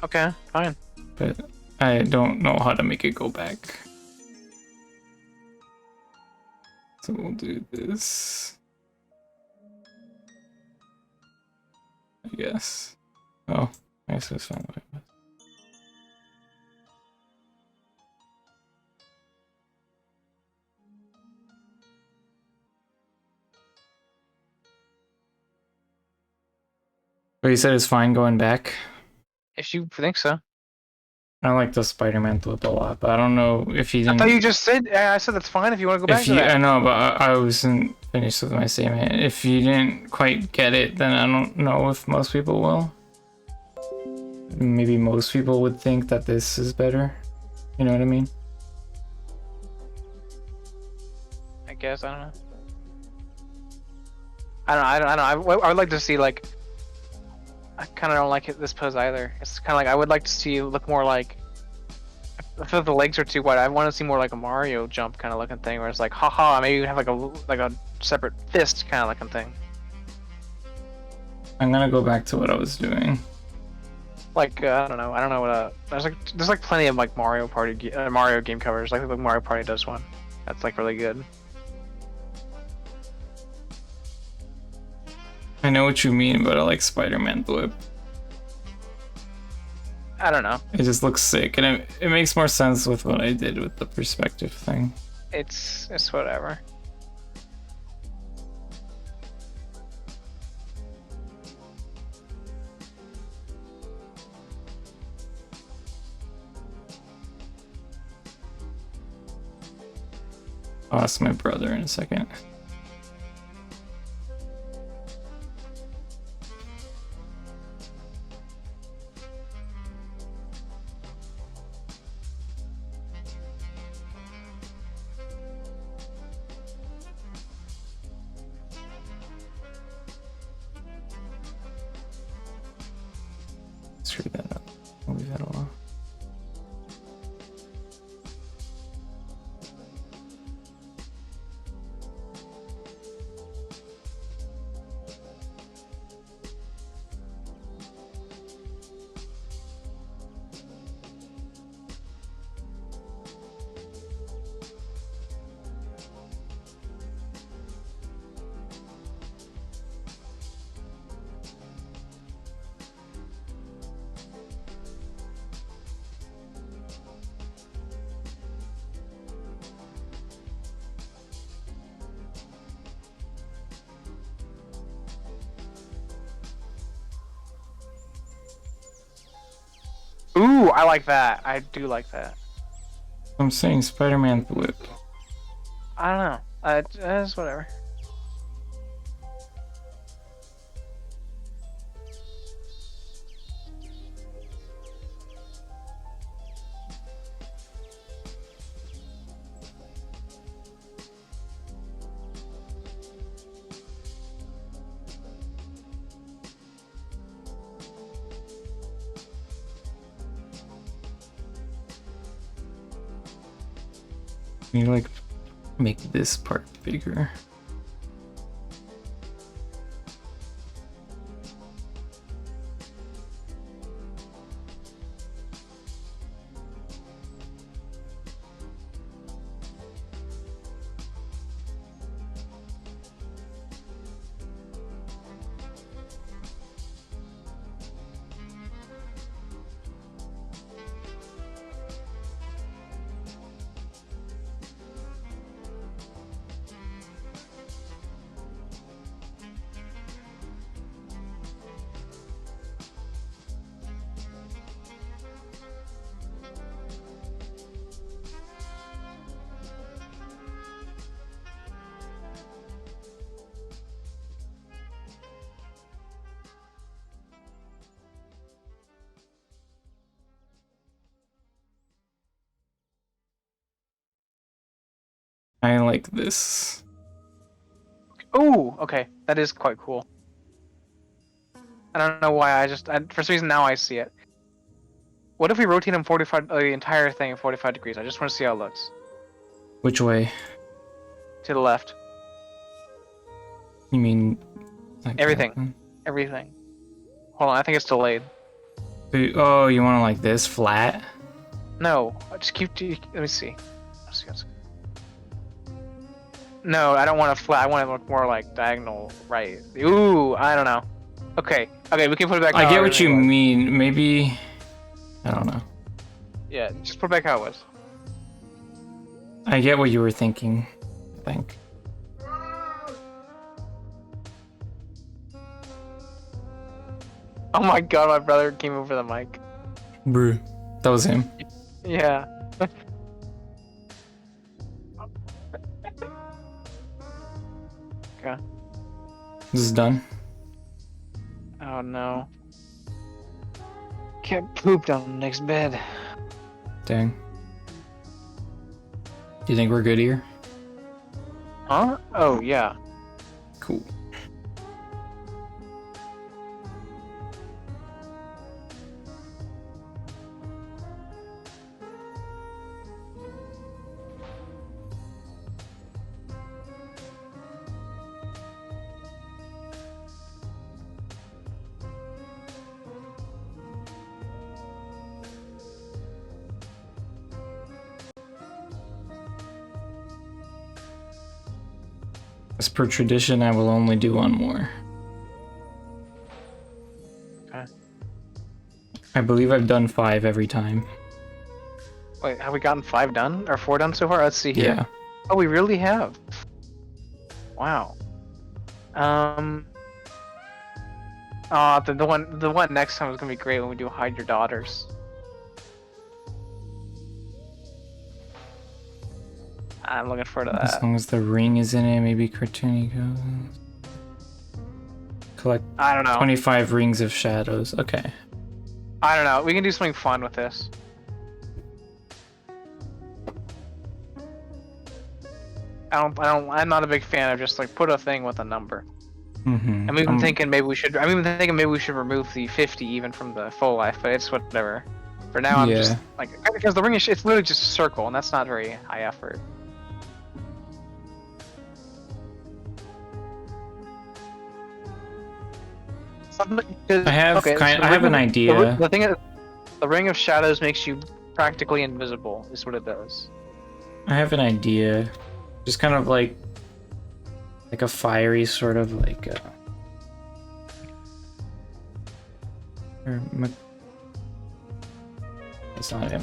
Okay, fine. but I don't know how to make it go back. So we'll do this. I guess. Oh, I guess it's fine the way it was. But you said it's fine going back? If you think so. I like the Spider-Man thwip a lot, but I don't know if you I didn't... thought you just said. I said that's fine if you want to go back If to you, that. I know, but I wasn't finished with my statement. If you didn't quite get it, then I don't know if most people will. Maybe most people would think that this is better. You know what I mean? guess. I don't know. I don't know. I would like to see like. I kind of don't like this pose either. It's kind of like I would like to see it look more like. I feel like the legs are too wide. I want to see more like a Mario jump kind of looking thing, where it's like, haha, maybe you have like a separate fist kind of looking thing. I'm gonna go back to what I was doing. Like I don't know what there's like plenty of like Mario Party Mario game covers. Like Mario Party does one. That's like really good. I know what you mean, but I like Spider-Man Blip. I don't know. It just looks sick, and it makes more sense with what I did with the perspective thing. It's whatever. I'll ask my brother in a second. Screw that up. I'll leave that alone. Ooh, I like that. I do like that. I'm saying Spider-Man Blip. I don't know. It's whatever. You like make this part bigger. I like this. Ooh, okay, that is quite cool. I don't know why. For some reason now I see it. What if we rotate him 45, the entire thing at 45 degrees? I just want to see how it looks. Which way? To the left. You mean like everything? Everything. Hold on, I think it's delayed. Oh, you want to like this flat? No, just keep. Let me see. Let's see. No, I don't want it flat. I want it to look more like diagonal right. Ooh, I don't know. Okay, we can put it back. I get what you mean. Maybe I don't know. Yeah, just put it back how it was. I get what you were thinking. I think. Oh my god, my brother came over the mic. Brew. That was him. Yeah. Okay. This is done. Oh no. Can't poop down the next bed. Dang. Do you think we're good here? Huh? Oh, yeah. Cool. As per tradition, I will only do one more. Okay. I believe I've done 5 every time. Wait, have we gotten 5 done? Or 4 done so far? Let's see here. Yeah. Oh, we really have. Wow. The one next time is gonna be great when we do Hide Your Daughters. I'm looking forward to that. As long as the ring is in it, maybe cartoony goes. Collect I don't know. 25 rings of shadows. Okay. I don't know. We can do something fun with this. I'm not a big fan of just like put a thing with a number. Mm-hmm. I'm even thinking maybe we should. I'm even thinking maybe we should remove the 50 even from the full life, but it's whatever. For now, I'm just like because the ring is it's literally just a circle, and that's not very high effort. I have I have an idea. The thing is, the Ring of Shadows makes you practically invisible. Is what it does. I have an idea. Just kind of like a fiery sort of like it's not it.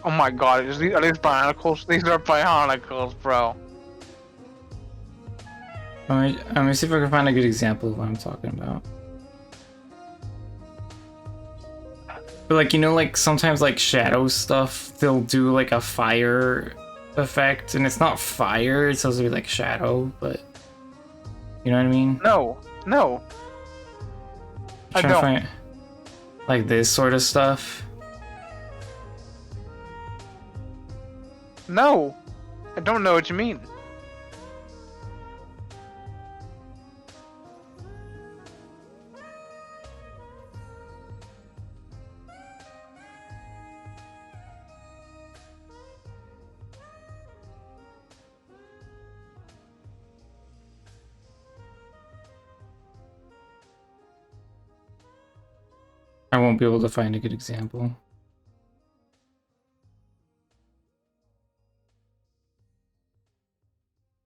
Oh my god, are these bionicles? These are bionicles, bro. Let me see if I can find a good example of what I'm talking about. But like, you know, like sometimes like shadow stuff, they'll do like a fire effect, and it's not fire, it's supposed to be like shadow, but you know what I mean? No. I don't. Find, like this sort of stuff. No, I don't know what you mean. I won't be able to find a good example.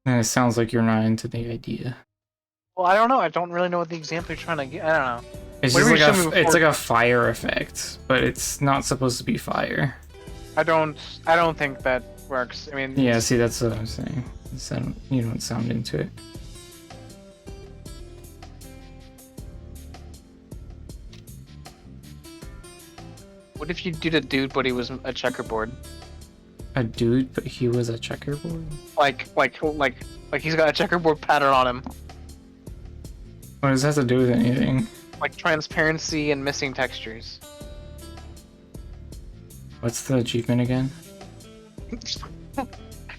And it sounds like you're not into the idea. Well, I don't know. I don't really know what the example you're trying to get. I don't know. It's just like it's like a fire effect, but it's not supposed to be fire. I don't think that works. I mean. Yeah, see, that's what I'm saying. You don't sound into it. What if you did a dude, but he was a checkerboard? A dude, but he was a checkerboard? Like he's got a checkerboard pattern on him. What does that have to do with anything? Like transparency and missing textures. What's the achievement again?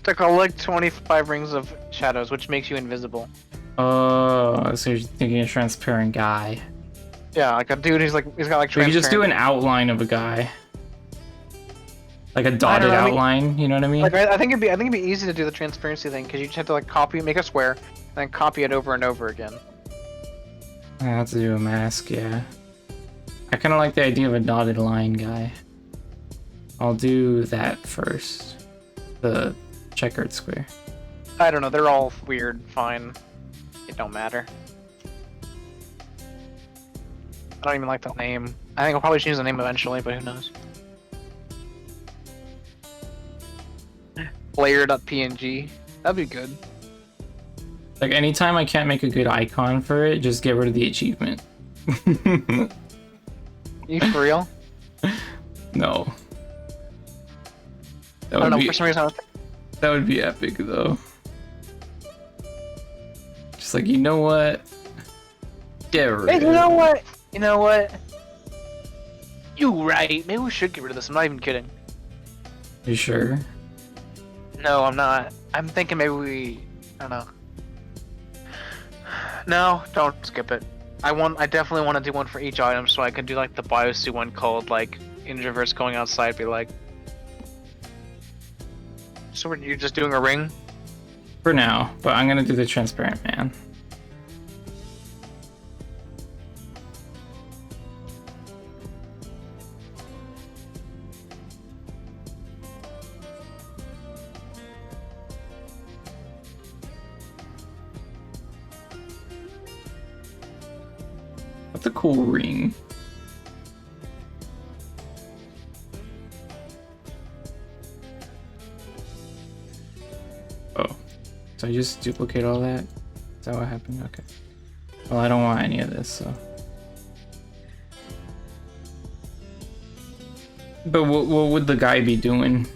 To collect 25 rings of shadows, which makes you invisible. Oh, so you're thinking a transparent guy. Yeah, like a dude who's like he's got like. You could just do an outline of a guy, like a dotted outline. You know what I mean? Like I think it'd be easy to do the transparency thing because you just have to like make a square, and then copy it over and over again. I have to do a mask, yeah. I kind of like the idea of a dotted line guy. I'll do that first. The checkered square. I don't know. They're all weird. Fine. It don't matter. I don't even like the name. I think I'll probably change the name eventually, but who knows. Player.png. That'd be good. Like, anytime I can't make a good icon for it, just get rid of the achievement. You for real? No. I don't know, for some reason that would be epic, though. It's like, you know what? Get rid Hey, of you know it. what? You know what? You right. Maybe we should get rid of this. I'm not even kidding. You sure? No, I'm not. I'm thinking maybe I don't know. No, don't skip it. I definitely want to do one for each item, so I can do like the Biosuit one called like Introverts Going Outside. Be like, so you're just doing a ring? For now, but I'm gonna do the transparent man. That's a cool ring. Oh, so I just duplicate all that? Is that what happened? Okay. Well, I don't want any of this, so. But what would the guy be doing?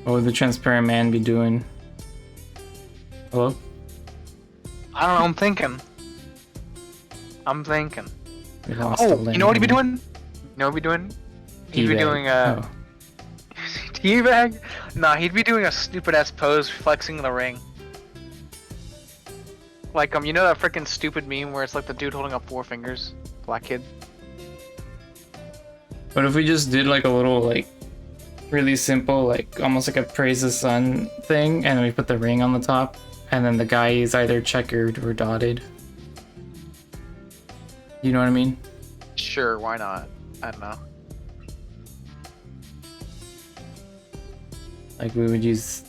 What would the transparent man be doing? Hello? I don't know. I'm thinking. We lost the Oh, limb you know what he'd be here. doing? You know what he'd be doing? He'd be Teabag. doing Oh. teabag? Nah, he'd be doing a stupid ass pose, flexing the ring. Like you know that freaking stupid meme where it's like the dude holding up 4 fingers, black kid. What if we just did like a little like really simple, like almost like a praise the sun thing, and then we put the ring on the top, and then the guy is either checkered or dotted. You know what I mean? Sure, why not? I don't know. Like we would use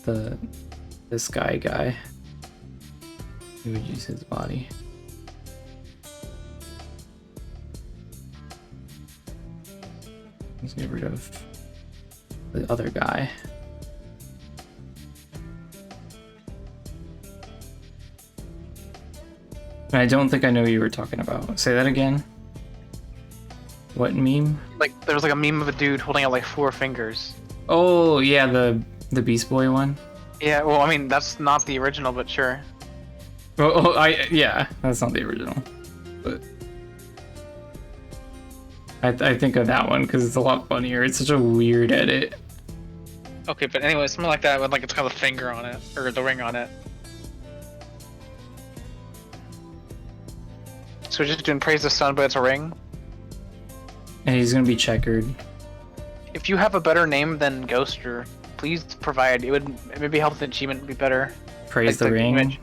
this guy. We would use his body. Let's get rid of the other guy. I don't think I know what you were talking about. Say that again. What meme? Like there was like a meme of a dude holding out like 4 fingers. Oh yeah, the Beast Boy one. Yeah, well, I mean that's not the original, but sure. Oh, yeah, that's not the original, but I think of that one because it's a lot funnier. It's such a weird edit. Okay, but anyway, something like that with like it's got a finger on it or the ring on it. So we're just doing praise the sun, but it's a ring. And he's gonna be checkered. If you have a better name than Ghoster, please provide. It would maybe help the achievement be better. Praise Like the ring. image.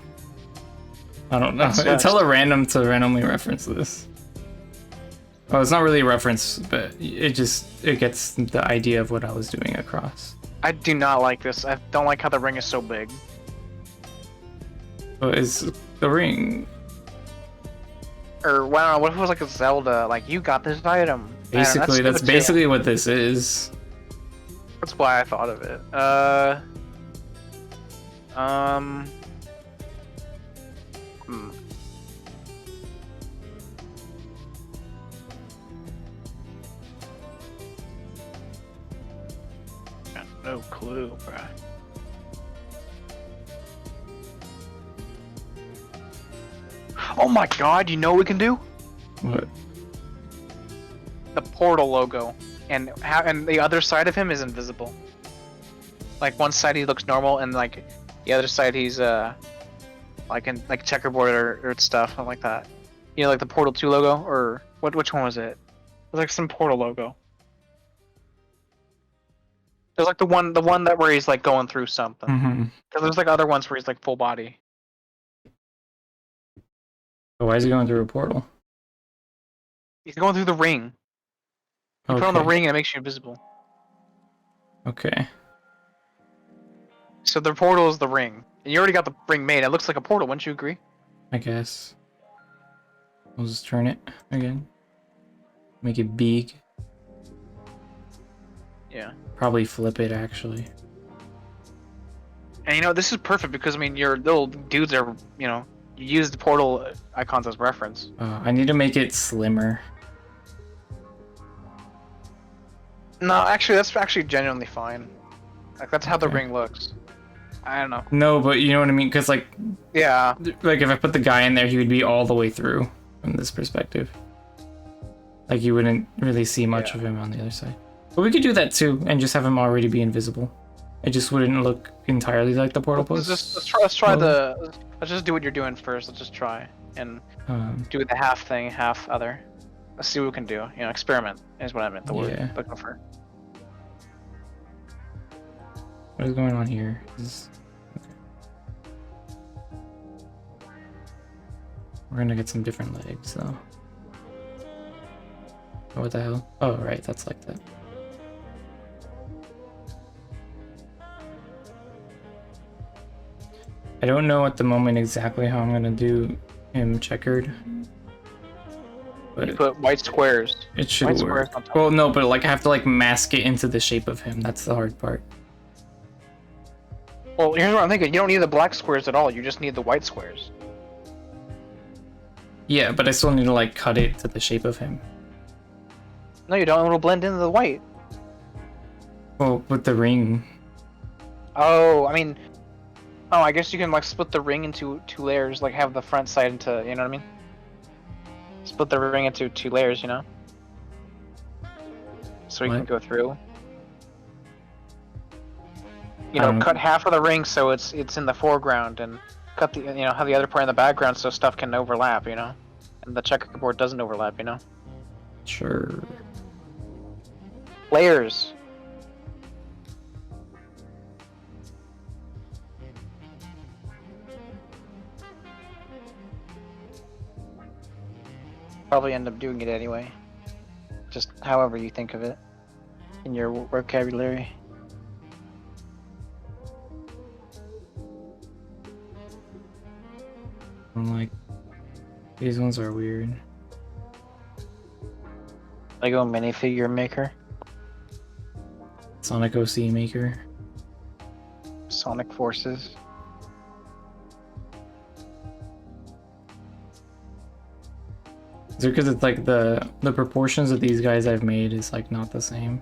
I don't know. That's It's hella random to randomly reference this. Oh, it's not really a reference, but it gets the idea of what I was doing across. I do not like this. I don't like how the ring is so big. Oh, it's the ring. Or wow, what if it was like a Zelda? Like you got this item. Basically, that's basically what this is. That's why I thought of it. Got no clue, bruh. Oh my god, you know what we can do? What? The portal logo. And the other side of him is invisible. Like one side he looks normal and like the other side he's like in like checkerboard or stuff, something like that. You know, like the Portal 2 logo, or which one was it? It was like some Portal logo. There's like the one that where he's like going through something. Mm-hmm. Because there's like other ones where he's like full body. So why is he going through a portal? He's going through the ring. You put on the Okay. ring and it makes you invisible. Okay. So the portal is the ring. And you already got the ring made. It looks like a portal, wouldn't you agree? I guess. I'll just turn it again. Make it big. Yeah. Probably flip it actually. And you know, this is perfect because I mean your little dudes are, you know, you use the portal icons as reference. I need to make it slimmer. No, actually that's actually genuinely fine. Like that's how the ring looks. I don't know. No, but you know what I mean? Because, like, Yeah. like if I put the guy in there, he would be all the way through from this perspective. Like, you wouldn't really see much of him on the other side. But we could do that too, and just have him already be invisible. It just wouldn't look entirely like the portal post. Let's try let's just do what you're doing first. Let's just try and do the half thing, half other. Let's see what we can do. You know, experiment is what I meant. The word looking for. What is going on here? We're gonna get some different legs, though. Oh, what the hell? Oh, right, that's like that. I don't know at the moment exactly how I'm gonna do him checkered. But you put white squares. It should work. Well, no, but like I have to like mask it into the shape of him. That's the hard part. Well, here's what I'm thinking. You don't need the black squares at all. You just need the white squares. Yeah, but I still need to like cut it to the shape of him. No, you don't. It'll blend into the white. Well, with the ring. Oh, I mean, I guess you can like split the ring into 2 layers. Like have the front side into, you know what I mean? Split the ring into 2 layers, you know? So you can go through. You know, cut half of the ring so it's in the foreground, and cut the have the other part in the background so stuff can overlap, you know, and the checkerboard doesn't overlap, you know. Sure. Layers. Probably end up doing it anyway. Just however you think of it in your vocabulary. I'm like, these ones are weird. Lego minifigure maker. Sonic OC maker. Sonic Forces. Is it because it's like the proportions of these guys I've made is like not the same?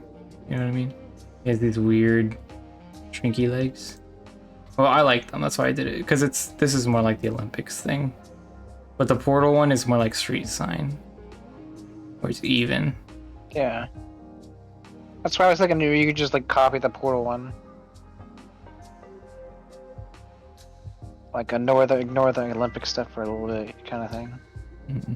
You know what I mean? He has these weird shrinky legs. Well, I like them, that's why I did it. Because this is more like the Olympics thing. But the portal one is more like street sign. Where it's even. Yeah. That's why I was thinking you could just like copy the portal one. Like ignore the Olympic stuff for a little bit kind of thing. Mm-hmm.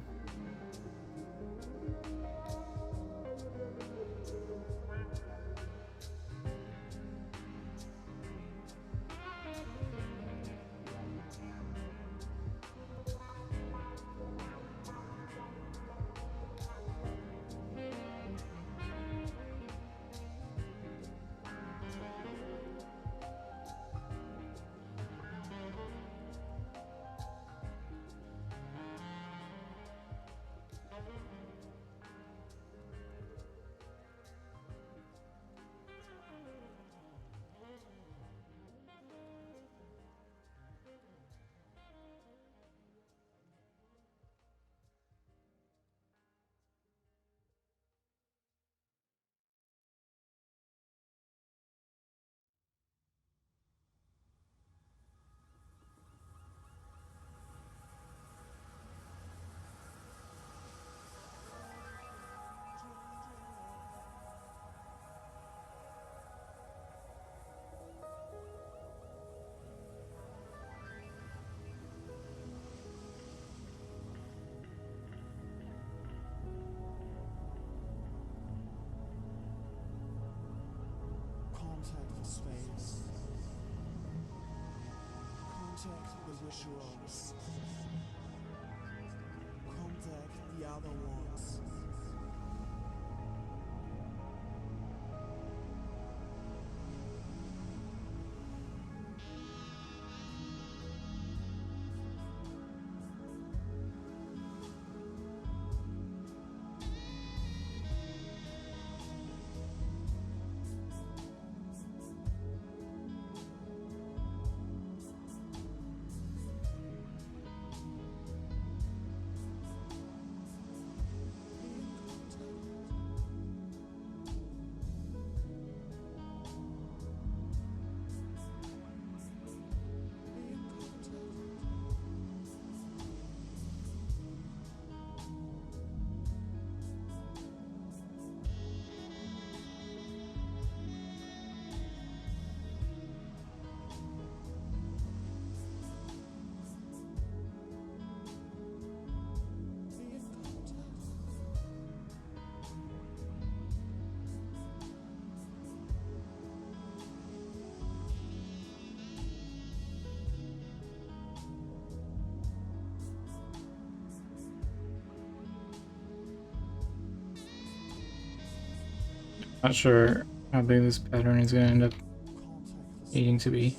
Contact the space. Contact the rituals. Contact the other ones. Not sure how big this pattern is gonna end up needing to be.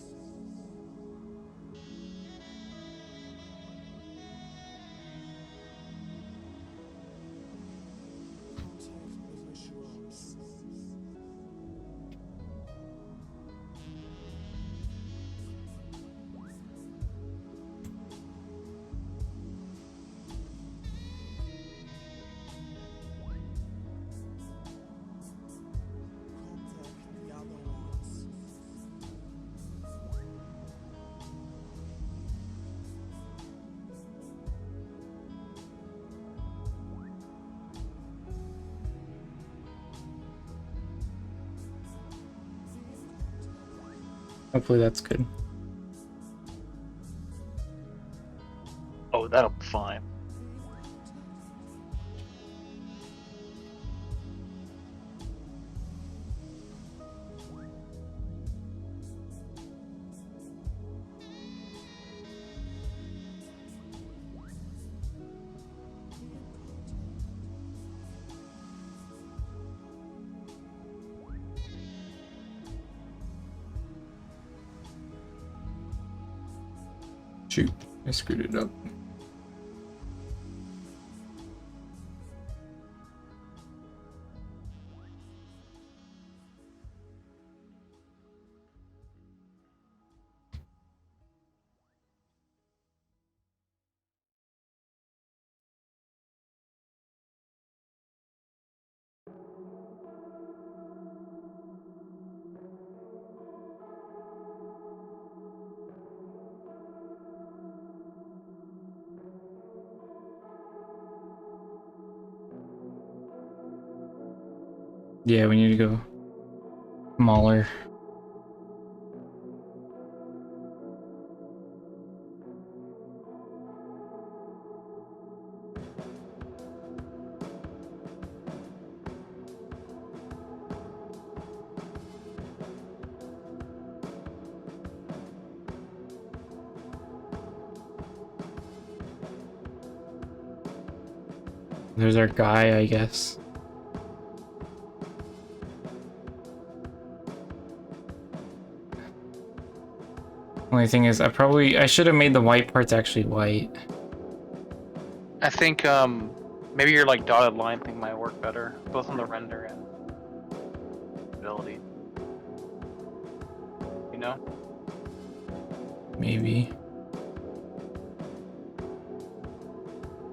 Hopefully that's good. Oh, that'll be fine. Shoot, I screwed it up. Yeah, we need to go smaller. There's our guy, I guess. Only thing is, I should have made the white parts actually white. I think maybe your like dotted line thing might work better, both on the render and ability. You know? Maybe.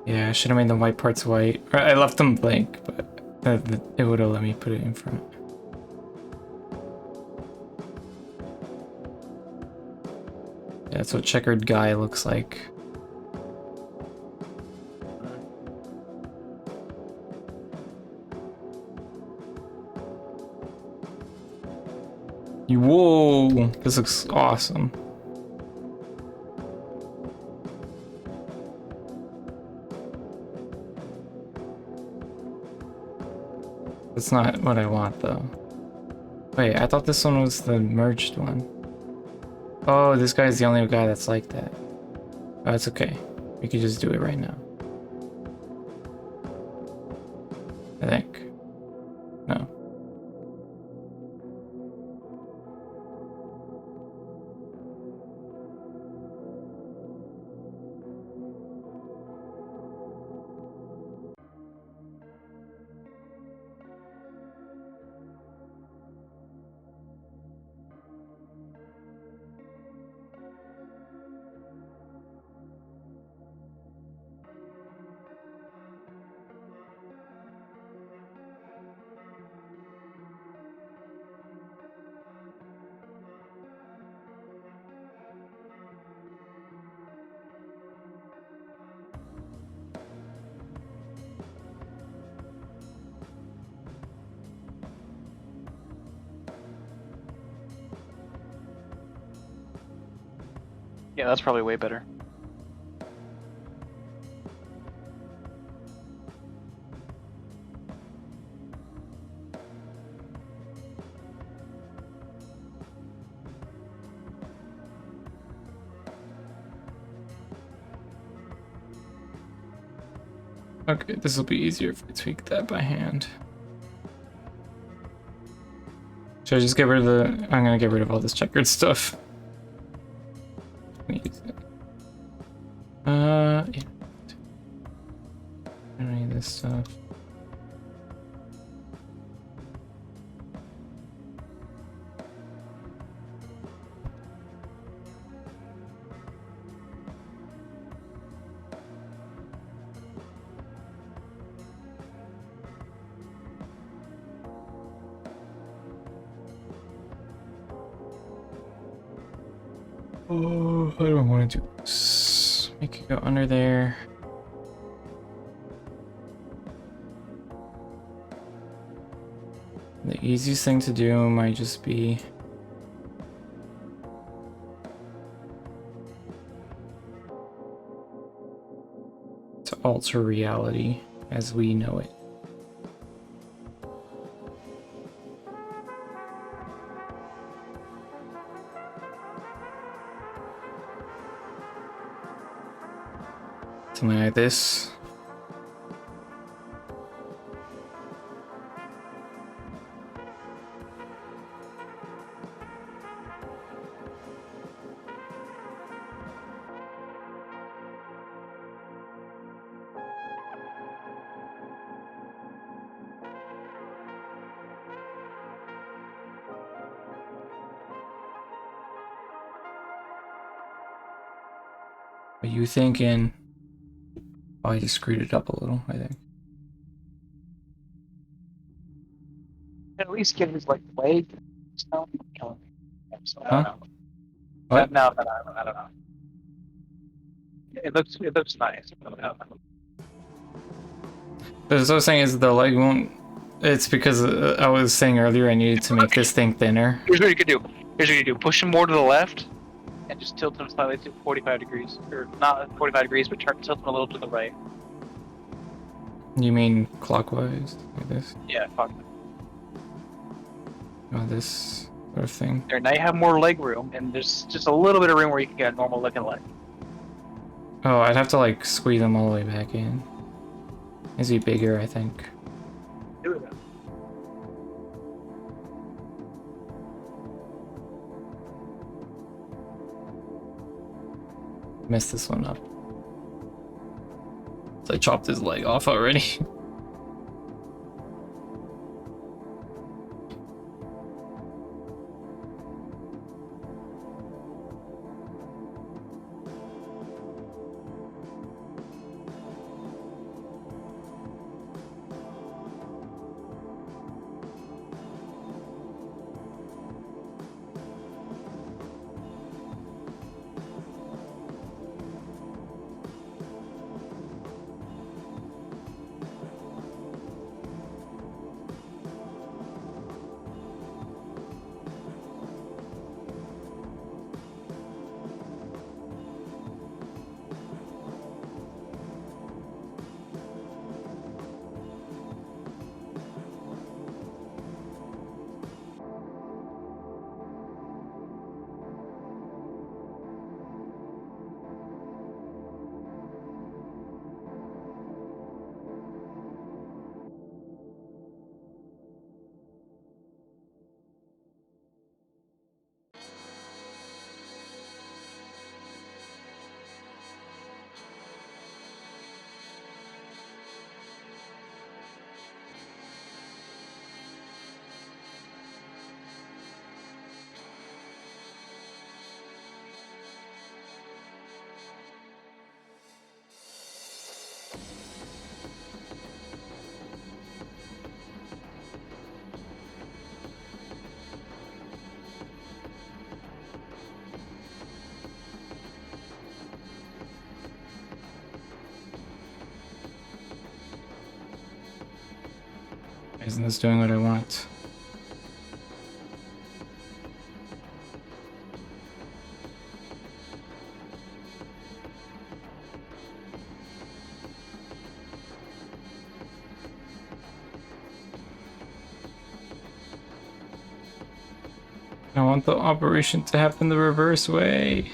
Yeah, I should have made the white parts white. Or I left them blank, but it would have let me put it in front. Yeah, that's what checkered guy looks like. Whoa, this looks awesome. That's not what I want though. Wait, I thought this one was the merged one. Oh, this guy's the only guy that's like that. Oh, it's okay. We could just do it right now. I think. No. Yeah, that's probably way better. Okay, this will be easier if we tweak that by hand. Should I just get rid of the... I'm gonna get rid of all this checkered stuff. Yeah. I don't need this stuff. Oh, how do I want to do this? Make it go under there. The easiest thing to do might just be to alter reality as we know it. Something like this. Are you thinking? Oh, I just screwed it up a little, I think. At least get his like leg. So, killing me. So, I Huh? don't know. What? No, I don't know. It looks nice. But I don't know. But what I was saying is the leg won't. It's because I was saying earlier I needed to make this thing thinner. Here's what you could do. Here's what you do. Push him more to the left, and just tilt him slightly to 45 degrees, or not 45 degrees, but tilt him a little to the right. You mean clockwise, like this? Yeah, fuck. Oh, this sort of thing. There. Now you have more leg room, and there's just a little bit of room where you can get a normal looking leg. Oh, I'd have to like squeeze them all the way back in. Is he bigger? I think. Do it. Messed this one up. So I chopped his leg off already. Isn't this doing what I want? I want the operation to happen the reverse way.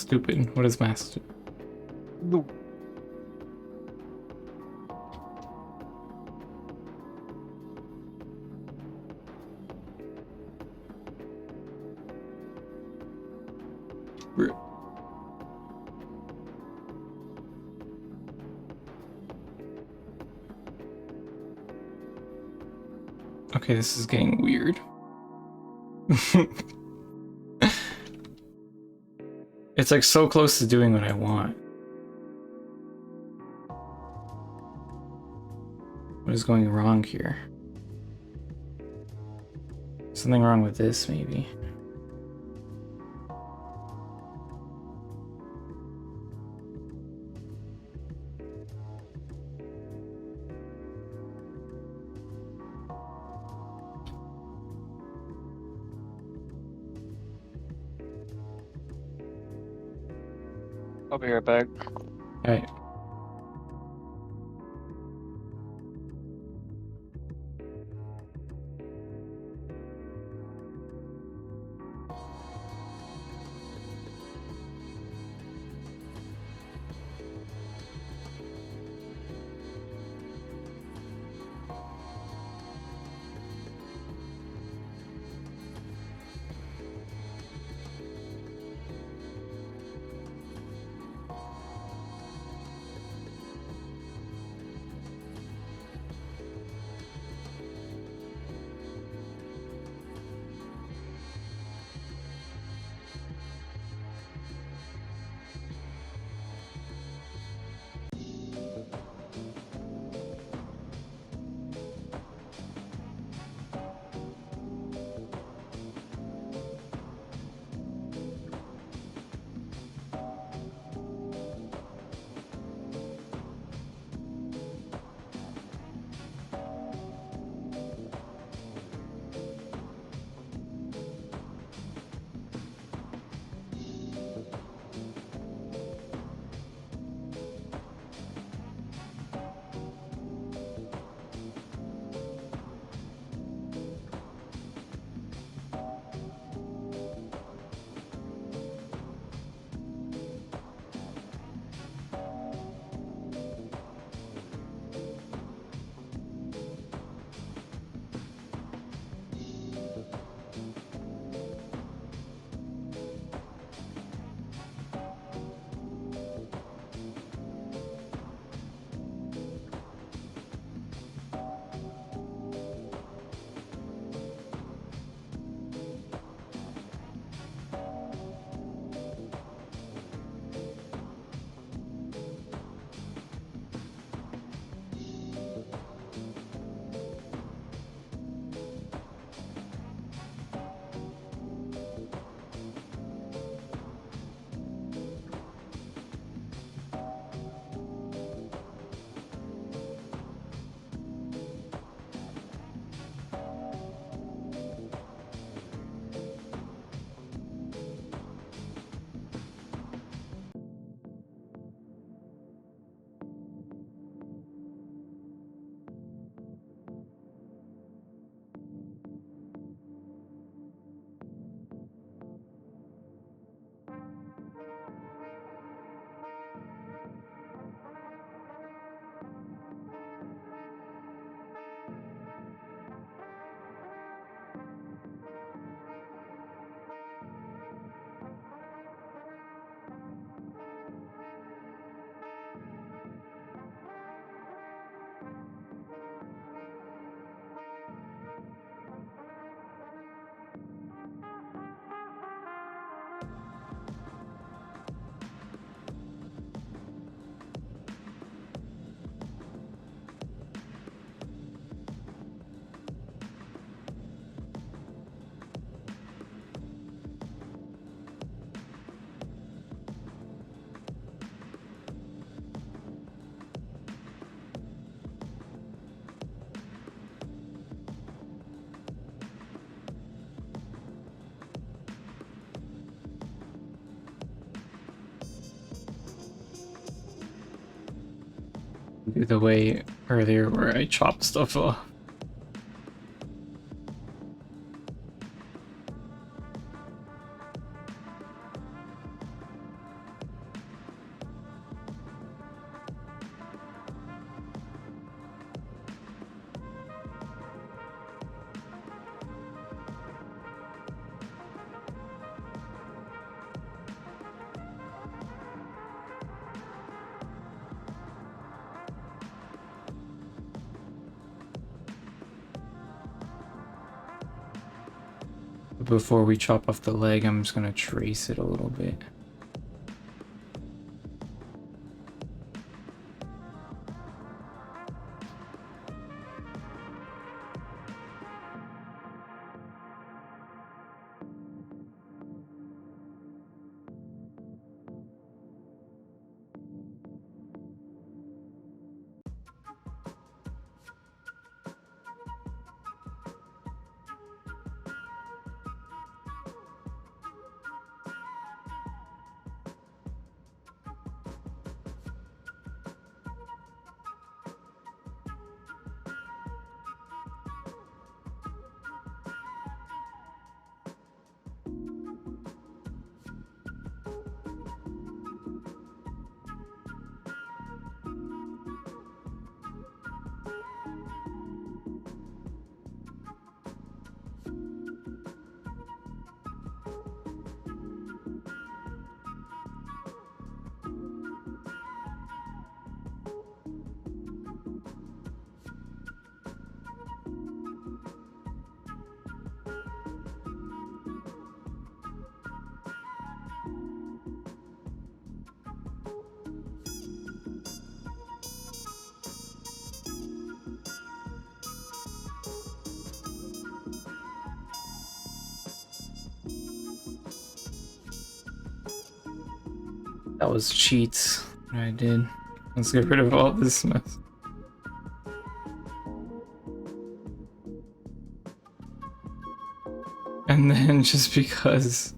stupid? What is math stupid? No. Okay, this is getting weird. It's like so close to doing what I want. What is going wrong here? Something wrong with this, maybe. I'll be right back. Alright. Do the way earlier where I chopped stuff off. Before we chop off the leg, I'm just gonna trace it a little bit. That was cheats. What I did. Let's get rid of all this mess. And then just because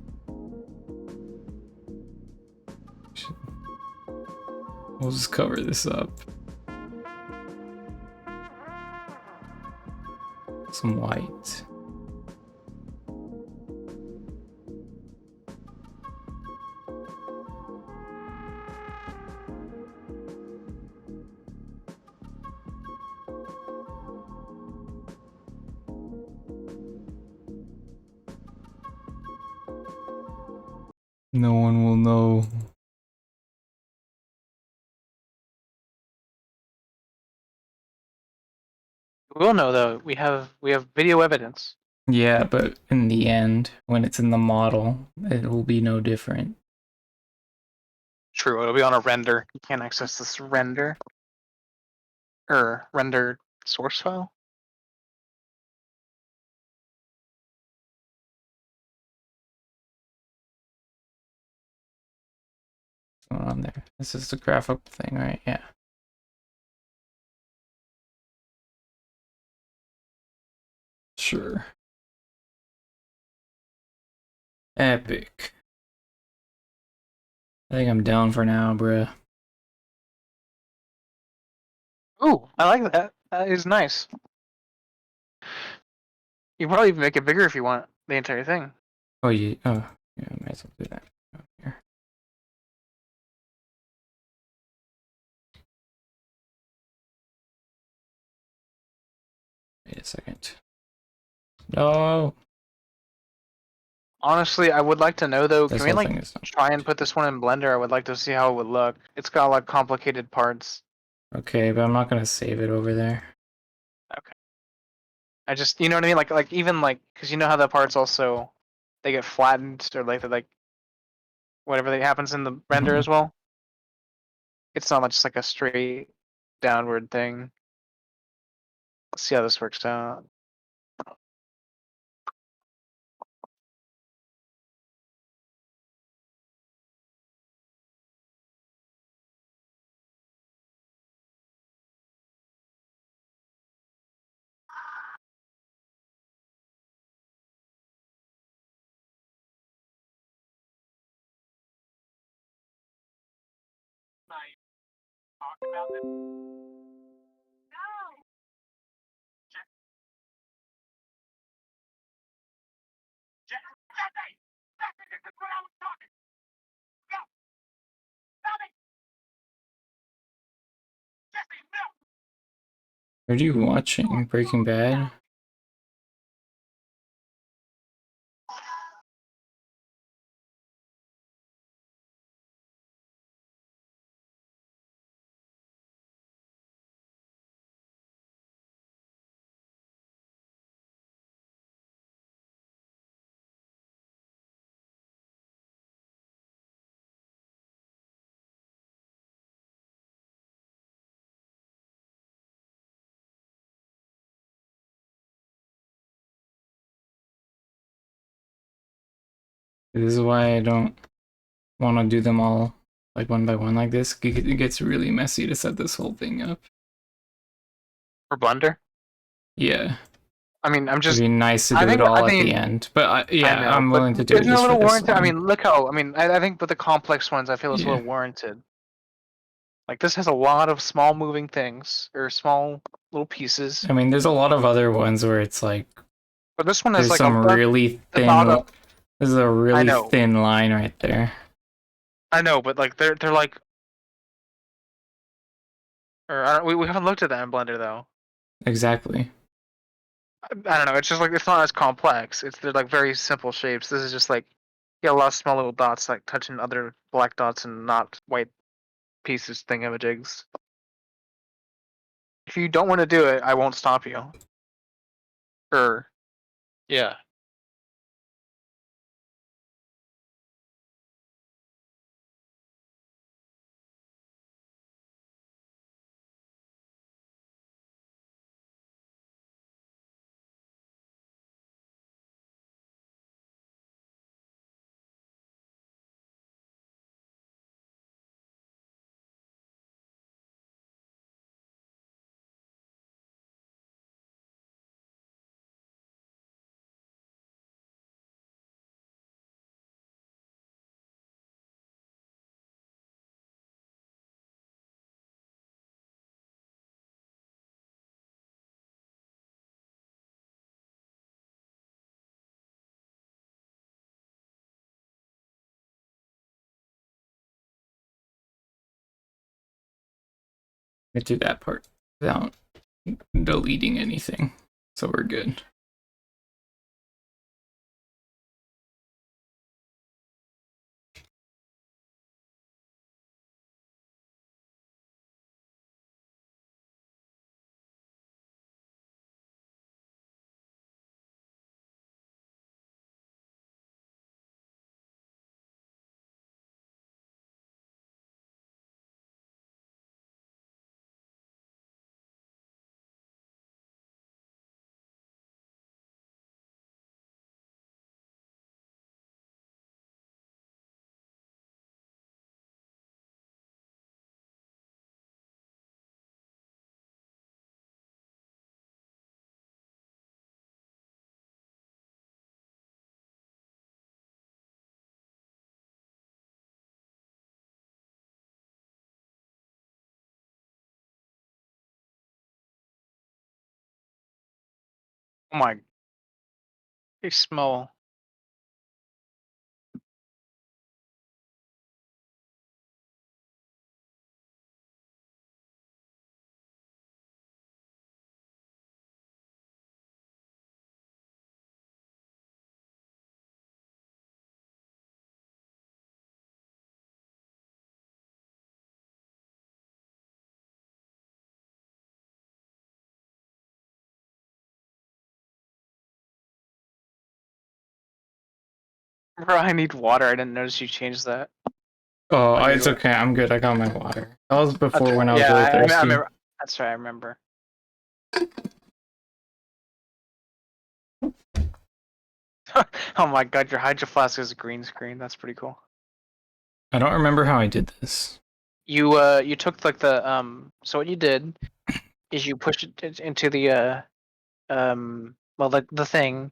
we'll just cover this up. Some white. No one will know. We'll know though. We have video evidence. Yeah, but in the end, when it's in the model, it will be no different. True, it'll be on a render. You can't access this render or render source file. What's going on there? This is the graphical thing, right? Yeah. Sure. Epic. I think I'm down for now, bruh. Ooh, I like that. That is nice. You can probably even make it bigger if you want the entire thing. Oh, yeah, I might as well do that. Here. Wait a second. No. Honestly, I would like to know though. This Can we whole like thing is not try and put this one in Blender? I would like to see how it would look. It's got like complicated parts. okay, but I'm not gonna save it over there. Okay. I just, you know what I mean? Like even like, cause you know how the parts also, they get flattened or like whatever that happens in the render as well. It's not just like a straight downward thing. Let's see how this works out. Are you watching Breaking Bad? This is why I don't want to do them all like one by one like this. It gets really messy to set this whole thing up. For Blender? Yeah. I mean, I'm just. It'd be nice to do it all at the end, but I know, I'm but willing to do it isn't it a just for little this warranted? I one. mean, look how. I mean, I think with the complex ones, I feel it's a little warranted. Like this has a lot of small moving things or small little pieces. I mean, there's a lot of other ones where it's like, But this one is there's like some really thin. This is a really know. thin line right there. I know, but like they're like. Or I don't, we haven't looked at that in Blender though. Exactly. I don't know. It's just like it's not as complex. They're like very simple shapes. This is just like you got a lot of small little dots like touching other black dots and not white pieces thingamajigs. If you don't want to do it, I won't stop you. Or yeah. I do that part without deleting anything, so we're good. Oh my. They smell. Bro, I need water. I didn't notice you changed that. Oh, it's okay. I'm good. I got my water. That was before Okay. when I was Yeah, really thirsty. I remember. That's right. I remember. Oh my god, your hydro flask is a green screen. That's pretty cool. I don't remember how I did this. You took like the. So what you did is you pushed it into the well the thing,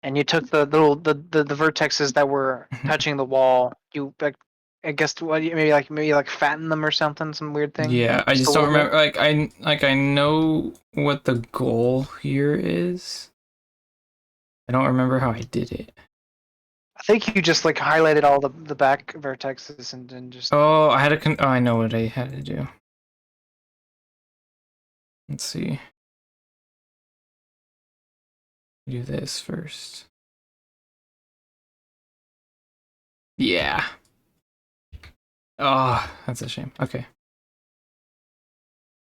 and you took the little the vertexes that were touching the wall. You like I guess what maybe like fatten them or something, some weird thing. Yeah, I just a don't little remember. I know what the goal here is. I don't remember how I did it. I think you just like highlighted all the back vertexes and then just. Oh, I had to. Oh, I know what I had to do. Let's see. Do this first. Yeah. Oh, that's a shame. Okay.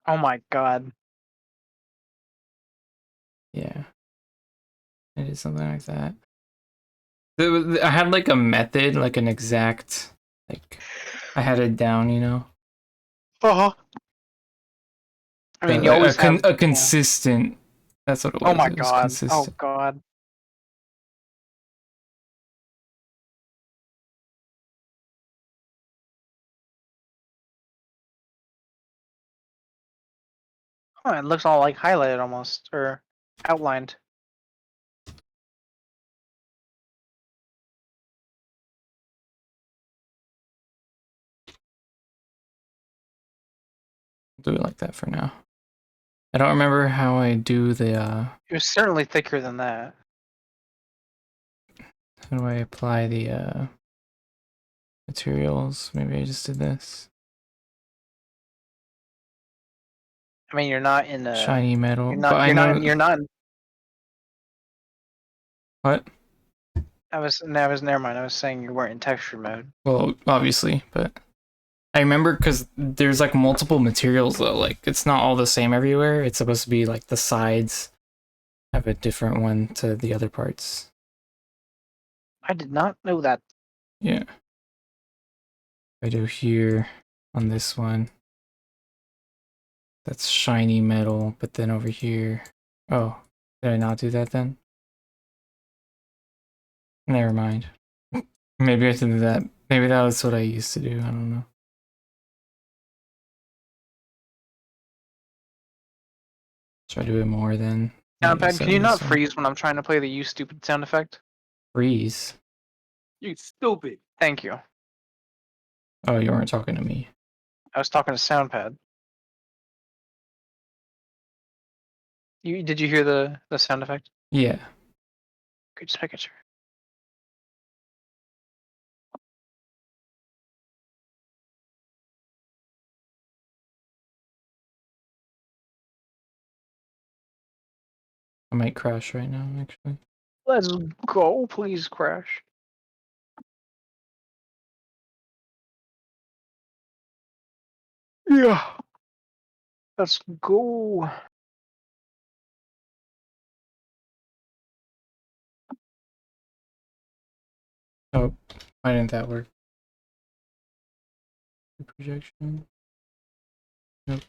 Oh my god. Yeah. I did something like that. I had like a method, like an exact, like I had it down, you know. I mean, you always have a consistent. That's what it was. Oh my It was god. consistent. Oh god. Oh, it looks all like highlighted almost, or outlined. Do it like that for now. I don't remember how I do the, It was certainly thicker than that. how do I apply the, materials? Maybe I just did this. I mean, you're not in a Shiny metal, You're but not. I You're know... not. You're not. What? Never mind. I was saying you weren't in texture mode. Well, obviously, but... I remember because there's like multiple materials though, like it's not all the same everywhere. It's supposed to be like the sides have a different one to the other parts. I did not know that. Yeah. I do here on this one. That's shiny metal, but then over here... Oh, did I not do that then? Never mind. Maybe I should do that. Maybe that was what I used to do, I don't know. Try to do it more then. Soundpad, can you not freeze when I'm trying to play the "you stupid" sound effect? Freeze? You stupid. Thank you. Oh, you weren't talking to me. I was talking to Soundpad. Did you hear the sound effect? Yeah. Okay, just making sure. I might crash right now, actually. Let's go, please crash. Yeah. Let's go. Oh, why didn't that work? Projection. Nope.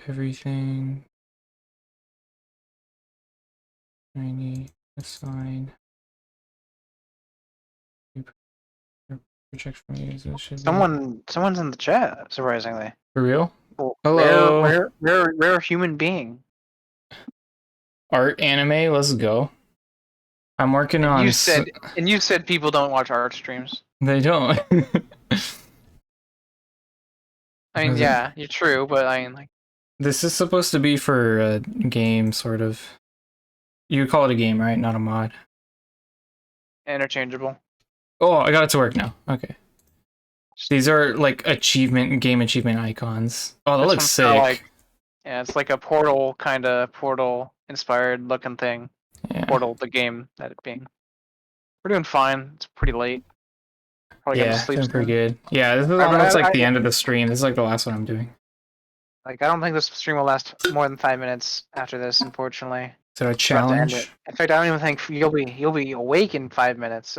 Everything. Tiny. Assign. Project from user should be. Someone's in the chat. Surprisingly. For real? Well, Hello. rare human being. Art anime. Let's go. I'm working on. You said people don't watch art streams. They don't. I mean, yeah, you're true, but I mean, like. This is supposed to be for a game, sort of. You would call it a game, right? Not a mod. Interchangeable. Oh, I got it to work now. Okay. These are like game achievement icons. Oh, that looks sick. Like, yeah, it's like a Portal kind of Portal inspired looking thing. Yeah. Portal, the game that it being. We're doing fine. It's pretty late. Probably Yeah, doing pretty good. Yeah, this is almost like the end of the stream. This is like the last one I'm doing. Like, I don't think this stream will last more than 5 minutes after this, unfortunately. Is there a challenge? In fact, I don't even think you'll be awake in 5 minutes.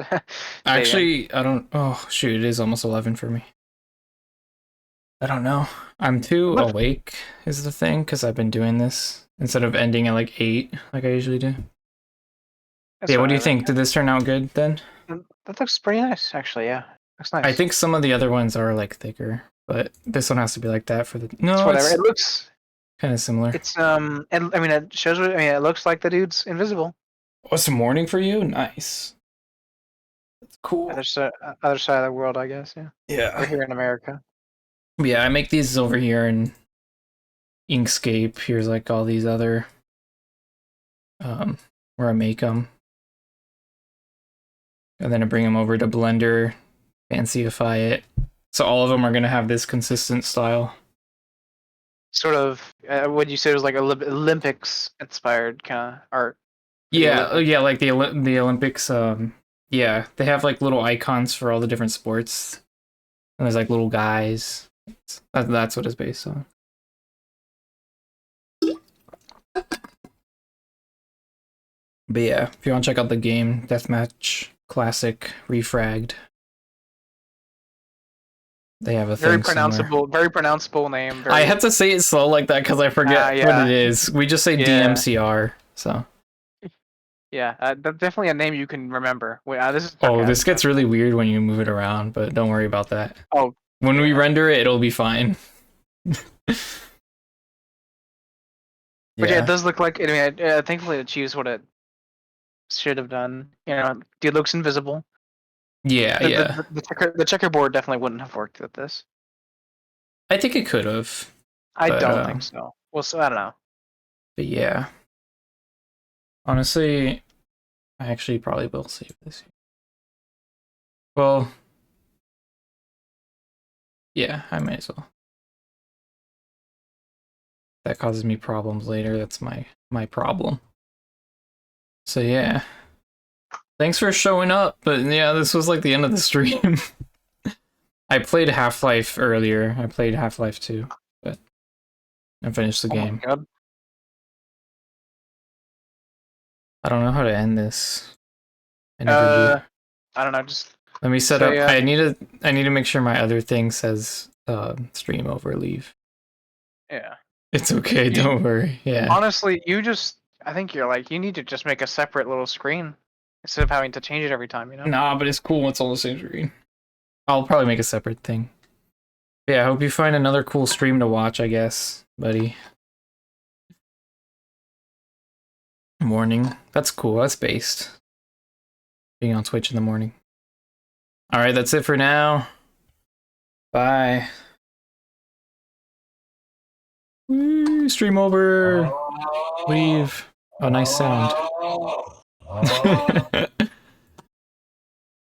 Actually, I don't. Oh shoot! It is almost 11 for me. I don't know. I'm too awake is the thing because I've been doing this instead of ending at like 8 like I usually do. Yeah, what do you think? Did this turn out good then? That looks pretty nice, actually. Yeah, looks nice. I think some of the other ones are like thicker, but this one has to be like that for the. No, it's whatever. It looks kind of similar. It's and I mean, it shows. I mean, it looks like the dude's invisible. What's the morning for you? Nice. That's cool. Other side of the world, I guess. Yeah. Yeah. We're here in America. Yeah, I make these over here in Inkscape. Here's like all these other where I make them. And then I bring them over to Blender, fancyify it. So all of them are going to have this consistent style. Sort of, what you said was like Olympics inspired kind of art. Yeah, yeah, like the Olympics. Yeah, they have like little icons for all the different sports, and there's like little guys. That's what it's based on. But yeah, if you want to check out the game, Deathmatch Classic Refragged. They have a very thing pronounceable name. I had to say it slow like that because I forget what it is. We just say DMCR, so. Yeah, that's definitely a name you can remember. Wait, this is. This gets really weird when you move it around, but don't worry about that. Oh, When we render it, it'll be fine. But yeah, it does look like. I mean, thankfully it achieves what it should have done. You know, dude looks invisible. Yeah, yeah. The checkerboard definitely wouldn't have worked with this. I think it could have. I don't think so. Well, so I don't know. But yeah. Honestly, I actually probably will save this. Well, yeah, I might as well. That causes me problems later. That's my problem. So yeah. Thanks for showing up, but yeah, this was like the end of the stream. I played Half-Life earlier. I played Half-Life 2, but I finished the game. My God. I don't know how to end this. I never do. I don't know. Just let me set up. I need to make sure my other thing says stream over leave. Yeah. It's okay. Don't worry. Yeah. Honestly, I think you're like, you need to just make a separate little screen instead of having to change it every time. You know. Nah, but it's cool. It's all the same screen. I'll probably make a separate thing. Yeah. I hope you find another cool stream to watch. I guess, buddy. Morning. That's cool. That's based. Being on Twitch in the morning. Alright, that's it for now. Bye. Woo, stream over. Leave. Oh, nice sound.